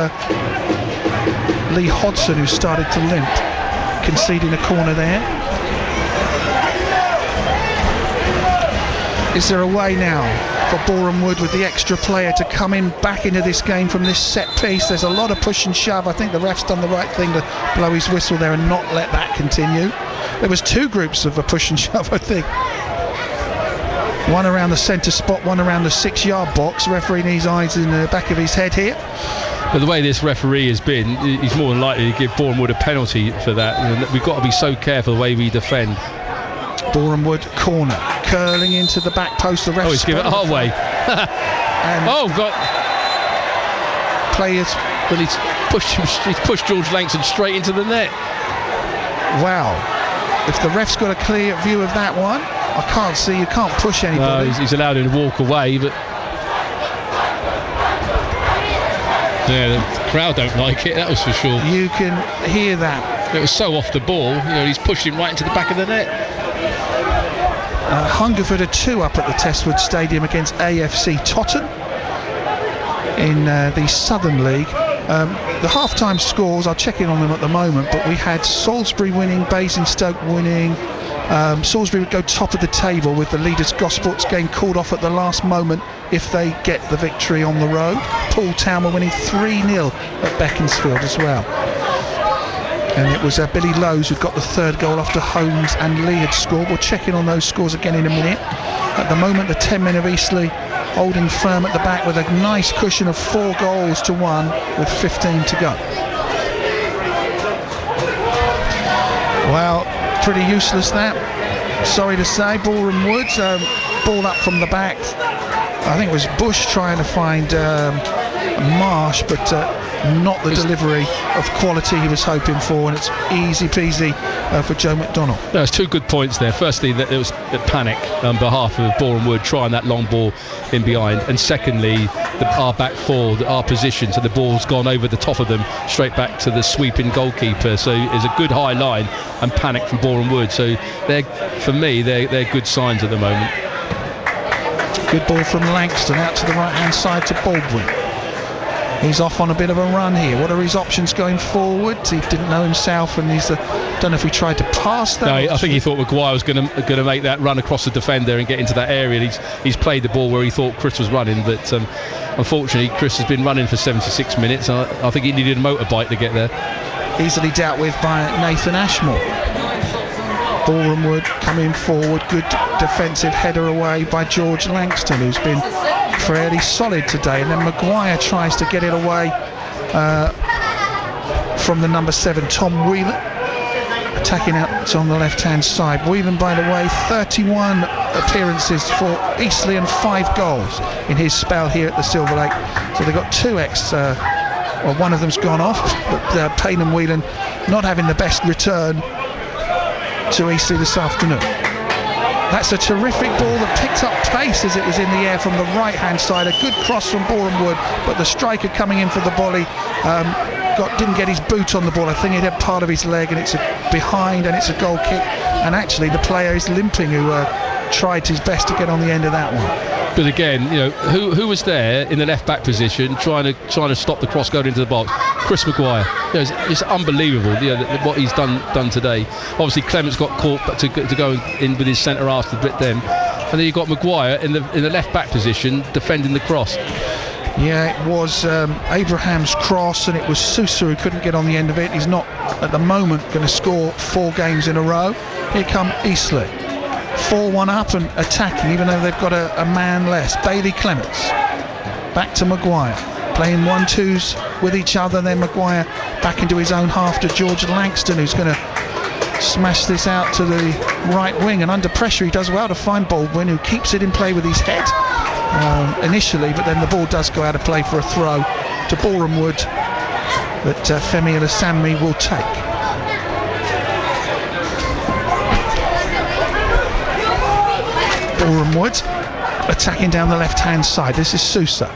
Lee Hodson who started to limp, conceding a corner there. Is there a way now for Boreham Wood, with the extra player, to come in back into this game from this set piece? There's a lot of push and shove. I think the ref's done the right thing to blow his whistle there and not let that continue. There was two groups of a push and shove, I think. One around the centre spot, one around the 6-yard box. Referee needs eyes in the back of his head here. But the way this referee has been, he's more than likely to give Boreham Wood a penalty for that. And we've got to be so careful the way we defend. Boreham Wood corner, curling into the back post. The ref. He's given it our way. God! Players. Well, he's pushed George Langston straight into the net. Wow! If the ref's got a clear view of that one, I can't see. You can't push anybody. No, he's allowed him to walk away, but yeah, the crowd don't like it. That was for sure. You can hear that. It was so off the ball. He's pushed him right into the back of the net. Hungerford are 2 up at the Testwood Stadium against AFC Totton in the Southern League. The half-time scores, I'll check in on them at the moment, but we had Salisbury winning, Basingstoke winning. Salisbury would go top of the table with the Leaders Gosport's game called off at the last moment if they get the victory on the road. Poole Town were winning 3-0 at Beaconsfield as well. And it was Billy Lowes who got the third goal after Holmes and Lee had scored. We'll check in on those scores again in a minute. At the moment, the 10 men of Eastleigh holding firm at the back with a nice cushion of 4 goals to 1 with 15 to go. Well, pretty useless that. Sorry to say. Boreham Woods, ball up from the back. I think it was Bush trying to find Marsh, but not the delivery of quality he was hoping for, and it's easy peasy for Joe McDonnell. There's 2 good points there. Firstly, that there was a panic on behalf of Boreham Wood trying that long ball in behind, and secondly, our back 4, our position, so the ball's gone over the top of them straight back to the sweeping goalkeeper. So it's a good high line and panic from Boreham Wood. So for me, they're good signs at the moment. Good ball from Langston out to the right hand side to Baldwin. He's off on a bit of a run here. What are his options going forward? He didn't know himself, and he's don't know if he tried to pass that. No, I think he thought Maguire was going to make that run across the defender and get into that area. He's played the ball where he thought Chris was running, but unfortunately Chris has been running for 76 minutes. I think he needed a motorbike to get there. Easily dealt with by Nathan Ashmore. Boreham Wood coming forward, good defensive header away by George Langston, who's been fairly solid today, and then Maguire tries to get it away from the number 7 Tom Whelan, attacking out on the left hand side. Whelan, by the way, 31 appearances for Eastleigh and 5 goals in his spell here at the Silver Lake, so they've got 2 well, one of them's gone off, but Payne and Whelan not having the best return to Eastleigh this afternoon. That's a terrific ball that picked up pace as it was in the air from the right hand side. A good cross from Boreham Wood, but the striker coming in for the volley didn't get his boot on the ball. I think it had part of his leg, and it's behind, and it's a goal kick, and actually the player is limping, who tried his best to get on the end of that one. But again, who was there in the left back position trying to stop the cross going into the box? Chris Maguire. It's unbelievable what he's done today. Obviously Clement's got caught to go in with his centre half to bit them. and then you've got Maguire in the left back position defending the cross. Yeah, it was Abraham's cross, and it was Sousa who couldn't get on the end of it. He's not at the moment going to score 4 games in a row. Here come Eastleigh, 4-1 up and attacking, even though they've got a man less. Bailey Clements back to Maguire, playing 1-2s with each other. Then Maguire back into his own half to George Langston, who's going to smash this out to the right wing, and under pressure he does well to find Baldwin, who keeps it in play with his head initially, but then the ball does go out of play for a throw to Boreham Wood that Femi Alassane will take. Boreham Wood attacking down the left hand side. This is Sousa.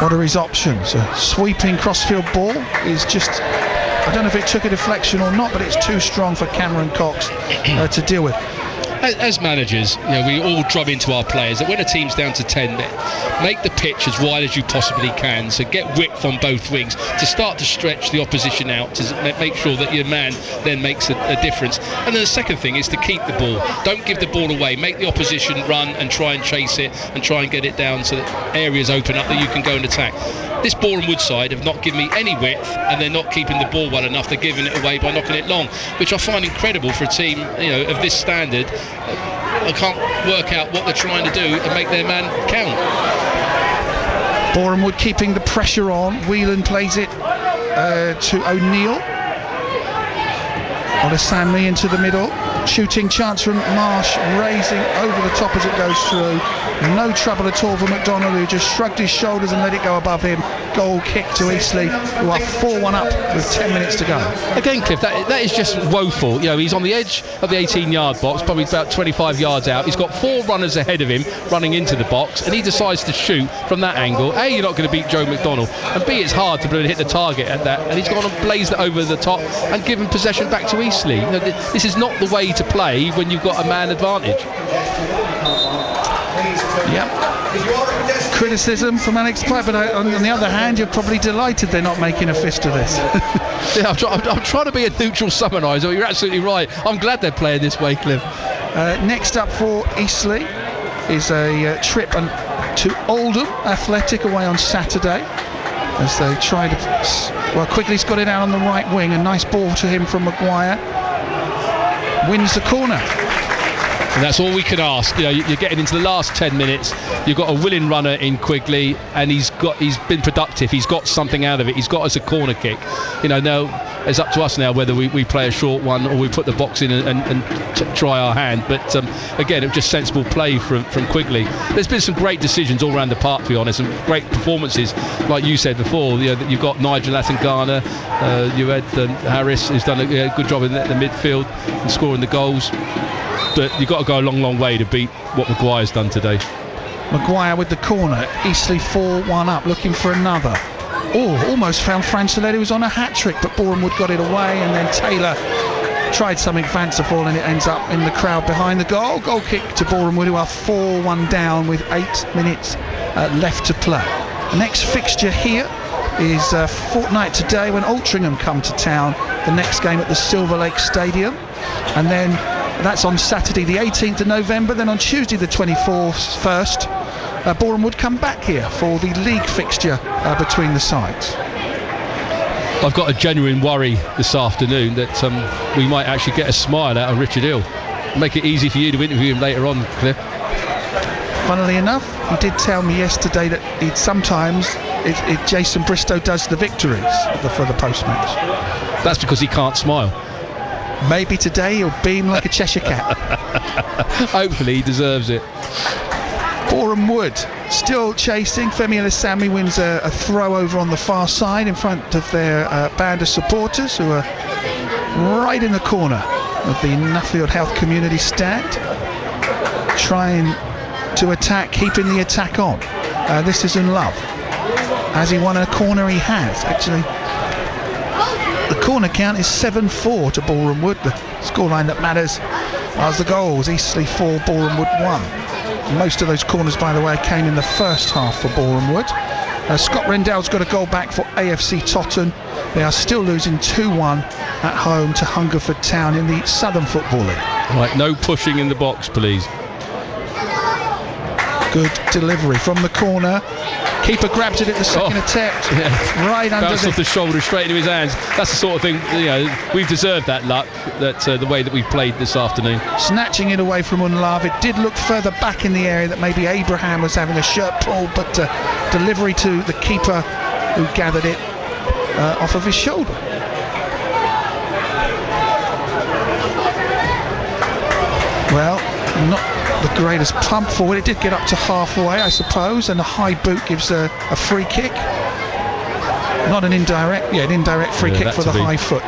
What are his options? A sweeping crossfield ball is just, I don't know if it took a deflection or not, but it's too strong for Cameron Cox to deal with. As managers, we all drum into our players that when a team's down to 10 men, make the pitch as wide as you possibly can, so get width on both wings to start to stretch the opposition out, to make sure that your man then makes a difference. And then the second thing is to keep the ball. Don't give the ball away. Make the opposition run and try and chase it and try and get it down so that areas open up that you can go and attack. This Boreham Wood side have not given me any width, and they're not keeping the ball well enough. They're giving it away by knocking it long, which I find incredible for a team of this standard. I can't work out what they're trying to do and make their man count. Boreham Wood keeping the pressure on. Whelan plays it to O'Neill. Olasami into the middle. Shooting chance from Marsh, raising over the top as it goes through. No trouble at all for McDonald, who just shrugged his shoulders and let it go above him. Goal kick to Eastleigh, who are 4-1 up with 10 minutes to go. Again, Cliff, that is just woeful. He's on the edge of the 18-yard box, probably about 25 yards out. He's got 4 runners ahead of him running into the box, and he decides to shoot from that angle. A, you're not going to beat Joe McDonald, and B, it's hard to hit the target at that, and he's gone and blazed it over the top and given possession back to Eastleigh. This is not the way to play when you've got a man advantage. Yep. Criticism from Alex Pike, but on the other hand, you're probably delighted they're not making a fist of this. Yeah, I'm trying to be a neutral summariser. You're absolutely right. I'm glad they're playing this way, Cliff. Next up for Eastleigh is a trip to Oldham Athletic away on Saturday, as they try to. Quigley's got it out on the right wing. A nice ball to him from Maguire. Wins the corner. And that's all we can ask. You're getting into the last 10 minutes. You've got a willing runner in Quigley, and he's been productive. He's got something out of it. He's got us a corner kick. Now it's up to us now whether we play a short one or we put the box in and try our hand. But again, it was just sensible play from Quigley. There's been some great decisions all around the park, to be honest, and great performances. Like you said before, you've got Nigel Atangana, you had Harris, who's done a good job in the midfield and scoring the goals. But you've got to go a long, long way to beat what Maguire's done today. Maguire with the corner. Eastleigh 4-1 up, looking for another. Almost found Francelletti, who was on a hat-trick, but Boreham Wood got it away, and then Taylor tried something fanciful, and it ends up in the crowd behind the goal. Goal kick to Boreham Wood, who are 4-1 down with 8 minutes left to play. The next fixture here is a fortnight today when Altrincham come to town. The next game at the Silver Lake Stadium, and then that's on Saturday the 18th of November. Then on Tuesday the 24th, Boreham Wood come back here for the league fixture between the sides. I've got a genuine worry this afternoon that we might actually get a smile out of Richard Hill. Make it easy for you to interview him later on, Cliff. Funnily enough, he did tell me yesterday that Jason Bristow does the victories for the post-match. That's because he can't smile. Maybe today he'll beam like a Cheshire cat. Hopefully he deserves it. Boreham Wood still chasing. Femi Alassane wins a throw over on the far side in front of their band of supporters, who are right in the corner of the Nuffield Health Community stand, trying to attack, keeping the attack on. This is in Love. Has he won a corner? He has, actually. The corner count is 7-4 to Boreham Wood. The scoreline that matters are the goals. Eastleigh 4, Boreham Wood 1. Most of those corners, by the way, came in the first half for Boreham Wood. Scott Rendell's got a goal back for AFC Totton. They are still losing 2-1 at home to Hungerford Town in the Southern Football League. Right, no pushing in the box, please. Good delivery from the corner. Keeper grabs it at the second attempt. Right under Bounced off the shoulder straight into his hands. That's the sort of thing, we've deserved that luck, that the way that we've played this afternoon. Snatching it away from Unlav. It did look further back in the area that maybe Abraham was having a shirt pull, but delivery to the keeper who gathered it off of his shoulder. Well, not the greatest pump forward. It did get up to halfway, I suppose, and a high boot gives a free kick. Not an indirect, an indirect free kick for the high foot.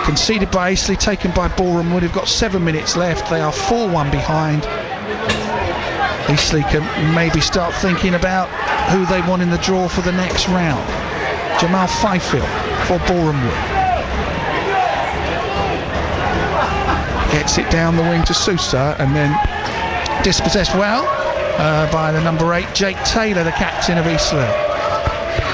Conceded by Eastleigh, taken by Boreham Wood. We've got 7 minutes left. They are 4-1 behind. Eastleigh can maybe start thinking about who they want in the draw for the next round. Jamal Fifield for Boreham Wood. Gets it down the wing to Sousa and then dispossessed well by the number 8, Jake Taylor, the captain of Eastleigh.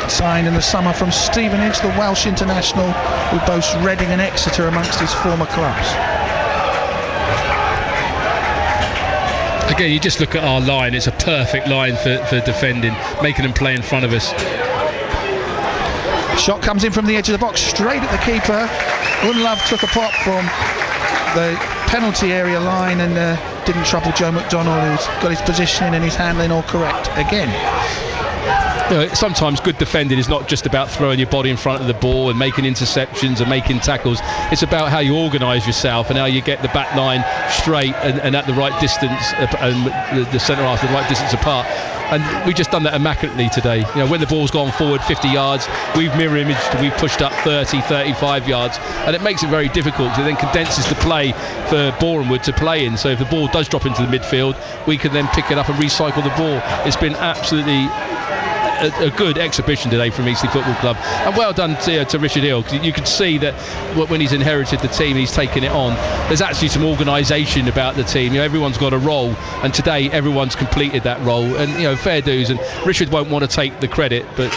Signed in the summer from Stevenage, the Welsh international who boasts Reading and Exeter amongst his former clubs. Again, you just look at our line, it's a perfect line for defending, making them play in front of us. Shot comes in from the edge of the box, straight at the keeper. Unlove took a pop from the penalty area line and didn't trouble Joe McDonald, who's got his positioning and his handling all correct again. Sometimes good defending is not just about throwing your body in front of the ball and making interceptions and making tackles. It's about how you organise yourself and how you get the back line straight and at the right distance, and the centre half the right distance apart. And we've just done that immaculately today. When the ball's gone forward 50 yards, we've mirror imaged, we've pushed up 30, 35 yards, and it makes it very difficult. It then condenses the play for Boreham Wood to play in. So if the ball does drop into the midfield, we can then pick it up and recycle the ball. It's been absolutely a good exhibition today from Eastleigh Football Club, and well done to Richard Hill. You can see that when he's inherited the team, he's taken it on. There's actually some organisation about the team. Everyone's got a role, and today everyone's completed that role. And fair dues. And Richard won't want to take the credit, but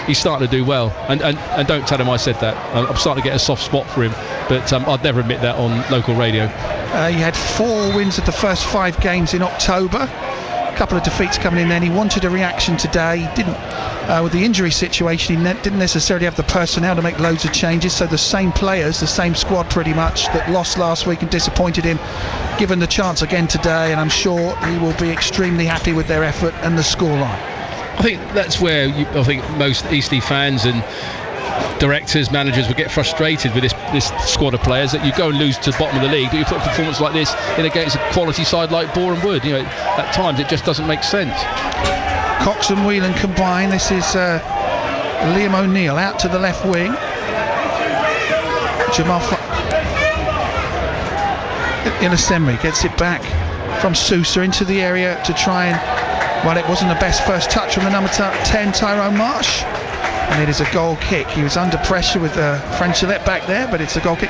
he's starting to do well. And don't tell him I said that. I'm starting to get a soft spot for him, but I'd never admit that on local radio. He had 4 wins of the first 5 games in October. Couple of defeats coming in then. He wanted a reaction today. He didn't, with the injury situation, he didn't necessarily have the personnel to make loads of changes, so the same players, the same squad pretty much that lost last week and disappointed him, given the chance again today, and I'm sure he will be extremely happy with their effort and the scoreline. I think that's where I think most Eastleigh fans and directors, managers will get frustrated with this squad of players, that you go and lose to the bottom of the league, but you put a performance like this in against a quality side like Boreham Wood. At times it just doesn't make sense. Cox and Whelan combine. This is Liam O'Neill out to the left wing. Jamal Inasemri gets it back from Sousa into the area to try and, well, it wasn't the best first touch from the number 10, Tyrone Marsh. And it is a goal kick. He was under pressure with Franchilette back there, but it's a goal kick.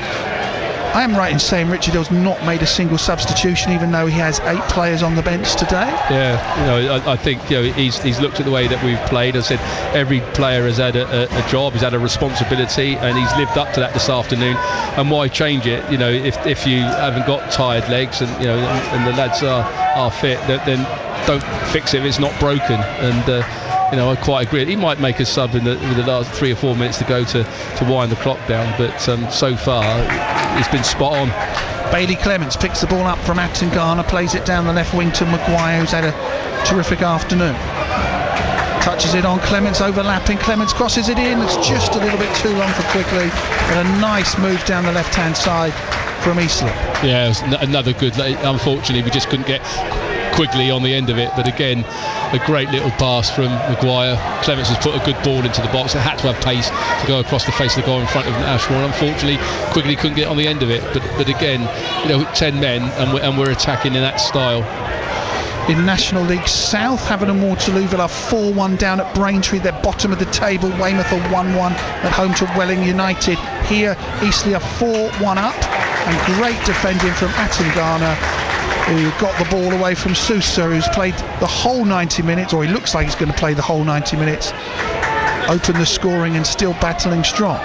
I am right in saying Richard Hill's not made a single substitution, even though he has 8 players on the bench today. Yeah, I think he's looked at the way that we've played. I said every player has had a job, he's had a responsibility, and he's lived up to that this afternoon. And why change it? If you haven't got tired legs and and the lads are fit, then don't fix it if it's not broken. And I quite agree. He might make a sub in the last 3 or 4 minutes to go to wind the clock down, but so far it's been spot on. Bailey Clements picks the ball up from Acton Garner, plays it down the left wing to Maguire, who's had a terrific afternoon. Touches it on Clements, overlapping. Clements crosses it in. It's just a little bit too long for Quigley, but a nice move down the left-hand side from Eastleigh. Yeah, it was another good. Unfortunately, we just couldn't get Quigley on the end of it, but again, a great little pass from Maguire. Clements has put a good ball into the box. It had to have pace to go across the face of the goal in front of Ashmore. Unfortunately, Quigley couldn't get on the end of it, but again, 10 men and we're attacking in that style. In National League South, Havant and Waterlooville are 4-1 down at Braintree. They're bottom of the table. Weymouth are 1-1 at home to Welling United. Here, Eastleigh are 4-1 up, and great defending from Acton Garner, who got the ball away from Sousa, who's played the whole 90 minutes, or he looks like he's going to play the whole 90 minutes. Open the scoring and still battling strong.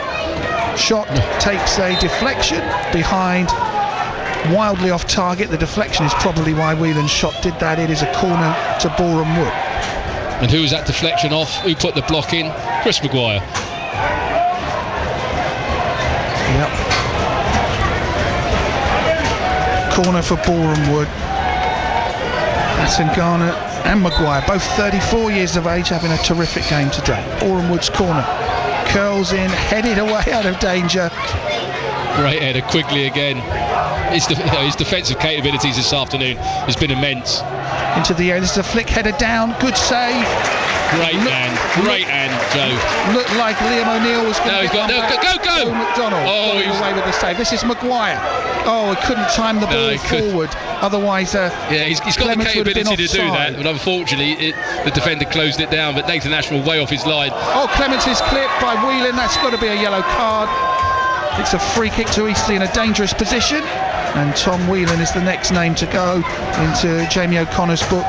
Shot takes a deflection behind wildly off target. The deflection is probably why Whelan's shot did that. It is a corner to Boreham Wood. And who was that deflection off? Who put the block in? Chris Maguire. Yep. Corner for Boreham Wood. Atangana and Maguire, both 34 years of age, having a terrific game today. Boreham Wood's corner. Curls in, headed away out of danger. Great header, Quigley again. His defensive capabilities this afternoon has been immense. Into the air, this is a flick header down, good save. Great hand, Joe. Looked like Liam O'Neill was going to go! McDonald he was away with the save. This is Maguire. Oh, he couldn't time the ball forward. Otherwise, he's got the capability to do that, but unfortunately, the defender closed it down. But Nathan Ashmore way off his line. Oh, Clements is clipped by Whelan. That's got to be a yellow card. It's a free kick to Eastleigh in a dangerous position, and Tom Whelan is the next name to go into Jamie O'Connor's book.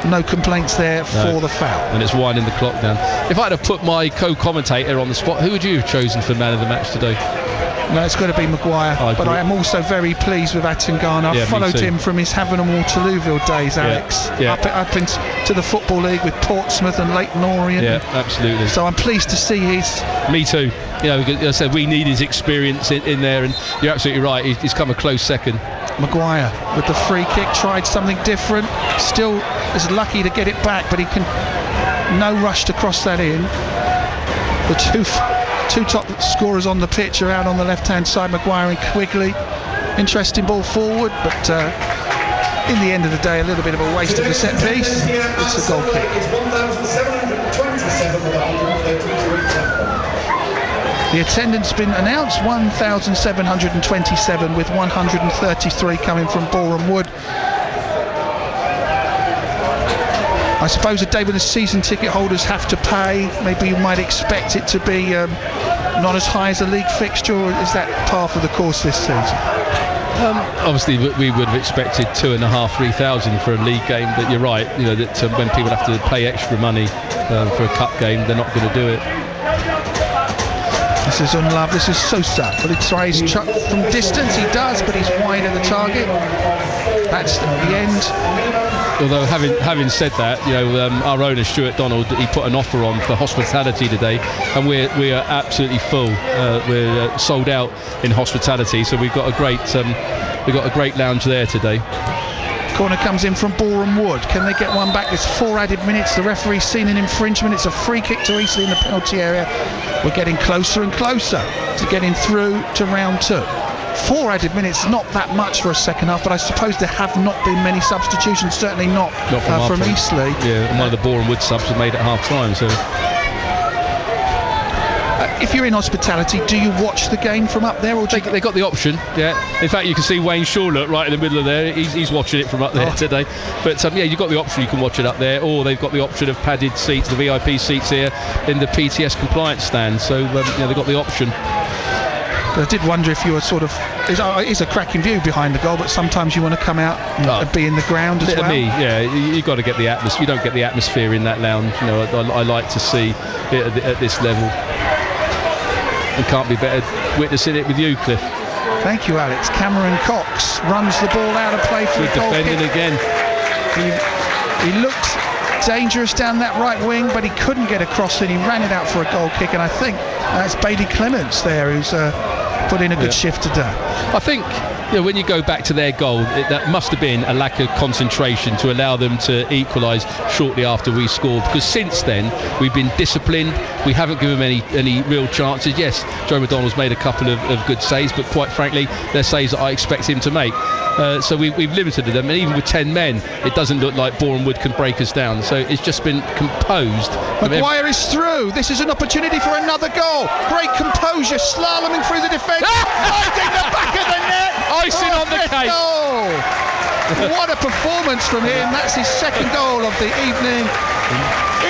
No complaints there for the foul. And it's winding the clock down. If I had to put my co-commentator on the spot, who would you have chosen for man of the match today? No, it's got to be Maguire. But I am also very pleased with Atangana. I've followed him from his Havant and Waterlooville days, Alex. Up into the Football League with Portsmouth and Leyton Orient. Yeah, absolutely. So I'm pleased to see his... Me too. You know, as I said, we need his experience in there, and you're absolutely right. He's come a close second. Maguire with the free kick, tried something different. Still is lucky to get it back, but he can... No rush to cross that in. The two top scorers on the pitch are out on the left-hand side, Maguire and Quigley. Interesting ball forward, but in the end of the day, a little bit of a waste of the set piece. It's a goal kick. The attendance has been announced, 1,727, with 133 coming from Boreham Wood. I suppose a day when the season ticket holders have to pay, maybe you might expect it to be not as high as a league fixture, or is that par for the course this season? Obviously, we would have expected 2,500, 3,000 for a league game, but you're right. You know that when people have to pay extra money for a cup game, they're not going to do it. This is Unlove, this is Sosa. But he tries chuck from distance, he does, but he's wide of the target. That's the end. Although having said that, you know, our owner Stuart Donald, he put an offer on for hospitality today, and we are absolutely full. We're sold out in hospitality, so we've got a great lounge there today. Corner comes in from Boreham Wood. Can they get one back? There's 4 added minutes. The referee's seen an infringement. It's a free kick to Eastleigh in the penalty area. We're getting closer and closer to getting through to round 2. 4 added minutes, not that much for a second half, but I suppose there have not been many substitutions, certainly not from Eastleigh. Yeah, and one of the Boreham Wood subs were made at half time. So, if you're in hospitality, do you watch the game from up there, or they got the option? Yeah. In fact, you can see Wayne Shawlett right in the middle of there. He's watching it from up there today. But you've got the option. You can watch it up there, or they've got the option of padded seats, the VIP seats here in the PTS compliance stand. So they've got the option. I did wonder if you were sort of... It's a cracking view behind the goal, but sometimes you want to come out and be in the ground as well. You've got to get the atmosphere. You don't get the atmosphere in that lounge. You know, I like to see it at this level. And can't be better witnessing it with you, Cliff. Thank you, Alex. Cameron Cox runs the ball out of play for the goal defending kick. Again. He looked dangerous down that right wing, but he couldn't get across it. He ran it out for a goal kick, and I think that's Bailey Clements there who's put in a good shift today. I think when you go back to their goal, that must have been a lack of concentration to allow them to equalise shortly after we scored, because since then we've been disciplined. We haven't given them any real chances. Yes, Joe McDonald's made a couple of good saves, but quite frankly they're saves that I expect him to make. So we've limited them, and even with 10 men it doesn't look like Boreham Wood can break us down. So it's just been composed. Maguire is through. This is an opportunity for another goal. Great composure, slaloming through the defence, finding the back of the net. Icing on the cake. Goal. What a performance from him. That's his second goal of the evening.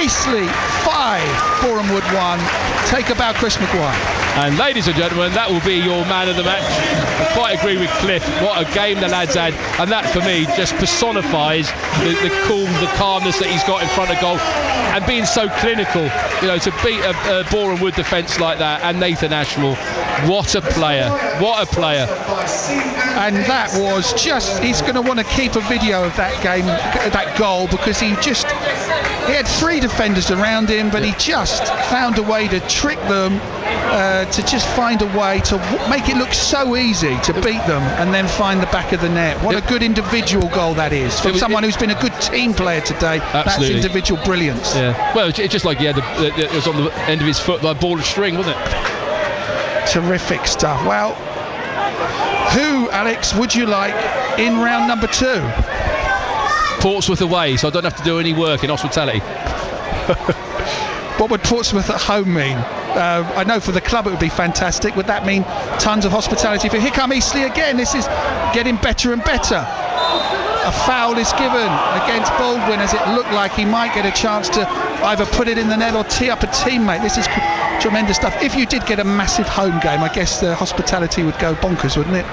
Eastleigh 5, Boreham Wood 1. Take a bow, Chris Maguire. And ladies and gentlemen, that will be your man of the match. I quite agree with Cliff. What a game the lads had, and that for me just personifies the calmness that he's got in front of goal, and being so clinical. You know, to beat a Boreham Wood defence like that, and Nathan Ashmore, What a player. What a player. And that was just, he's going to want to keep a video of that game, that goal, because he had 3 defenders around him, but he just found a way to trick them, to just find a way to make it look so easy to beat them and then find the back of the net. What a good individual goal that is from someone who's been a good team player today. Absolutely. That's individual brilliance. Yeah. Well, it's just like it was on the end of his foot like ball and string, wasn't it? Terrific stuff. Well, who, Alex, would you like in round number 2? Portsmouth away, so I don't have to do any work in hospitality. What would Portsmouth at home mean? I know for the club it would be fantastic. Would that mean tons of hospitality? Here come Eastleigh again. This is getting better and better. A foul is given against Baldwin, as it looked like he might get a chance to either put it in the net or tee up a teammate. This is tremendous stuff. If you did get a massive home game, I guess the hospitality would go bonkers, wouldn't it?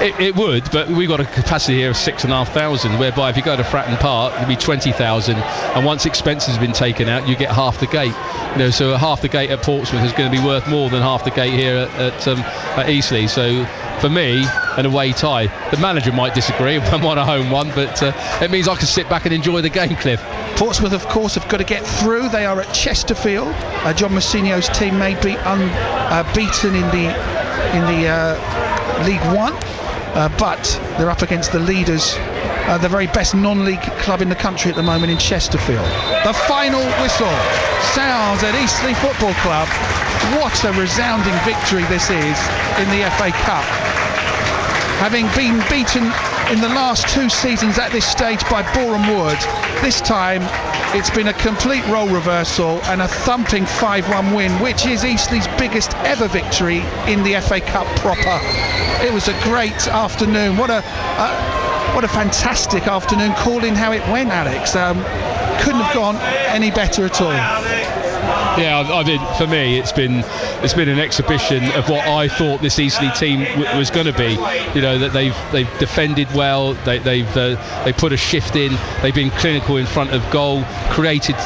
It would, but we've got a capacity here of 6,500, whereby if you go to Fratton Park, it'd be 20,000, and once expenses have been taken out, you get half the gate. So half the gate at Portsmouth is going to be worth more than half the gate here at Eastleigh. So for me, an away tie. The manager might disagree if I'm on a home one, but it means I can sit back and enjoy the game, Cliff. Portsmouth, of course, have got to get through. They are at Chesterfield. John Mousinho's team may be unbeaten in the League One. But they're up against the leaders, the very best non-league club in the country at the moment in Chesterfield. The final whistle sounds at Eastleigh Football Club. What a resounding victory this is in the FA Cup. Having been beaten in the last 2 seasons at this stage by Boreham Wood, this time it's been a complete role reversal and a thumping 5-1 win, which is Eastleigh's biggest ever victory in the FA Cup proper. It was a great afternoon. What a fantastic afternoon. Calling how it went, Alex. Couldn't have gone any better at all. Yeah, I mean, for me, it's been an exhibition of what I thought this Eastleigh team was going to be. That they've defended well, they put a shift in, they've been clinical in front of goal, created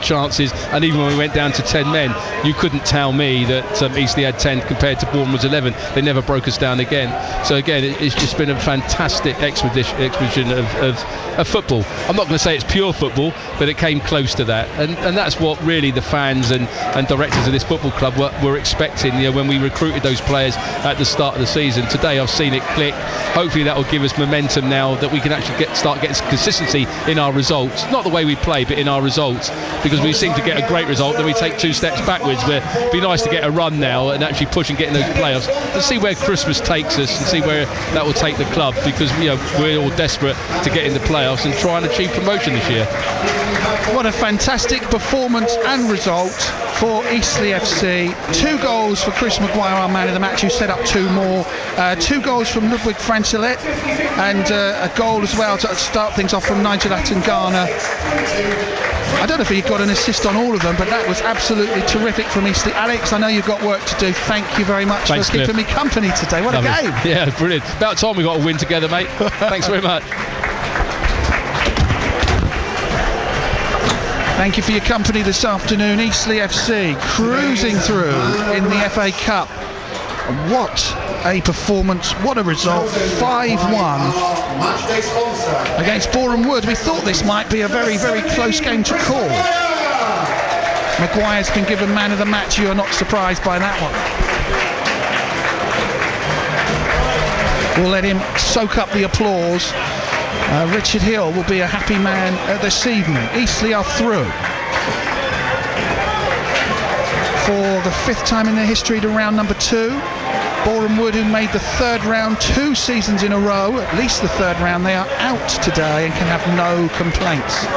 chances, and even when we went down to 10 men, you couldn't tell me that Eastleigh had 10 compared to Bournemouth's 11. They never broke us down again. So again, it's just been a fantastic exhibition of football. I'm not going to say it's pure football, but it came close to that, and that's what really the fans and directors of this football club were expecting. When we recruited those players at the start of the season. Today I've seen it click. Hopefully that will give us momentum now that we can actually start getting consistency in our results, not the way we play but in our results, because we seem to get a great result then we take 2 steps backwards. It'd be nice to get a run now and actually push and get in those playoffs and see where Christmas takes us and see where that will take the club, because we're all desperate to get in the playoffs and try and achieve promotion this year. What a fantastic performance and result for Eastleigh FC. 2 goals for Chris Maguire, our man of the match, who set up 2 more. 2 goals from Ludwig Francelet, and a goal as well to start things off from Nigel Atangana. I don't know if he got an assist on all of them, but that was absolutely terrific from Eastleigh. Alex, I know you've got work to do. Thank you very much for keeping me company today. What a game. Yeah, brilliant. About time we got a win together, mate. Thanks very much. Thank you for your company this afternoon. Eastleigh FC cruising through in the FA Cup. What a performance, what a result. 5-1 against Boreham Wood. We thought this might be a very, very close game to call. Maguire's been given man of the match. You are not surprised by that one. We'll let him soak up the applause. Richard Hill will be a happy man this evening. Eastleigh are through for the 5th time in their history to round number 2. Boreham Wood, who made the 3rd round 2 seasons in a row, at least the 3rd round, they are out today and can have no complaints.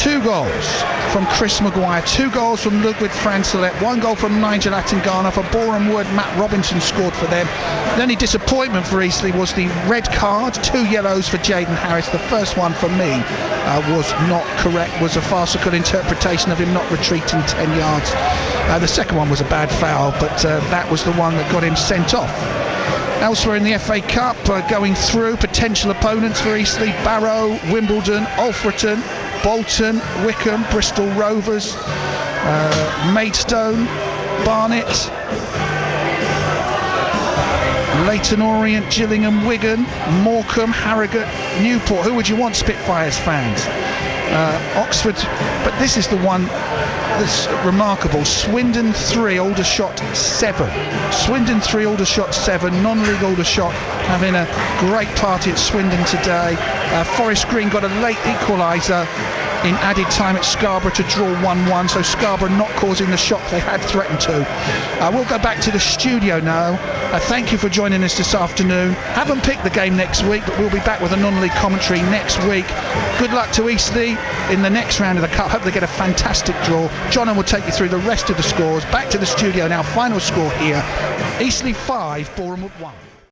2 goals from Chris Maguire, 2 goals from Ludwig Francelet, 1 goal from Nigel Atangana. For Boreham Wood, Matt Robinson scored for them. The only disappointment for Eastleigh was the red card, 2 yellows for Jaden Harris. The first one for me was not correct, was a farcical interpretation of him not retreating 10 yards. The second one was a bad foul, but that was the one that got him sent off. Elsewhere in the FA Cup, going through potential opponents for Eastleigh: Barrow, Wimbledon, Alfreton, Bolton, Wickham, Bristol Rovers, Maidstone, Barnet, Leyton Orient, Gillingham, Wigan, Morecambe, Harrogate, Newport. Who would you want, Spitfires fans? Oxford, but this is the one that's remarkable. Swindon 3, Aldershot 7. Swindon 3, Aldershot 7. Non-league Aldershot having a great party at Swindon today. Forest Green got a late equaliser in added time at Scarborough to draw 1-1, so Scarborough not causing the shock they had threatened to. We'll go back to the studio now. Thank you for joining us this afternoon. Haven't picked the game next week, but we'll be back with a non-league commentary next week. Good luck to Eastleigh in the next round of the Cup. Hope they get a fantastic draw. John will take you through the rest of the scores. Back to the studio now. Final score here: Eastleigh 5, Boreham 1.